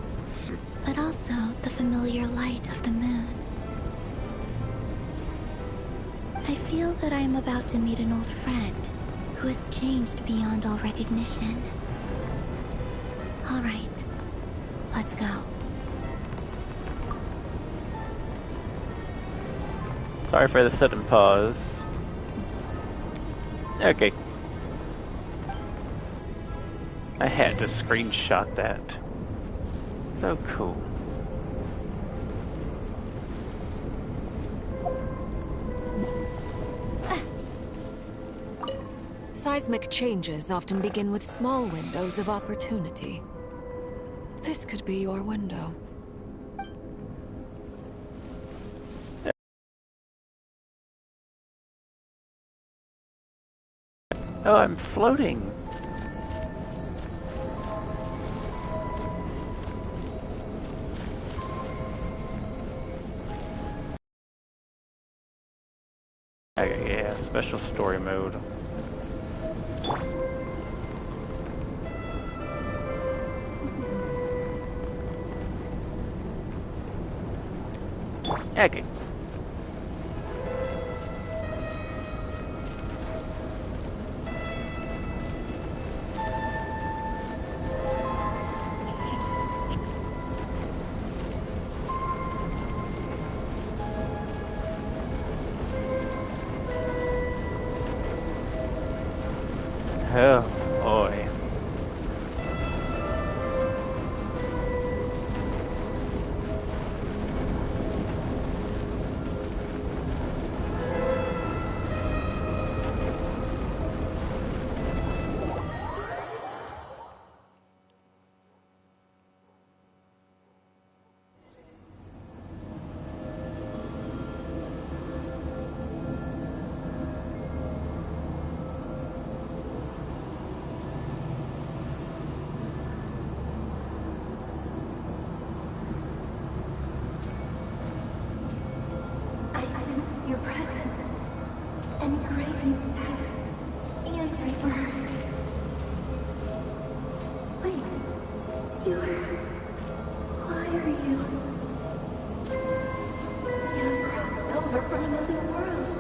but also the familiar light of the moon. I feel that I am about to meet an old friend who has changed beyond all recognition. All right, let's go. Sorry for the sudden pause. Okay. I had to screenshot that. So cool. Seismic changes often begin with small windows of opportunity. This could be your window. Oh, I'm floating. Okay, yeah, special story mode. Okay. Oh, boy. I sense your presence and crave you death and rebirth. Wait, why are you? You have crossed over from another world,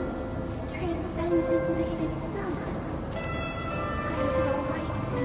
transcended fate itself. I have no right to.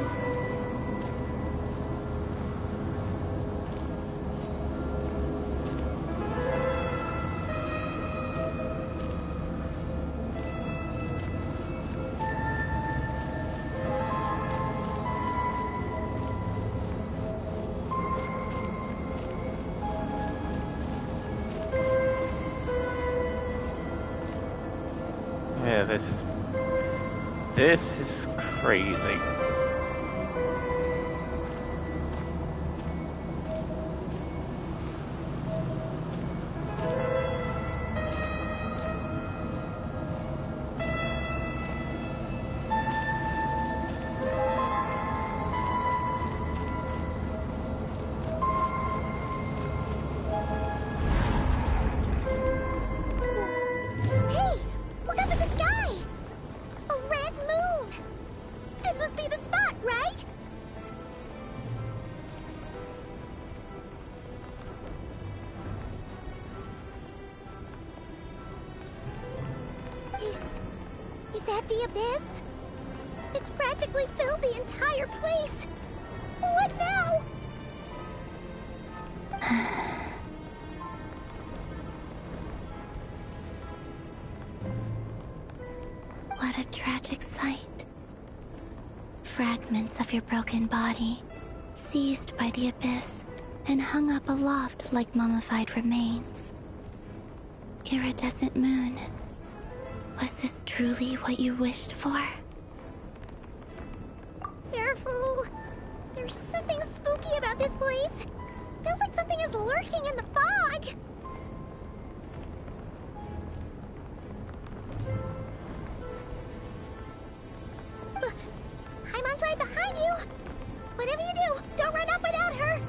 Yeah, this is crazy. Hey, look up at the sky! A red moon! This must be the spot, right? Is that the abyss? It's practically filled the entire place. What now? What a tragic sight. Fragments of your broken body, seized by the abyss, and hung up aloft like mummified remains. Iridescent moon. Was this truly what you wished for? Careful. There's something spooky about this place. Feels like something is lurking in the fog. Haimon's right behind you. Whatever you do, don't run off without her.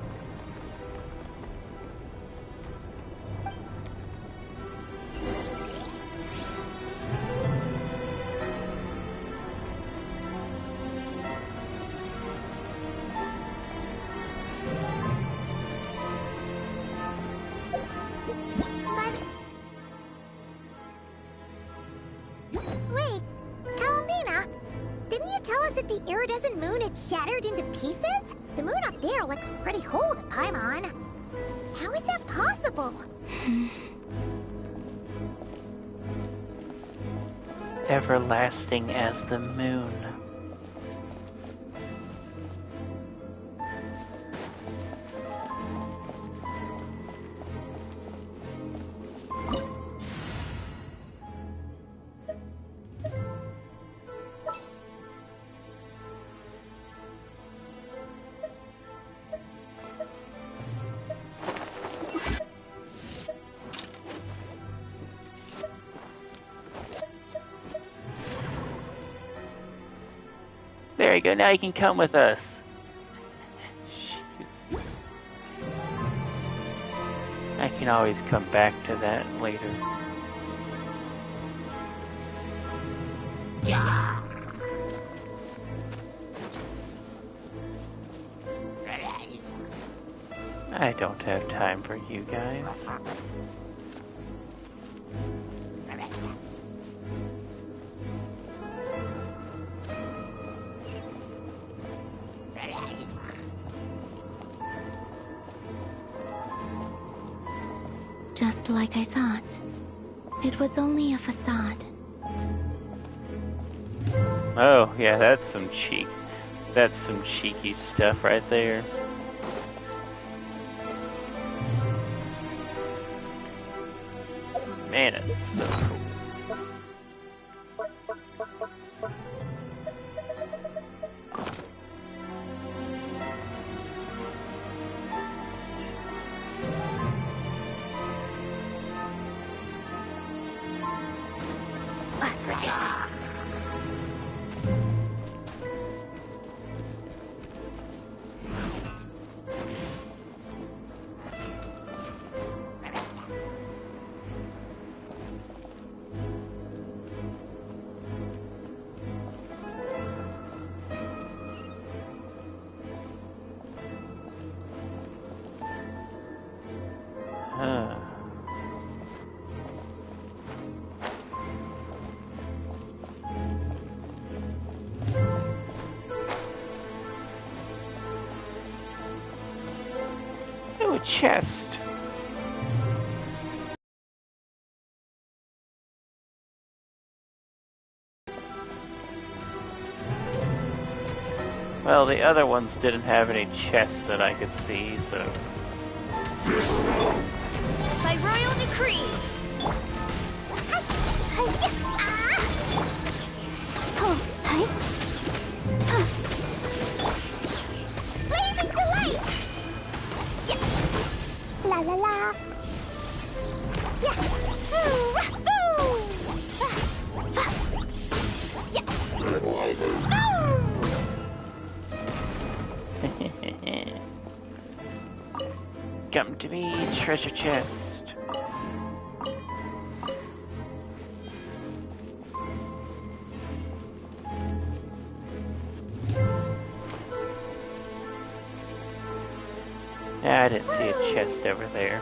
Wait, Columbina, didn't you tell us that the iridescent moon had shattered into pieces? The moon up there looks pretty whole to Paimon. How is that possible? Everlasting as the moon. There you go, now you can come with us. Jeez. I can always come back to that later. Yeah. I don't have time for you guys. Just like I thought. It was only a facade. Oh, yeah, that's some cheeky stuff right there. Man, it's so cool. Oh, a chest. Well, the other ones didn't have any chests that I could see, so... By royal decree! Blazing delight! La la la! Yeah! Come to me, treasure chest. I didn't see a chest over there.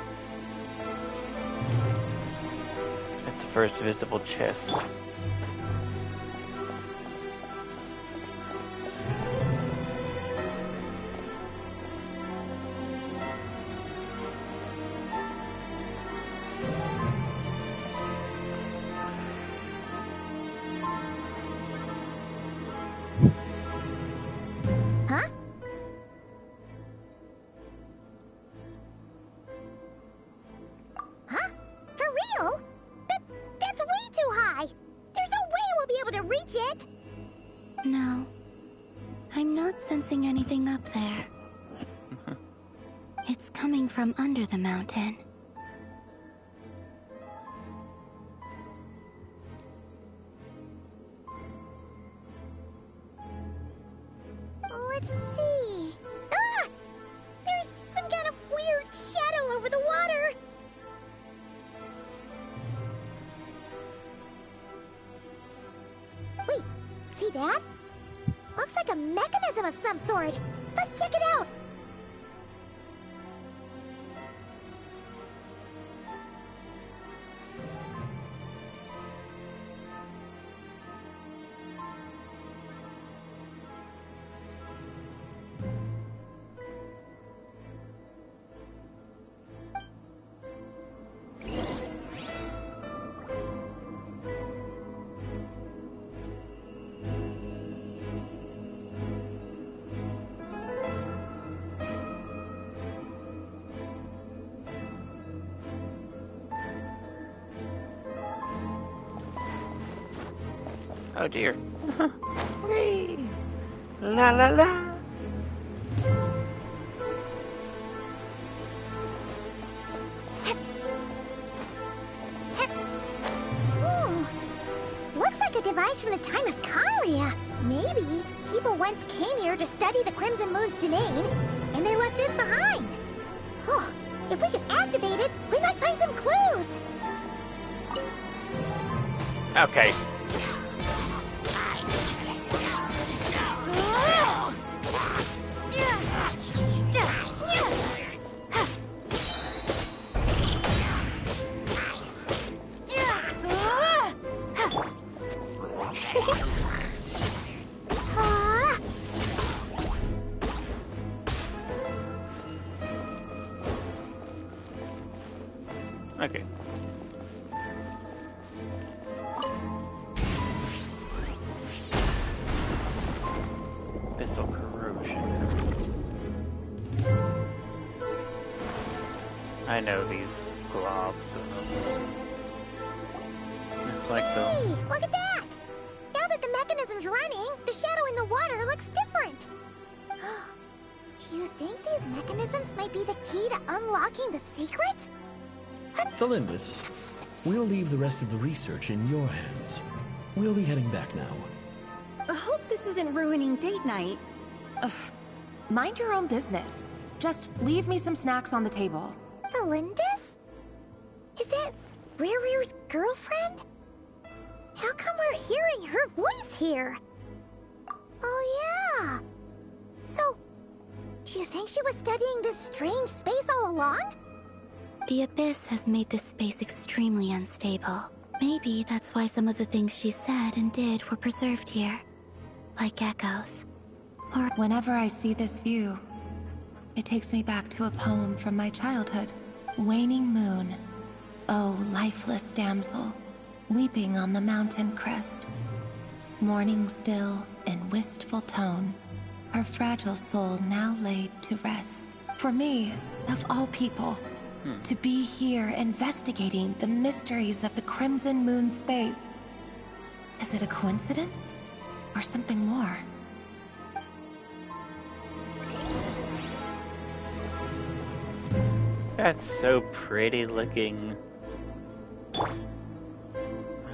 That's the first visible chest. No. I'm not sensing anything up there. It's coming from under the mountain. Let's see. Ah! There's some kind of weird shadow over the water. Wait, see that? Looks like a mechanism of some sort. Let's check it out. Oh dear. Whee! La la la! Looks like a device from the time of Kalia. Maybe people once came here to study the Crimson Moon's domain, and they left this behind. Oh, if we could activate it, we might find some clues. Okay. Okay. Abyssal corrosion. I know these globs. It's like the... Hey, look at that! Now that the mechanism's running, the shadow in the water looks different. Do you think these mechanisms might be the key to unlocking the secret? Thalindis, we'll leave the rest of the research in your hands. We'll be heading back now. I hope this isn't ruining date night. Ugh. Mind your own business. Just leave me some snacks on the table. Thalindis? Is that Rere's girlfriend? How come we're hearing her voice here? Oh yeah. So, do you think she was studying this strange space all along? The Abyss has made this space extremely unstable. Maybe that's why some of the things she said and did were preserved here. Like echoes. Or whenever I see this view, it takes me back to a poem from my childhood. Waning moon, oh lifeless damsel, weeping on the mountain crest. Mourning still in wistful tone, her fragile soul now laid to rest. For me, of all people, to be here investigating the mysteries of the Crimson Moon space. Is it a coincidence? Or something more? That's so pretty looking.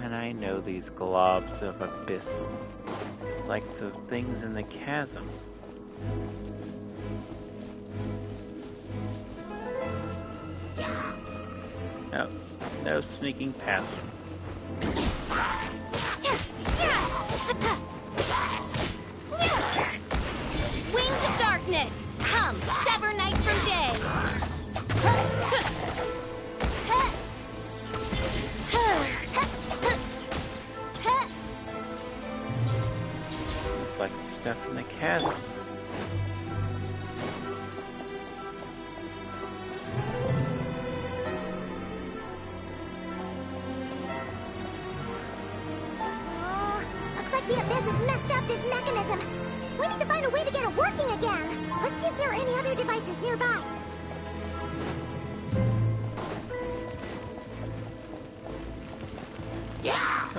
And I know these globs of abyssal. Like the things in the chasm. No, no sneaking past them. Wings of darkness, come, sever night from day. Looks like the stuff in the chasm. The Abyss has messed up this mechanism. We need to find a way to get it working again. Let's see if there are any other devices nearby.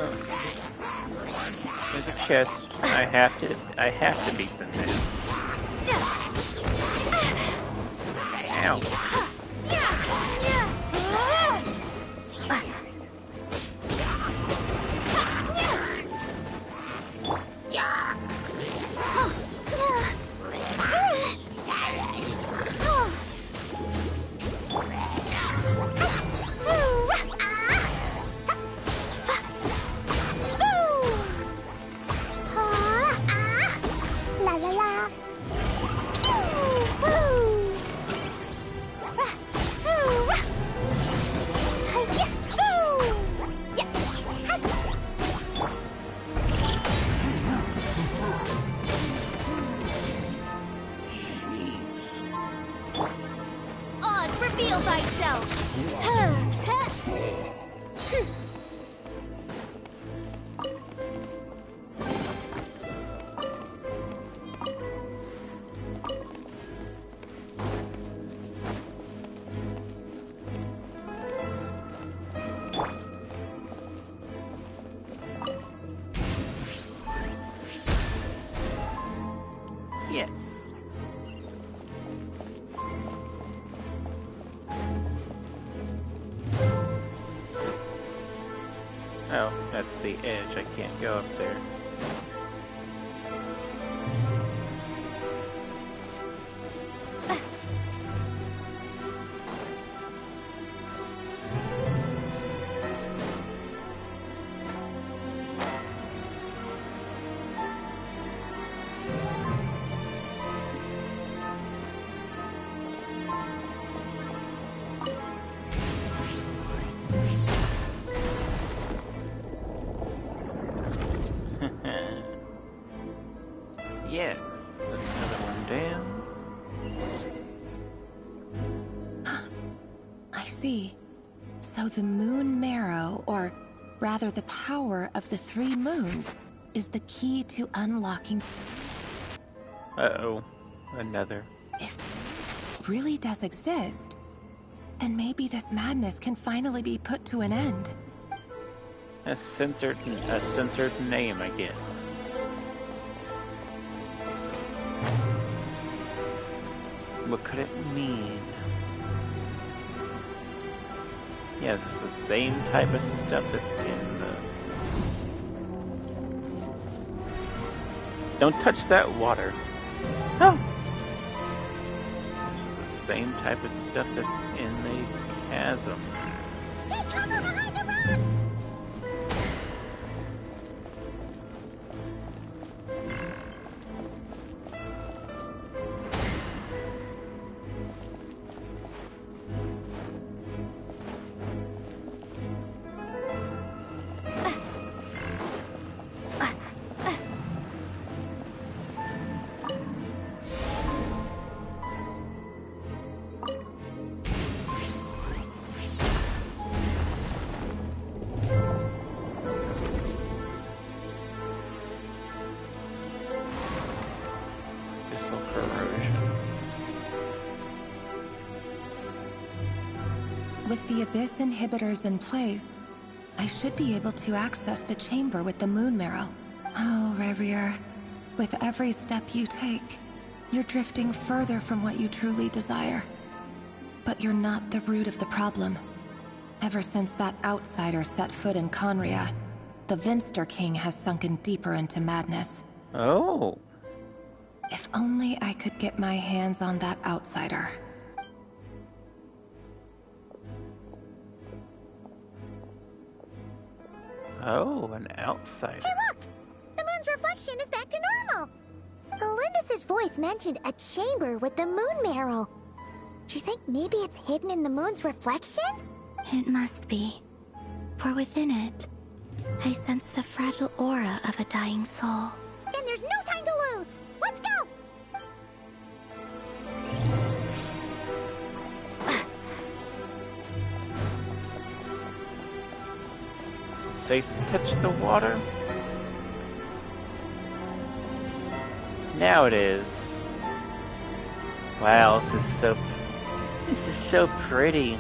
Oh. There's a chest. I have to beat them there. Ow. Reveal thyself! Yes. Oh, that's the edge. I can't go up there. Yes, another one down. I see. So the moon marrow, or rather the power of the 3 moons, is the key to unlocking... Uh-oh, another. If it really does exist, then maybe this madness can finally be put to an end. A censored name, I get. What could it mean? Yes, it's the same type of stuff that's in the... Don't touch that water. Oh! This is the same type of stuff that's in the chasm. Take cover behind the rocks! With the Abyss inhibitors in place, I should be able to access the chamber with the moon marrow. Oh, Rerir, with every step you take, you're drifting further from what you truly desire. But you're not the root of the problem. Ever since that outsider set foot in Conria, the Vinster King has sunken deeper into madness. Oh. If only I could get my hands on that outsider. Oh, an outsider. Hey, look! The moon's reflection is back to normal! Elendis' voice mentioned a chamber with the moon marrow. Do you think maybe it's hidden in the moon's reflection? It must be. For within it, I sense the fragile aura of a dying soul. Then there's no time to lose! Let's go! Safe to touch the water? Now it is. Wow, this is so pretty.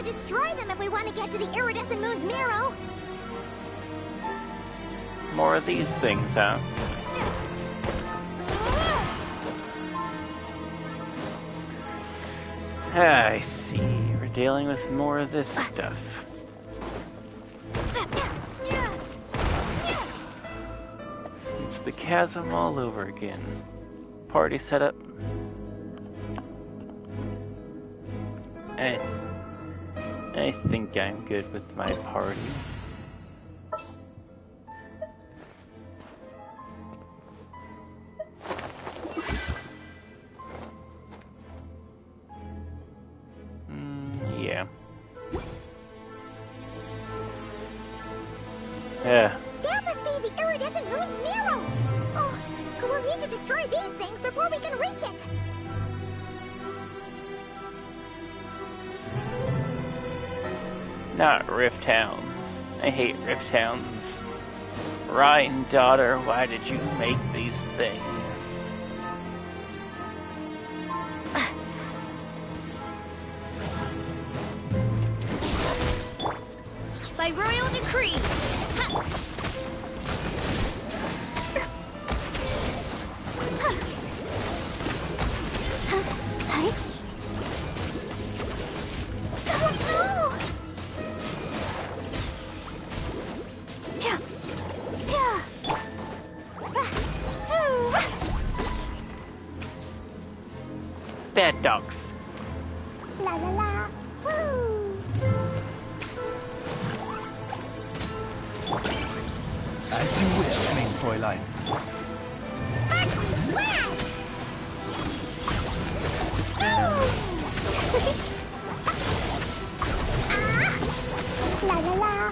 to destroy them if we want to get to the iridescent moon's marrow. More of these things, huh? I see. We're dealing with more of this stuff. It's the chasm all over again. Party setup. I think I'm good with my party. Yeah. Yeah. That must be the iridescent moon's marrow! Oh, we'll need to destroy these things before we can reach it! Not Rift Hounds. I hate Rift Hounds. Ryan, daughter, why did you make these things? By royal decree! Bad dogs. La la la. Woo! As you wish, mein Fräulein. La la la.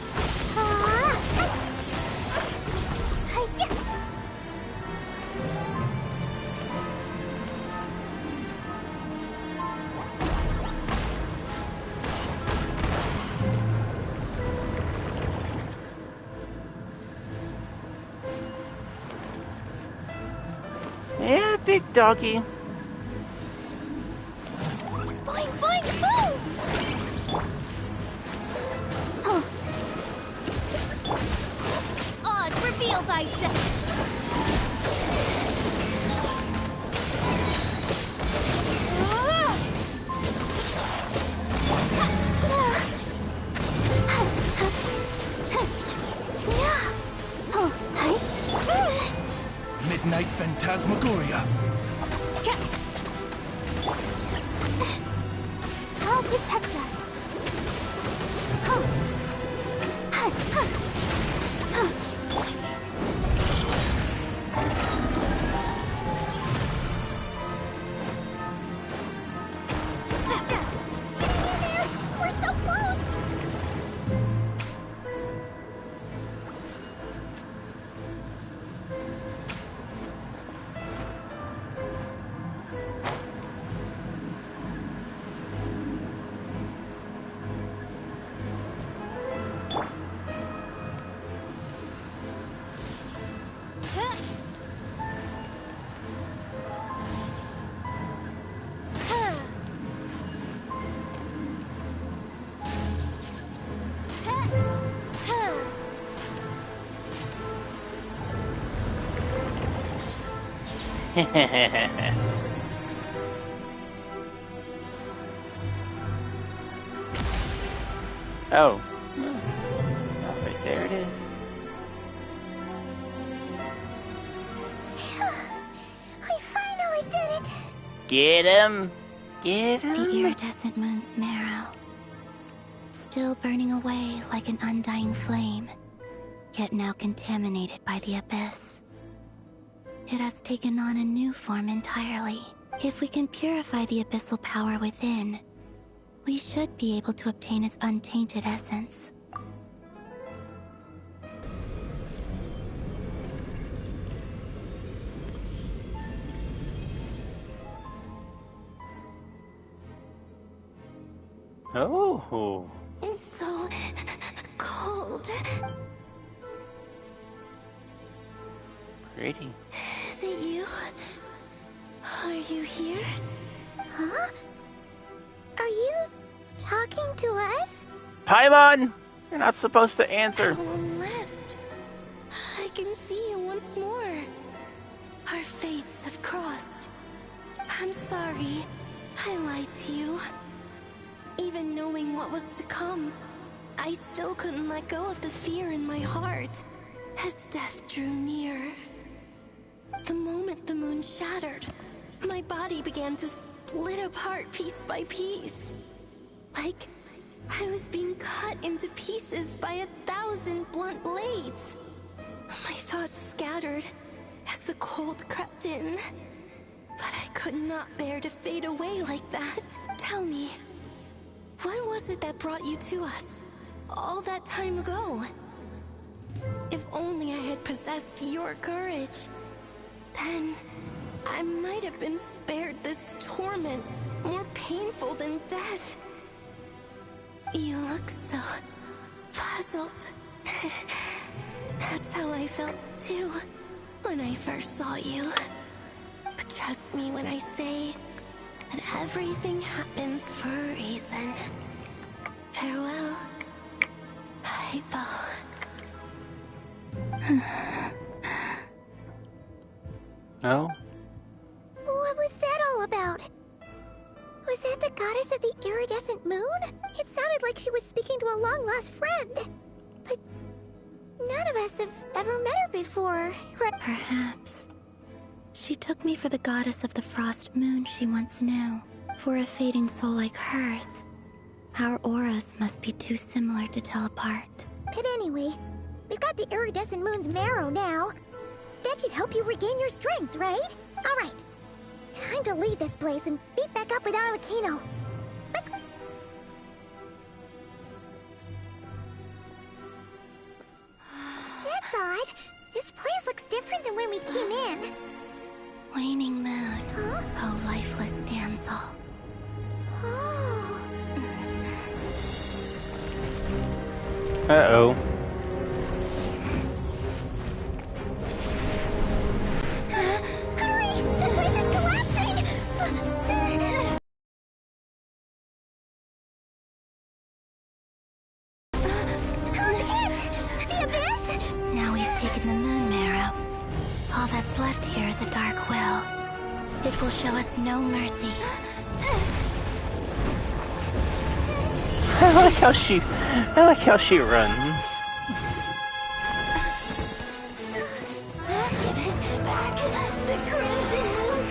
Yeah, big doggy. Fine, fine, boom! Odds reveal thyself! Midnight Phantasmagoria. I'll protect us. We're so close! Oh. Oh, right there it is. We finally did it! Get him! Get him! The iridescent moon's marrow. Still burning away like an undying flame, yet now contaminated by the abyss. It has taken on a new form entirely. If we can purify the abyssal power within, we should be able to obtain its untainted essence. Oh. It's so cold. Pretty. Is it you? Are you here? Huh? Are you Talking to us? Paimon! You're not supposed to answer. At long last, I can see you once more. Our fates have crossed. I'm sorry. I lied to you. Even knowing what was to come, I still couldn't let go of the fear in my heart as death drew near. The moment the moon shattered, my body began to split apart piece by piece. Like I was being cut into pieces by 1,000 blunt blades. My thoughts scattered as the cold crept in. But I could not bear to fade away like that. Tell me, what was it that brought you to us all that time ago? If only I had possessed your courage, then I might have been spared this torment more painful than death. You look so puzzled. That's how I felt too when I first saw you. But trust me when I say that everything happens for a reason. Farewell, Hypo. No? What was that all about? Was that the goddess of the iridescent moon? It sounded like she was speaking to a long-lost friend. But none of us have ever met her before, right? Perhaps. She took me for the goddess of the frost moon she once knew. For a fading soul like hers, our auras must be too similar to tell apart. But anyway, we've got the iridescent moon's marrow now. That should help you regain your strength, right? Alright. Time to leave this place and meet back up with Arlecchino. Let's... That's odd. This place looks different than when we came in. Waning moon. Huh? Oh, lifeless damsel. Oh. Uh-oh. Hurry! The place is collapsing! Who's it? The Abyss? Now we've taken the moon marrow. All that's left here is a dark will. It will show us no mercy. I like how she runs. Give it back! The crimson moons!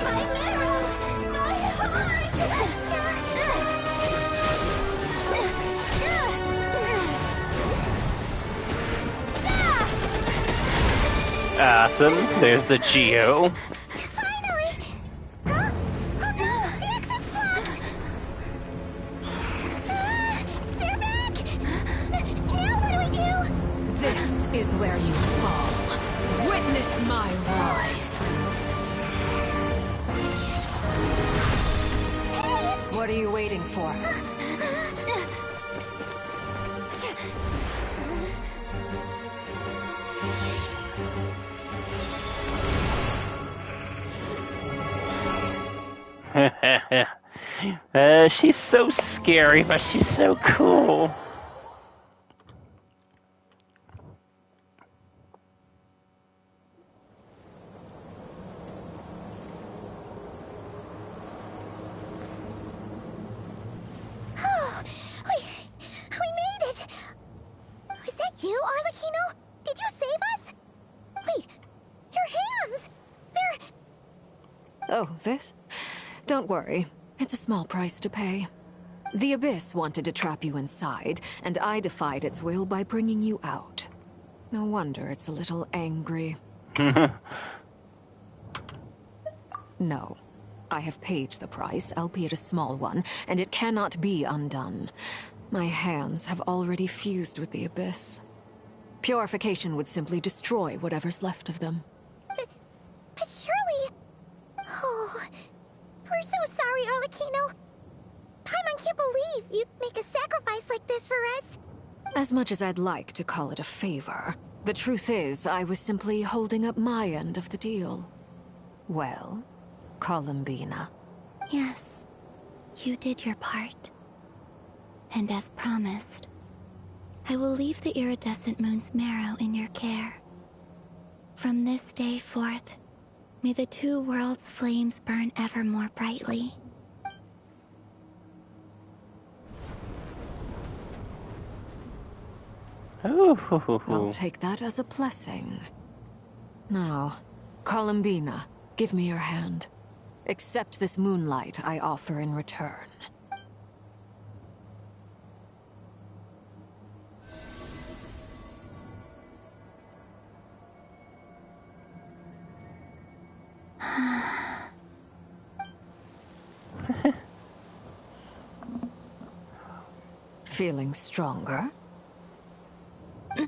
My marrow! My heart! Awesome. There's the Geo. Finally! Huh? Oh no! The exit's blocked! They're back! Now what do we do? This is where you fall. Witness my rise. What are you waiting for? She's so scary, but she's so cool. Oh, we made it! Was that you, Arlecchino? Did you save us? Wait, your hands! They're... Oh, this? Don't worry. It's a small price to pay. The Abyss wanted to trap you inside, and I defied its will by bringing you out. No wonder it's a little angry. No. I have paid the price, albeit a small one, and it cannot be undone. My hands have already fused with the Abyss. Purification would simply destroy whatever's left of them. But surely... Oh... We're so sorry, Arlecchino. Paimon can't believe you'd make a sacrifice like this for us. As much as I'd like to call it a favor, the truth is I was simply holding up my end of the deal. Well, Columbina. Yes. You did your part. And as promised, I will leave the iridescent moon's marrow in your care. From this day forth, may the two worlds' flames burn ever more brightly. I'll take that as a blessing. Now, Columbina, give me your hand. Accept this moonlight I offer in return. Feeling stronger? Hey,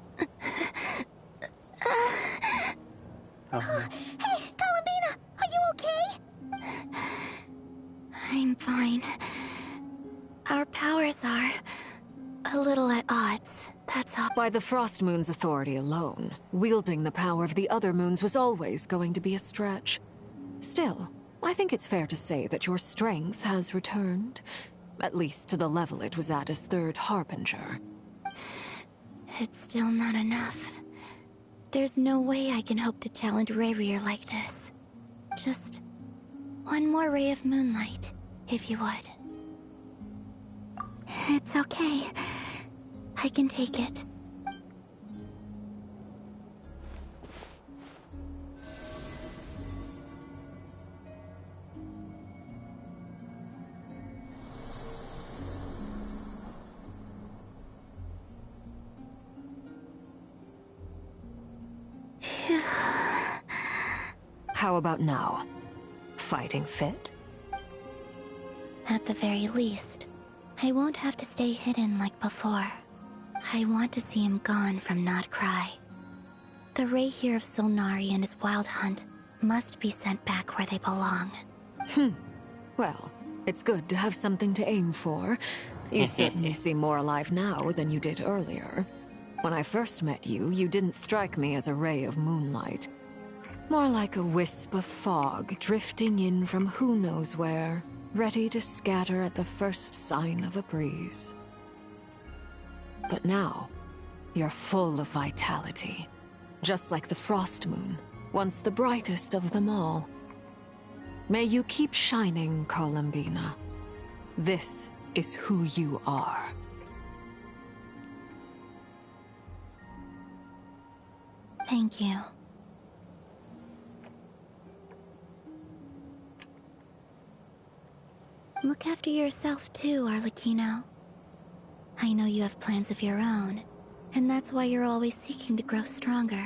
Columbina! Are you okay? I'm fine. Our powers are a little at odds, that's all. By the Frost Moon's authority alone, wielding the power of the other moons was always going to be a stretch. Still, I think it's fair to say that your strength has returned. At least to the level it was at as Third Harbinger. It's still not enough. There's no way I can hope to challenge Rayrir like this. Just one more ray of moonlight, if you would. It's okay. I can take it. How about now? Fighting fit? At the very least, I won't have to stay hidden like before. I want to see him gone from Not Cry. The Rayheer of Solnari and his wild hunt must be sent back where they belong. Well, it's good to have something to aim for. You certainly seem more alive now than you did earlier. When I first met you, you didn't strike me as a ray of moonlight. More like a wisp of fog drifting in from who knows where, ready to scatter at the first sign of a breeze. But now, you're full of vitality. Just like the Frost Moon, once the brightest of them all. May you keep shining, Columbina. This is who you are. Thank you. Look after yourself too, Arlecchino. I know you have plans of your own, and that's why you're always seeking to grow stronger.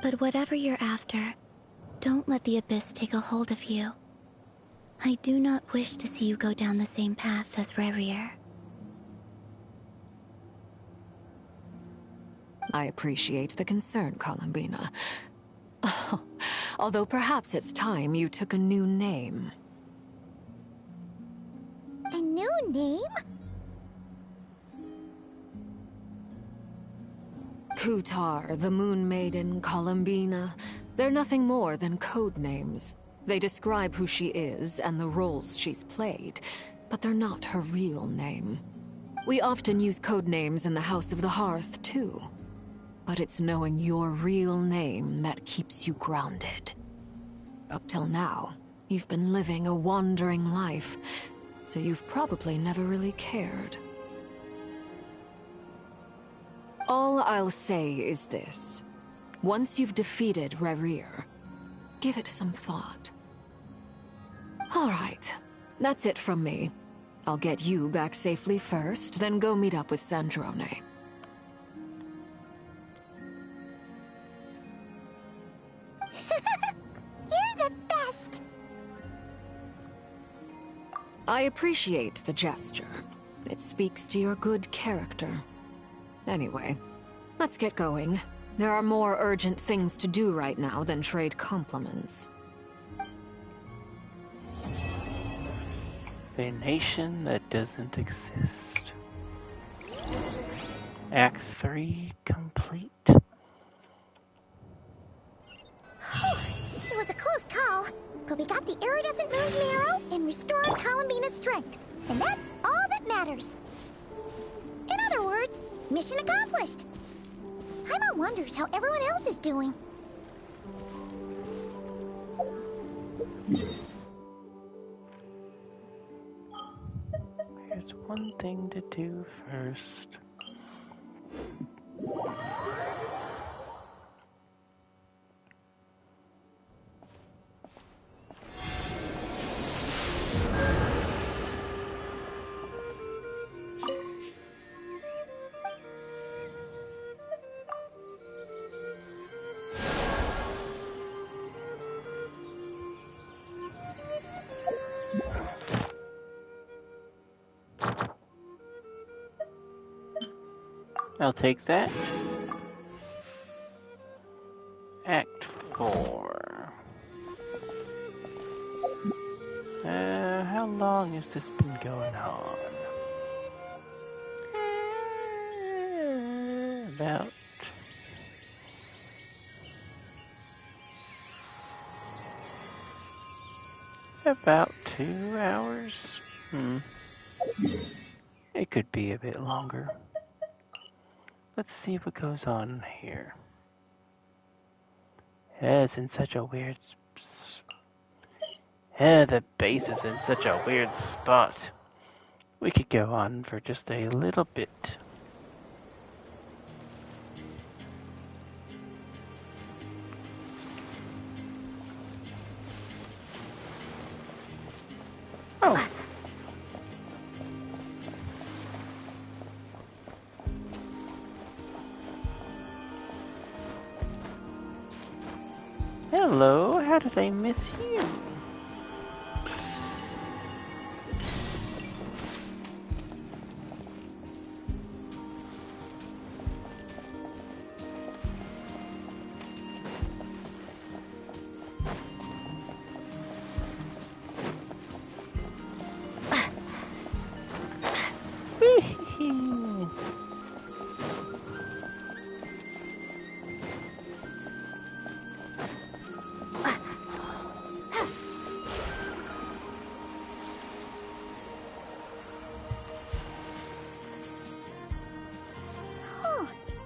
But whatever you're after, don't let the Abyss take a hold of you. I do not wish to see you go down the same path as Rayrir. I appreciate the concern, Columbina. Although perhaps it's time you took a new name. A new name? Kutar, the Moon Maiden, Columbina. They're nothing more than code names. They describe who she is and the roles she's played, but they're not her real name. We often use code names in the House of the Hearth, too. But it's knowing your real name that keeps you grounded. Up till now, you've been living a wandering life, so you've probably never really cared. All I'll say is this. Once you've defeated Rayrir, give it some thought. All right, that's it from me. I'll get you back safely first, then go meet up with Sandrone. You're the best! I appreciate the gesture. It speaks to your good character. Anyway, let's get going. There are more urgent things to do right now than trade compliments. A nation that doesn't exist. Act 3 complete. It was a close call, but we got the iridescent moon's marrow and restored Columbina's strength. And that's all that matters. In other words, mission accomplished. Paimon wonders how everyone else is doing. There's one thing to do first. I'll take that. Act 4. How long has this been going on? About 2 hours? It could be a bit longer. Let's see what goes on here. It's in such a weird... the base is in such a weird spot. We could go on for just a little bit. Oh. Hello, how did I miss you?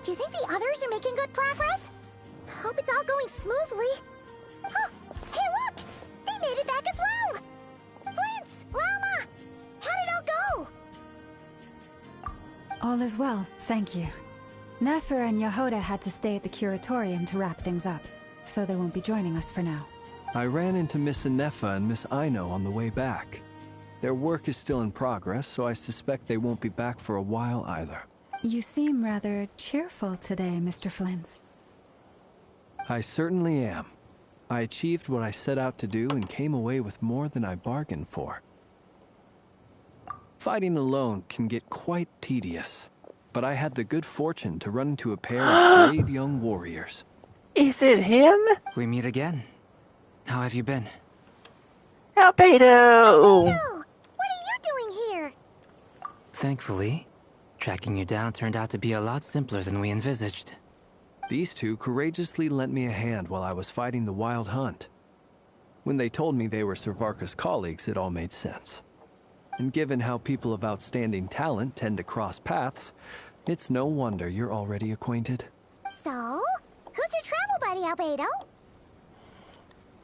Do you think the others are making good progress? Hope it's all going smoothly. Oh, hey look! They made it back as well! Flintz! Llama! How did it all go? All is well, thank you. Nefer and Yehoda had to stay at the Curatorium to wrap things up, so they won't be joining us for now. I ran into Miss Anefa and Miss Aino on the way back. Their work is still in progress, so I suspect they won't be back for a while either. You seem rather cheerful today, Mr. Flintz. I certainly am. I achieved what I set out to do and came away with more than I bargained for. Fighting alone can get quite tedious, but I had the good fortune to run into a pair of brave young warriors. Is it him? We meet again. How have you been? Albedo! What are you doing here? Thankfully, tracking you down turned out to be a lot simpler than we envisaged. These two courageously lent me a hand while I was fighting the Wild Hunt. When they told me they were Servarka's colleagues, it all made sense. And given how people of outstanding talent tend to cross paths, it's no wonder you're already acquainted. So, who's your travel buddy, Albedo?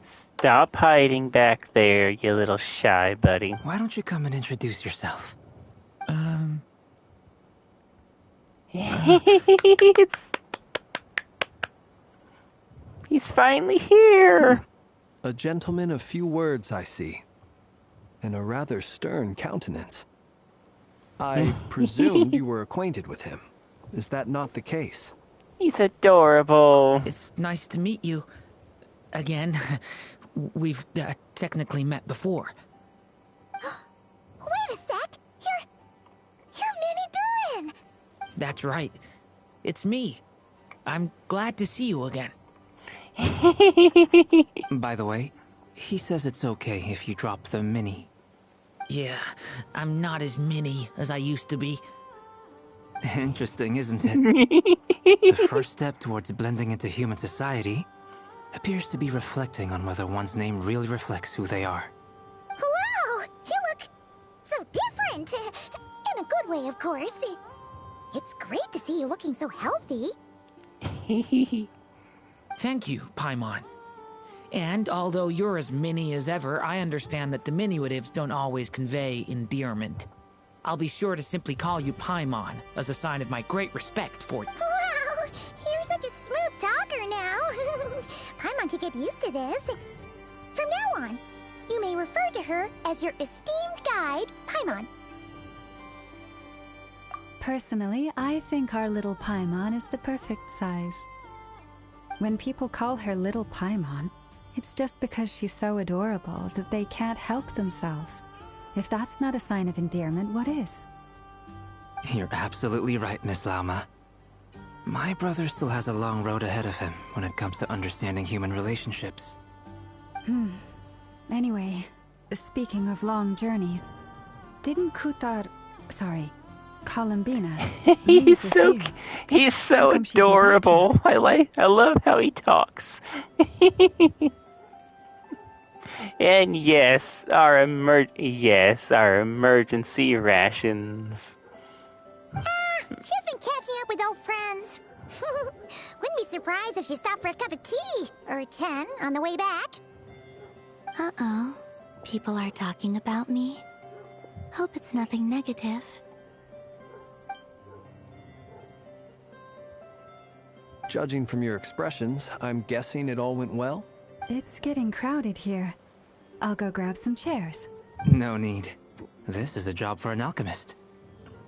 Stop hiding back there, you little shy buddy. Why don't you come and introduce yourself? He's finally here. A gentleman of few words, I see. And a rather stern countenance. I presumed you were acquainted with him. Is that not the case? He's adorable. It's nice to meet you. Again. We've technically met before. Wait a sec! You're Minnie Durin! That's right. It's me. I'm glad to see you again. By the way, he says it's okay if you drop the mini. Yeah, I'm not as mini as I used to be. Interesting, isn't it? The first step towards blending into human society appears to be reflecting on whether one's name really reflects who they are. Wow! You look so different! In a good way, of course. It's great to see you looking so healthy. Thank you, Paimon. And although you're as mini as ever, I understand that diminutives don't always convey endearment. I'll be sure to simply call you Paimon, as a sign of my great respect for you. Wow! You're such a smooth talker now. Paimon could get used to this. From now on, you may refer to her as your esteemed guide, Paimon. Personally, I think our little Paimon is the perfect size. When people call her Little Paimon, it's just because she's so adorable that they can't help themselves. If that's not a sign of endearment, what is? You're absolutely right, Miss Lauma. My brother still has a long road ahead of him when it comes to understanding human relationships. Anyway, speaking of long journeys, didn't Columbina he's so adorable. I love how he talks. And yes, our emergency rations. She's been catching up with old friends. Wouldn't be surprised if she stopped for a cup of tea or 10 on the way back. Uh-oh. People are talking about me. Hope it's nothing negative. Judging from your expressions, I'm guessing it all went well? It's getting crowded here. I'll go grab some chairs. No need. This is a job for an alchemist.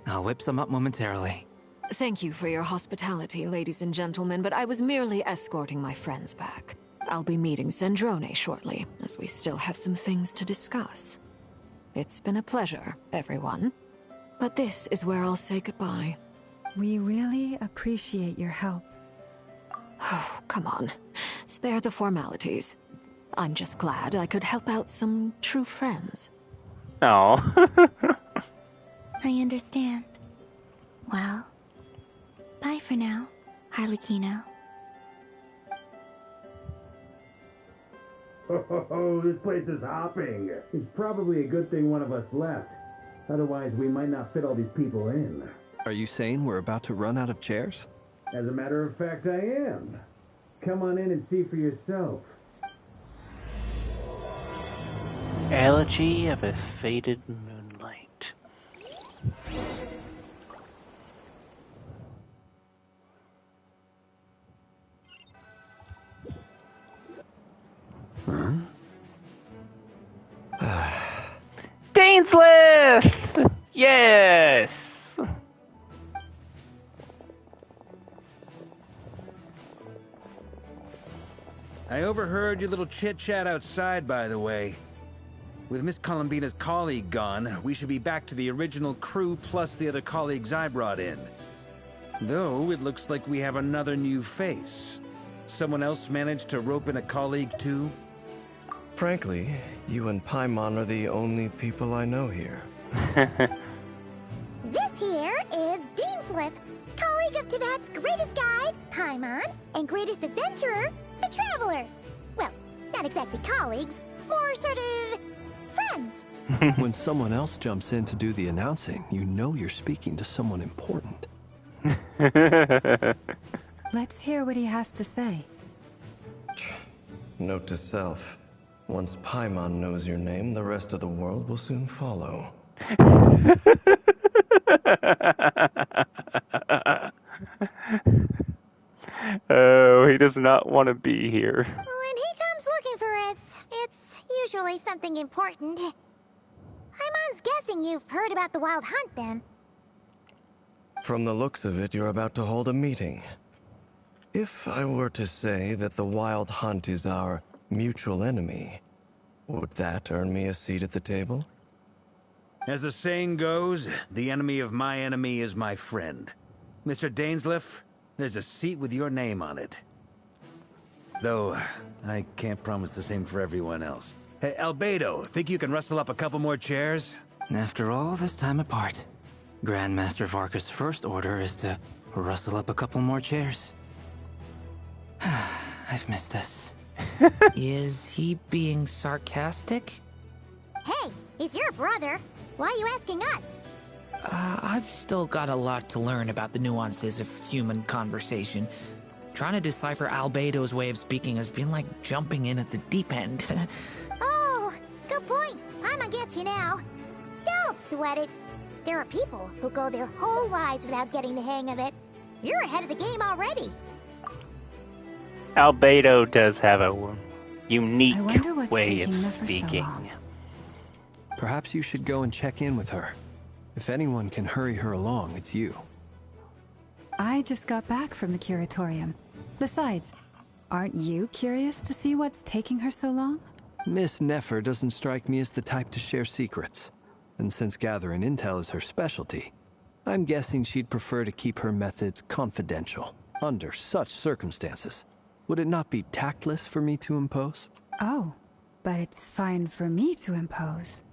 I'll whip some up momentarily. Thank you for your hospitality, ladies and gentlemen, but I was merely escorting my friends back. I'll be meeting Sandrone shortly, as we still have some things to discuss. It's been a pleasure, everyone. But this is where I'll say goodbye. We really appreciate your help. Oh, come on. Spare the formalities. I'm just glad I could help out some true friends. Oh. I understand. Well, bye for now, Harlequino. Oh, this place is hopping. It's probably a good thing one of us left. Otherwise, we might not fit all these people in. Are you saying we're about to run out of chairs? As a matter of fact, I am. Come on in and see for yourself. Elegy of a Faded Moonlight. Dainslith! Yes! I overheard your little chit-chat outside, by the way. With Miss Columbina's colleague gone, we should be back to the original crew plus the other colleagues I brought in. Though, it looks like we have another new face. Someone else managed to rope in a colleague, too? Frankly, you and Paimon are the only people I know here. This here is Dainslith, colleague of Tibet's greatest guide, Paimon, and greatest adventurer, the Traveler. Well, not exactly colleagues, more sort of friends. When someone else jumps in to do the announcing, you know you're speaking to someone important. Let's hear what he has to say. Note to self. Once Paimon knows your name, the rest of the world will soon follow. Oh, he does not want to be here. When he comes looking for us, it's usually something important. Paimon's guessing you've heard about the Wild Hunt, then. From the looks of it, you're about to hold a meeting. If I were to say that the Wild Hunt is our mutual enemy, would that earn me a seat at the table? As the saying goes, the enemy of my enemy is my friend. Mr. Dainslith, there's a seat with your name on it. Though, I can't promise the same for everyone else. Hey, Albedo, think you can rustle up a couple more chairs? After all this time apart, Grandmaster Varka's first order is to rustle up a couple more chairs. I've missed this. Is he being sarcastic? Hey, he's your brother. Why are you asking us? I've still got a lot to learn about the nuances of human conversation. Trying to decipher Albedo's way of speaking has been like jumping in at the deep end. Oh, good point. Paimon gets you now. Don't sweat it. There are people who go their whole lives without getting the hang of it. You're ahead of the game already. Albedo does have a unique what's way taking of her for so speaking. long. Perhaps you should go and check in with her. If anyone can hurry her along, it's you. I just got back from the curatorium. Besides, aren't you curious to see what's taking her so long? Miss Nefer doesn't strike me as the type to share secrets. And since gathering intel is her specialty, I'm guessing she'd prefer to keep her methods confidential. Under such circumstances, would it not be tactless for me to impose? Oh, but it's fine for me to impose.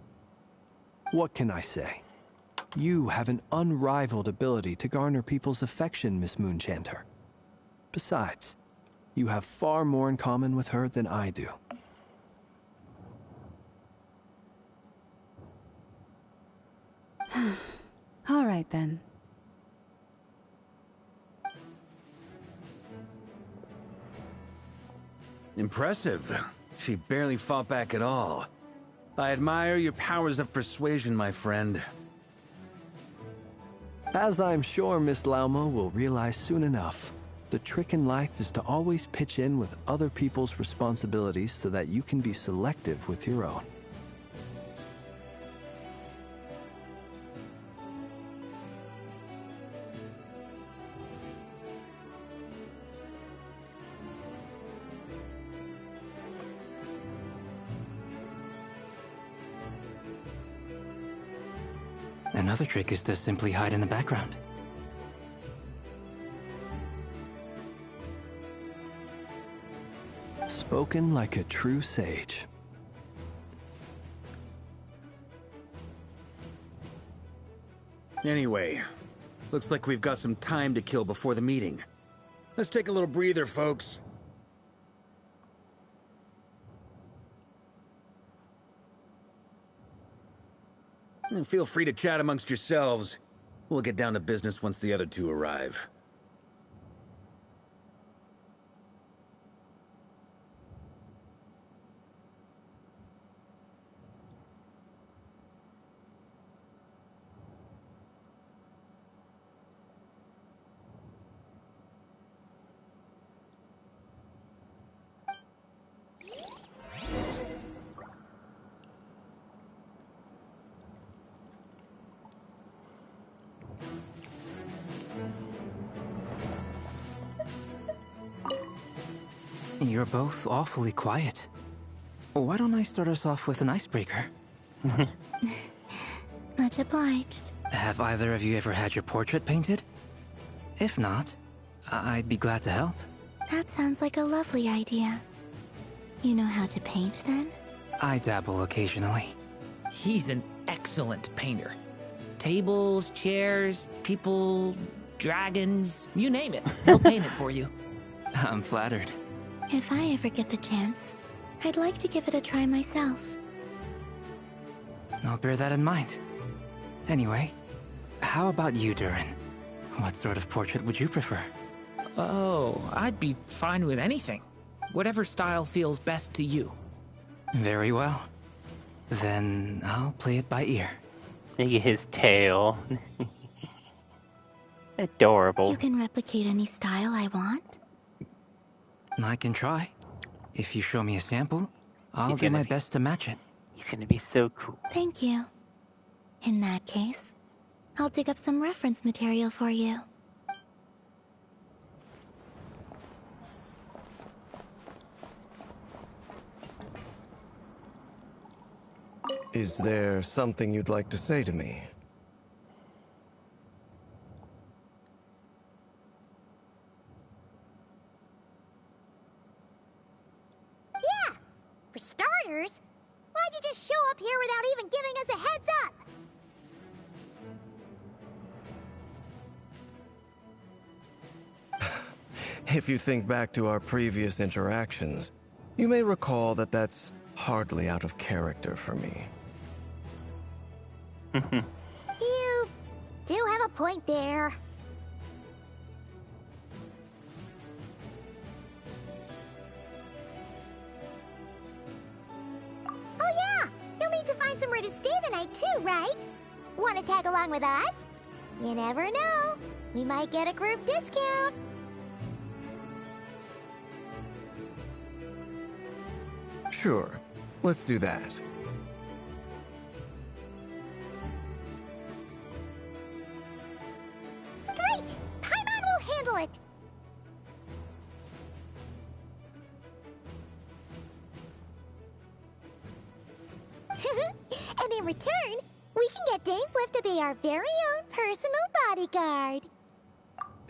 What can I say? You have an unrivaled ability to garner people's affection, Miss Moonchanter. Besides, you have far more in common with her than I do. All right, then. Impressive. She barely fought back at all. I admire your powers of persuasion, my friend. As I'm sure Miss Lauma will realize soon enough, the trick in life is to always pitch in with other people's responsibilities so that you can be selective with your own. Another trick is to simply hide in the background. Spoken like a true sage. Anyway, looks like we've got some time to kill before the meeting. Let's take a little breather, folks. And feel free to chat amongst yourselves. We'll get down to business once the other two arrive. You're both awfully quiet. Why don't I start us off with an icebreaker? Much obliged. Have either of you ever had your portrait painted? If not, I'd be glad to help. That sounds like a lovely idea. You know how to paint, then? I dabble occasionally. He's an excellent painter. Tables, chairs, people, dragons, you name it. He'll paint it for you. I'm flattered. If I ever get the chance, I'd like to give it a try myself. I'll bear that in mind. Anyway, how about you, Durin? What sort of portrait would you prefer? Oh, I'd be fine with anything. Whatever style feels best to you. Very well. Then I'll play it by ear. Look at his tail. Adorable. You can replicate any style I want? I can try. If you show me a sample, I'll do my best to match it. He's gonna be so cool. Thank you. In that case, I'll dig up some reference material for you. Is there something you'd like to say to me? Yeah! For starters, why'd you just show up here without even giving us a heads up? If you think back to our previous interactions, you may recall that that's hardly out of character for me. You do have a point there. Oh yeah! You'll need to find somewhere to stay the night too, right? Want to tag along with us? You never know. We might get a group discount. Sure, let's do that. Great! Paimon will handle it! And in return, we can get Dainslift to be our very own personal bodyguard.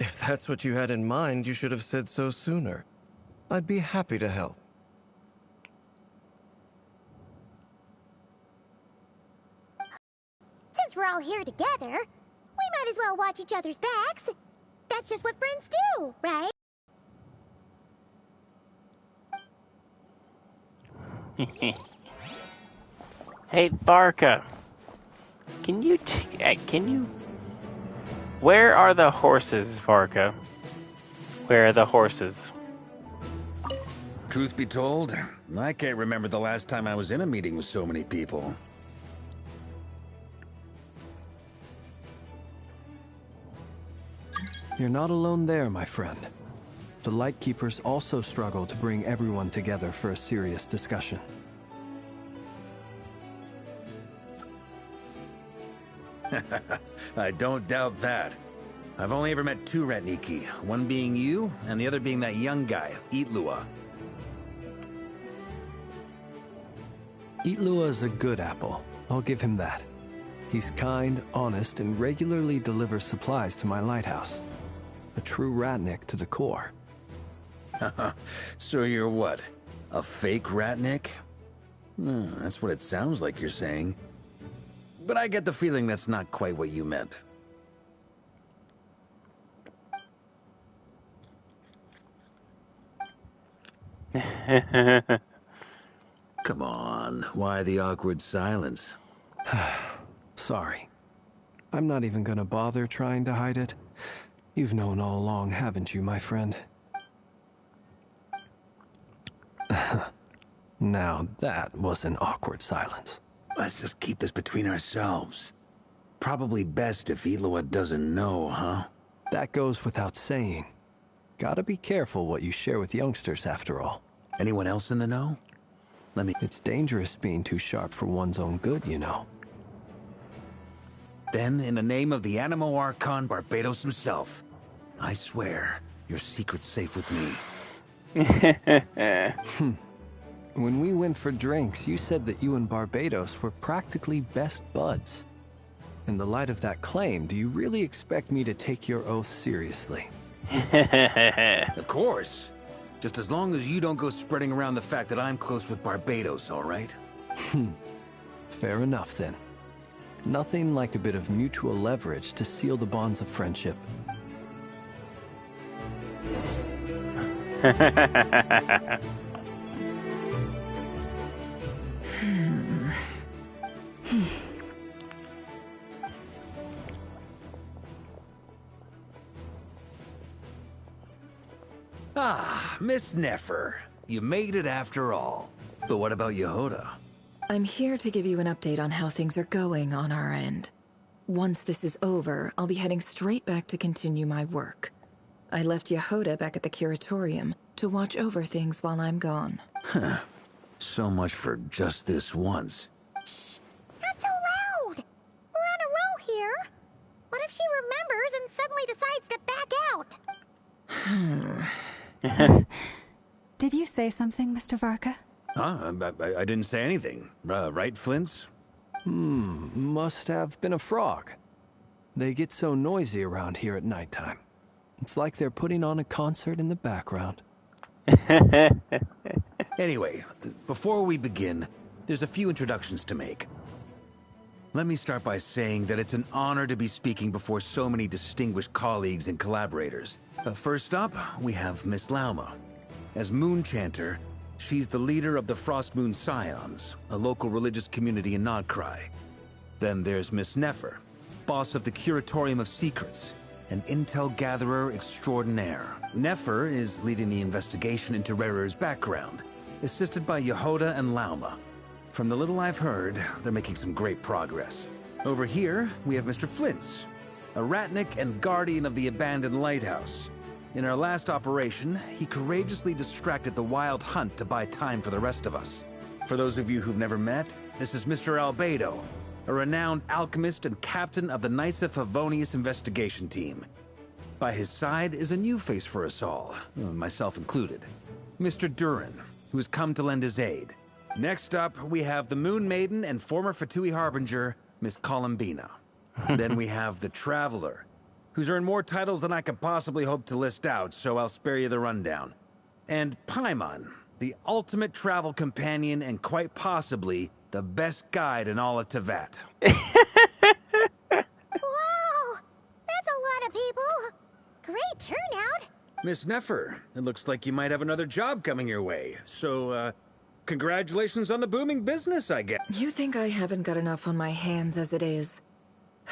If that's what you had in mind, you should have said so sooner. I'd be happy to help. Since we're all here together, we might as well watch each other's backs. That's just what friends do, right? Hey, Barca. Can you Where are the horses, Varka? Where are the horses? Truth be told, I can't remember the last time I was in a meeting with so many people. You're not alone there, my friend. The Lightkeepers also struggle to bring everyone together for a serious discussion. I don't doubt that. I've only ever met two Ratniki, one being you, and the other being that young guy, Itlua. Itlua is a good apple. I'll give him that. He's kind, honest, and regularly delivers supplies to my lighthouse. A true Ratnik to the core. So you're what? A fake Ratnik? That's what it sounds like you're saying. But I get the feeling that's not quite what you meant. Come on, why the awkward silence? Sorry. I'm not even gonna bother trying to hide it. You've known all along, haven't you, my friend? Now that was an awkward silence. Let's just keep this between ourselves. Probably best if Itlua doesn't know, huh? That goes without saying. Gotta be careful what you share with youngsters, after all. Anyone else in the know? It's dangerous being too sharp for one's own good, you know. Then, in the name of the Animo Archon Barbados himself, I swear your secret's safe with me. When we went for drinks, you said that you and Barbados were practically best buds. In the light of that claim, do you really expect me to take your oath seriously? Of course. Just as long as you don't go spreading around the fact that I'm close with Barbados, all right? Fair enough, then. Nothing like a bit of mutual leverage to seal the bonds of friendship. Ah, Miss Nefer. You made it after all. But what about Yehoda? I'm here to give you an update on how things are going on our end. Once this is over, I'll be heading straight back to continue my work. I left Yehoda back at the Curatorium to watch over things while I'm gone. Huh. So much for just this once. Shh! Not so loud! We're on a roll here. What if she remembers and suddenly decides to back out? Did you say something, Mr. Varka? Huh? I didn't say anything. Right, Flint's? Must have been a frog. They get so noisy around here at nighttime. It's like they're putting on a concert in the background. Anyway, before we begin, there's a few introductions to make. Let me start by saying that it's an honor to be speaking before so many distinguished colleagues and collaborators. First up, we have Miss Lauma. As Moon Chanter, she's the leader of the Frost Moon Scions, a local religious community in Nodcry. Then there's Miss Nefer, boss of the Curatorium of Secrets, an intel gatherer extraordinaire. Nefer is leading the investigation into Rerer's background, assisted by Yehoda and Lauma. From the little I've heard, they're making some great progress. Over here, we have Mr. Flintz, a ratnik and guardian of the abandoned lighthouse. In our last operation, he courageously distracted the Wild Hunt to buy time for the rest of us. For those of you who've never met, this is Mr. Albedo, a renowned alchemist and captain of the Knights of Favonius investigation team. By his side is a new face for us all, myself included, Mr. Durin, who has come to lend his aid. Next up, we have the Moon Maiden and former Fatui Harbinger, Miss Columbina. Then we have the Traveler, who's earned more titles than I could possibly hope to list out, so I'll spare you the rundown. And Paimon, the ultimate travel companion and quite possibly the best guide in all of Tevat. Wow! That's a lot of people! Great turnout! Miss Nefer, it looks like you might have another job coming your way, so, congratulations on the booming business, I guess. You think I haven't got enough on my hands as it is?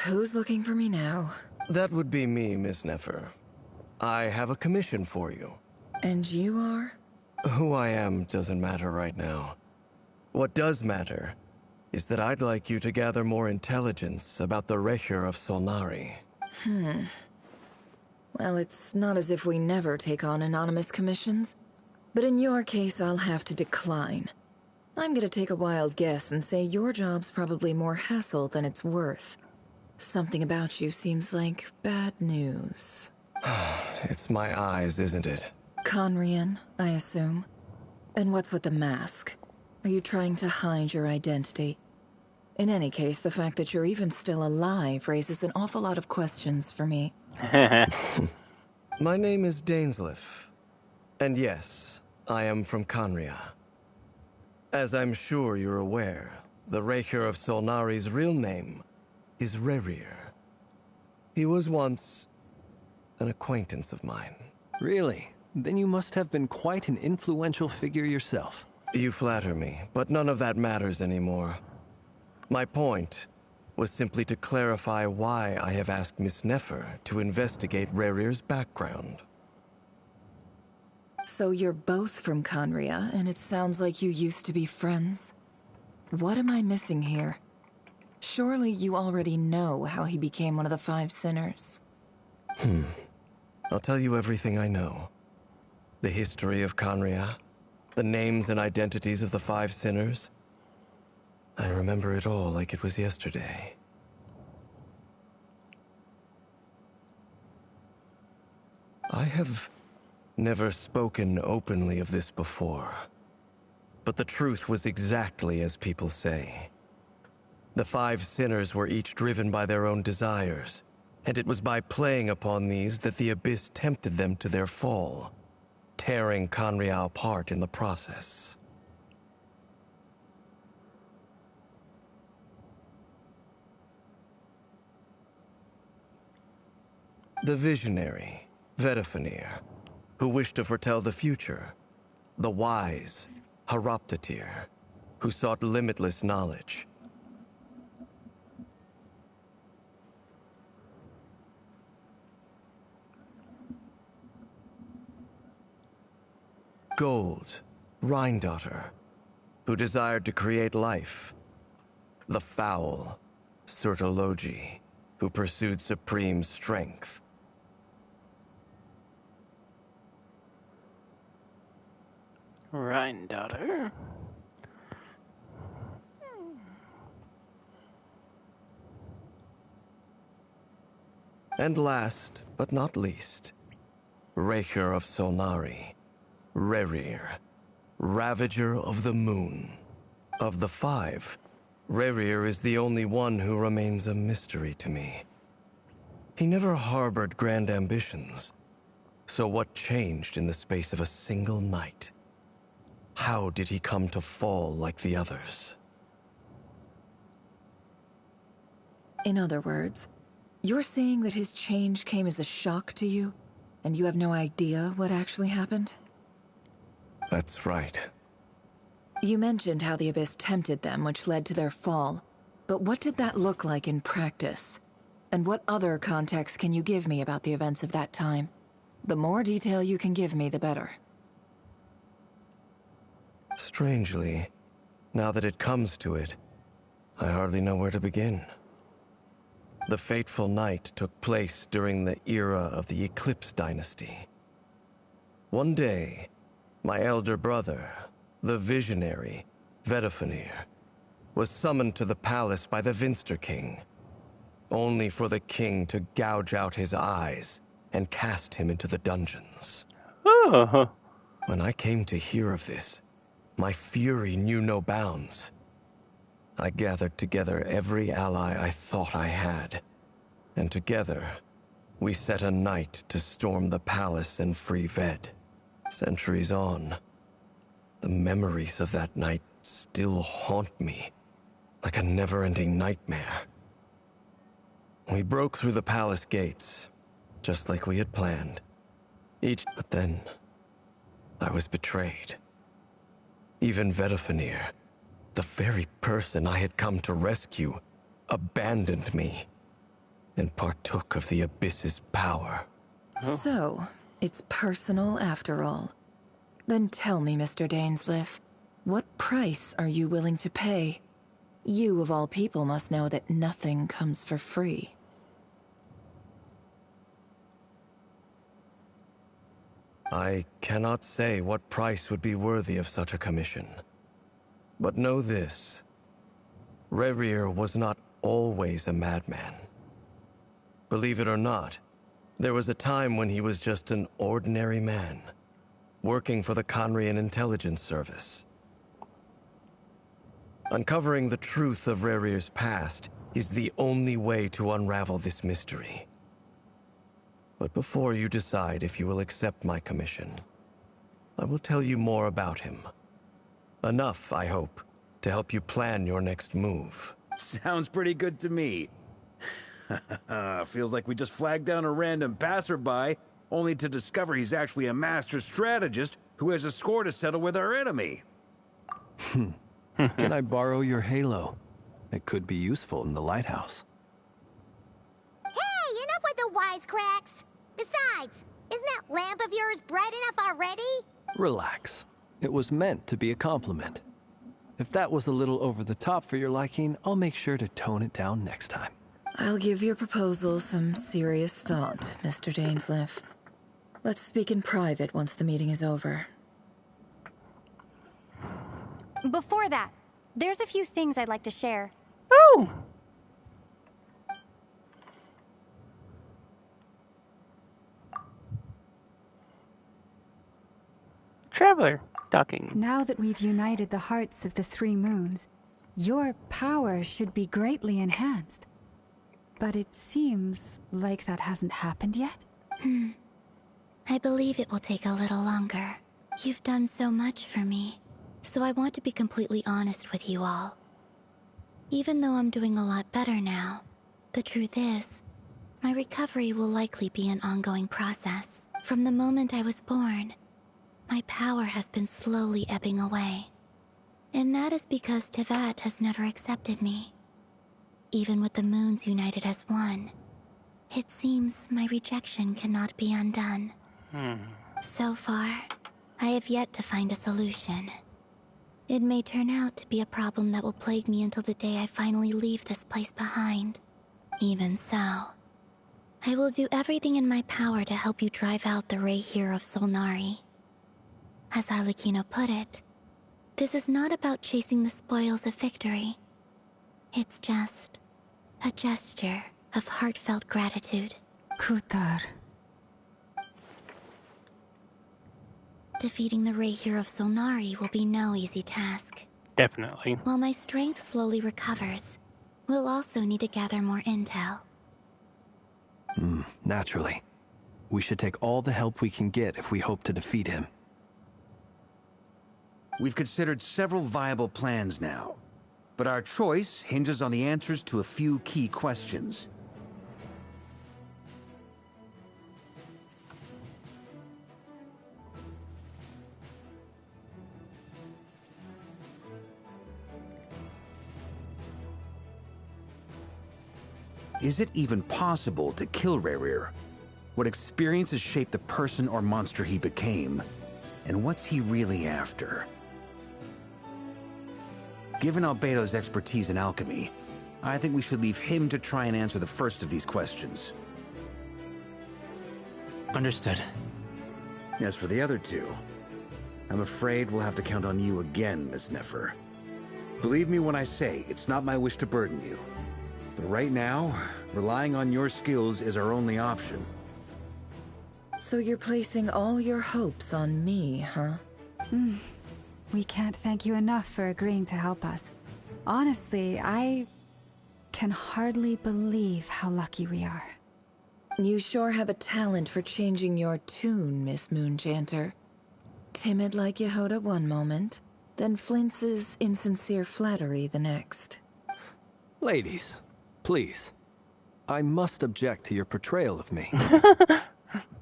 Who's looking for me now? That would be me, Miss Nefer. I have a commission for you. And you are? Who I am doesn't matter right now. What does matter is that I'd like you to gather more intelligence about the Recher of Solnari. Well, it's not as if we never take on anonymous commissions. But in your case, I'll have to decline. I'm gonna take a wild guess and say your job's probably more hassle than it's worth. Something about you seems like bad news. It's my eyes, isn't it? Conrian, I assume. And what's with the mask? Are you trying to hide your identity? In any case, the fact that you're even still alive raises an awful lot of questions for me. My name is Dainsleif. And yes, I am from Conria. As I'm sure you're aware, the Recher of Solnari's real name is Rerir. He was once an acquaintance of mine. Really? Then you must have been quite an influential figure yourself. You flatter me, but none of that matters anymore. My point was simply to clarify why I have asked Miss Nefer to investigate Rerir's background. So you're both from Conria, and it sounds like you used to be friends? What am I missing here? Surely you already know how he became one of the Five Sinners. I'll tell you everything I know. The history of Conria, the names and identities of the Five Sinners. I remember it all like it was yesterday. I have never spoken openly of this before, but the truth was exactly as people say. The Five Sinners were each driven by their own desires, and it was by playing upon these that the Abyss tempted them to their fall, tearing Conria apart in the process. The visionary, Vedafenir, who wished to foretell the future. The wise, Haroptatir, who sought limitless knowledge. Gold, Rhindaughter, who desired to create life. The foul, Surtologi, who pursued supreme strength. Rhindaughter. And last, but not least, Recher of Solnari, Rerir, Ravager of the Moon. Of the five, Rerir is the only one who remains a mystery to me. He never harbored grand ambitions. So what changed in the space of a single night? How did he come to fall like the others? In other words, you're saying that his change came as a shock to you? And you have no idea what actually happened? That's right. You mentioned how the Abyss tempted them, which led to their fall. But what did that look like in practice? And what other context can you give me about the events of that time? The more detail you can give me, the better. Strangely, now that it comes to it, I hardly know where to begin. The fateful night took place during the era of the Eclipse Dynasty. One day, my elder brother, the visionary, Vedifenir, was summoned to the palace by the Vinster King, only for the king to gouge out his eyes and cast him into the dungeons. Oh. When I came to hear of this, my fury knew no bounds. I gathered together every ally I thought I had, and together, we set a night to storm the palace and free Ved. Centuries on, the memories of that night still haunt me, like a never-ending nightmare. We broke through the palace gates, just like we had planned. But then, I was betrayed. Even Vedifenir, the very person I had come to rescue, abandoned me and partook of the Abyss's power. So, it's personal after all. Then tell me, Mr. Dainsleif, what price are you willing to pay? You, of all people, must know that nothing comes for free. I cannot say what price would be worthy of such a commission. But know this. Rerir was not always a madman. Believe it or not, there was a time when he was just an ordinary man, working for the Conrian Intelligence Service. Uncovering the truth of Rerir's past is the only way to unravel this mystery. But before you decide if you will accept my commission, I will tell you more about him. Enough, I hope, to help you plan your next move. Sounds pretty good to me. Feels like we just flagged down a random passerby, only to discover he's actually a master strategist who has a score to settle with our enemy. Can I borrow your halo? It could be useful in the lighthouse. Hey, enough with the wisecracks! Besides, isn't that lamp of yours bright enough already? Relax. It was meant to be a compliment. If that was a little over the top for your liking, I'll make sure to tone it down next time. I'll give your proposal some serious thought, Mr. Dainsleif. Let's speak in private once the meeting is over. Before that, there's a few things I'd like to share. Oh! Traveler talking. Now that we've united the hearts of the three moons, your power should be greatly enhanced. But it seems like that hasn't happened yet. I believe it will take a little longer. You've done so much for me, so I want to be completely honest with you all. Even though I'm doing a lot better now, the truth is, my recovery will likely be an ongoing process. From the moment I was born, my power has been slowly ebbing away. And that is because Tevat has never accepted me. Even with the moons united as one, it seems my rejection cannot be undone. So far, I have yet to find a solution. It may turn out to be a problem that will plague me until the day I finally leave this place behind. Even so, I will do everything in my power to help you drive out the Rehir of Solnari. As Arlecchino put it, this is not about chasing the spoils of victory. It's just a gesture of heartfelt gratitude. Kutar. Defeating the Rehir of Solnari will be no easy task. Definitely. While my strength slowly recovers, we'll also need to gather more intel. Naturally. We should take all the help we can get if we hope to defeat him. We've considered several viable plans now, but our choice hinges on the answers to a few key questions. Is it even possible to kill Rerir? What experiences shaped the person or monster he became? And what's he really after? Given Albedo's expertise in alchemy, I think we should leave him to try and answer the first of these questions. Understood. As for the other two, I'm afraid we'll have to count on you again, Miss Nefer. Believe me when I say it's not my wish to burden you. But right now, relying on your skills is our only option. So you're placing all your hopes on me, huh? We can't thank you enough for agreeing to help us. Honestly, I can hardly believe how lucky we are. You sure have a talent for changing your tune, Miss Moonchanter. Timid like Yehoda one moment, then flinches insincere flattery the next. Ladies, please. I must object to your portrayal of me.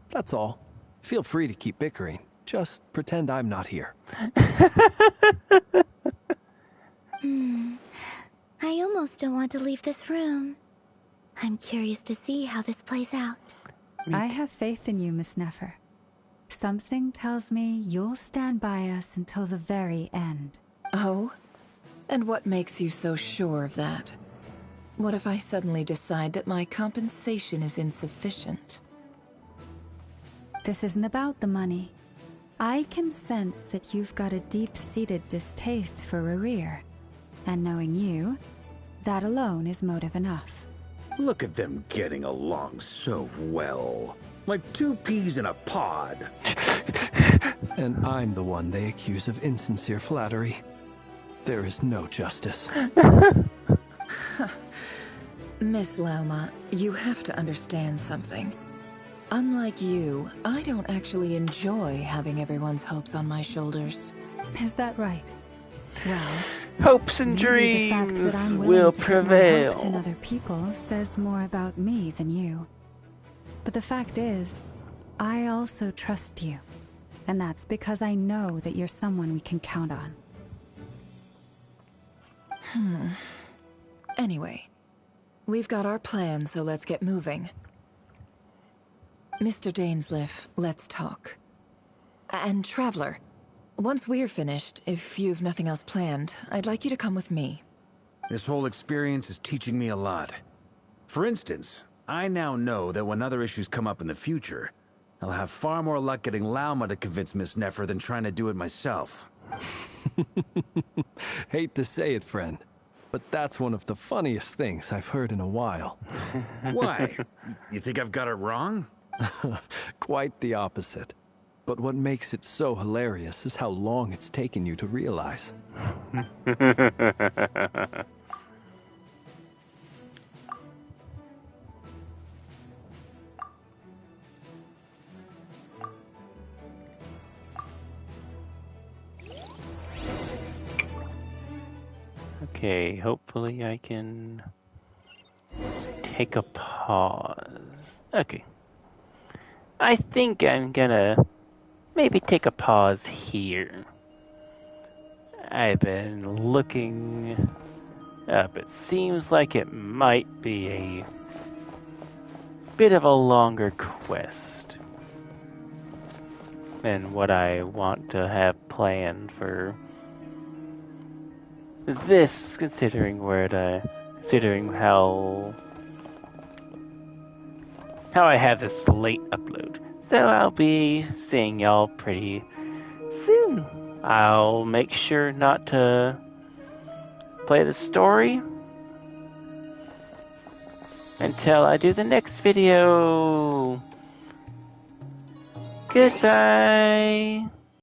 That's all. Feel free to keep bickering. Just pretend I'm not here. I almost don't want to leave this room. I'm curious to see how this plays out. I have faith in you, Miss Nefer. Something tells me you'll stand by us until the very end. Oh? And what makes you so sure of that? What if I suddenly decide that my compensation is insufficient? This isn't about the money. I can sense that you've got a deep-seated distaste for Rerir. And knowing you, that alone is motive enough. Look at them getting along so well. Like two peas in a pod. And I'm the one they accuse of insincere flattery. There is no justice. Miss Lauma, you have to understand something. Unlike you, I don't actually enjoy having everyone's hopes on my shoulders. Is that right? Well, hopes and maybe dreams the fact that I'm willing will to put my prevail. hopes in other people says more about me than you. But the fact is, I also trust you. And that's because I know that you're someone we can count on. Anyway, we've got our plan, so let's get moving. Mr. Dainsleif, let's talk. And Traveler, once we're finished, if you've nothing else planned, I'd like you to come with me. This whole experience is teaching me a lot. For instance, I now know that when other issues come up in the future, I'll have far more luck getting Lauma to convince Miss Nefer than trying to do it myself. Hate to say it, friend, but that's one of the funniest things I've heard in a while. Why? You think I've got it wrong? Quite the opposite. But what makes it so hilarious is how long it's taken you to realize. Okay, hopefully I can take a pause. Okay. I think I'm gonna maybe take a pause here. I've been looking up. It seems like it might be a bit of a longer quest than what I want to have planned for this, considering how I have this late upload. So I'll be seeing y'all pretty soon. I'll make sure not to play the story until I do the next video. Goodbye.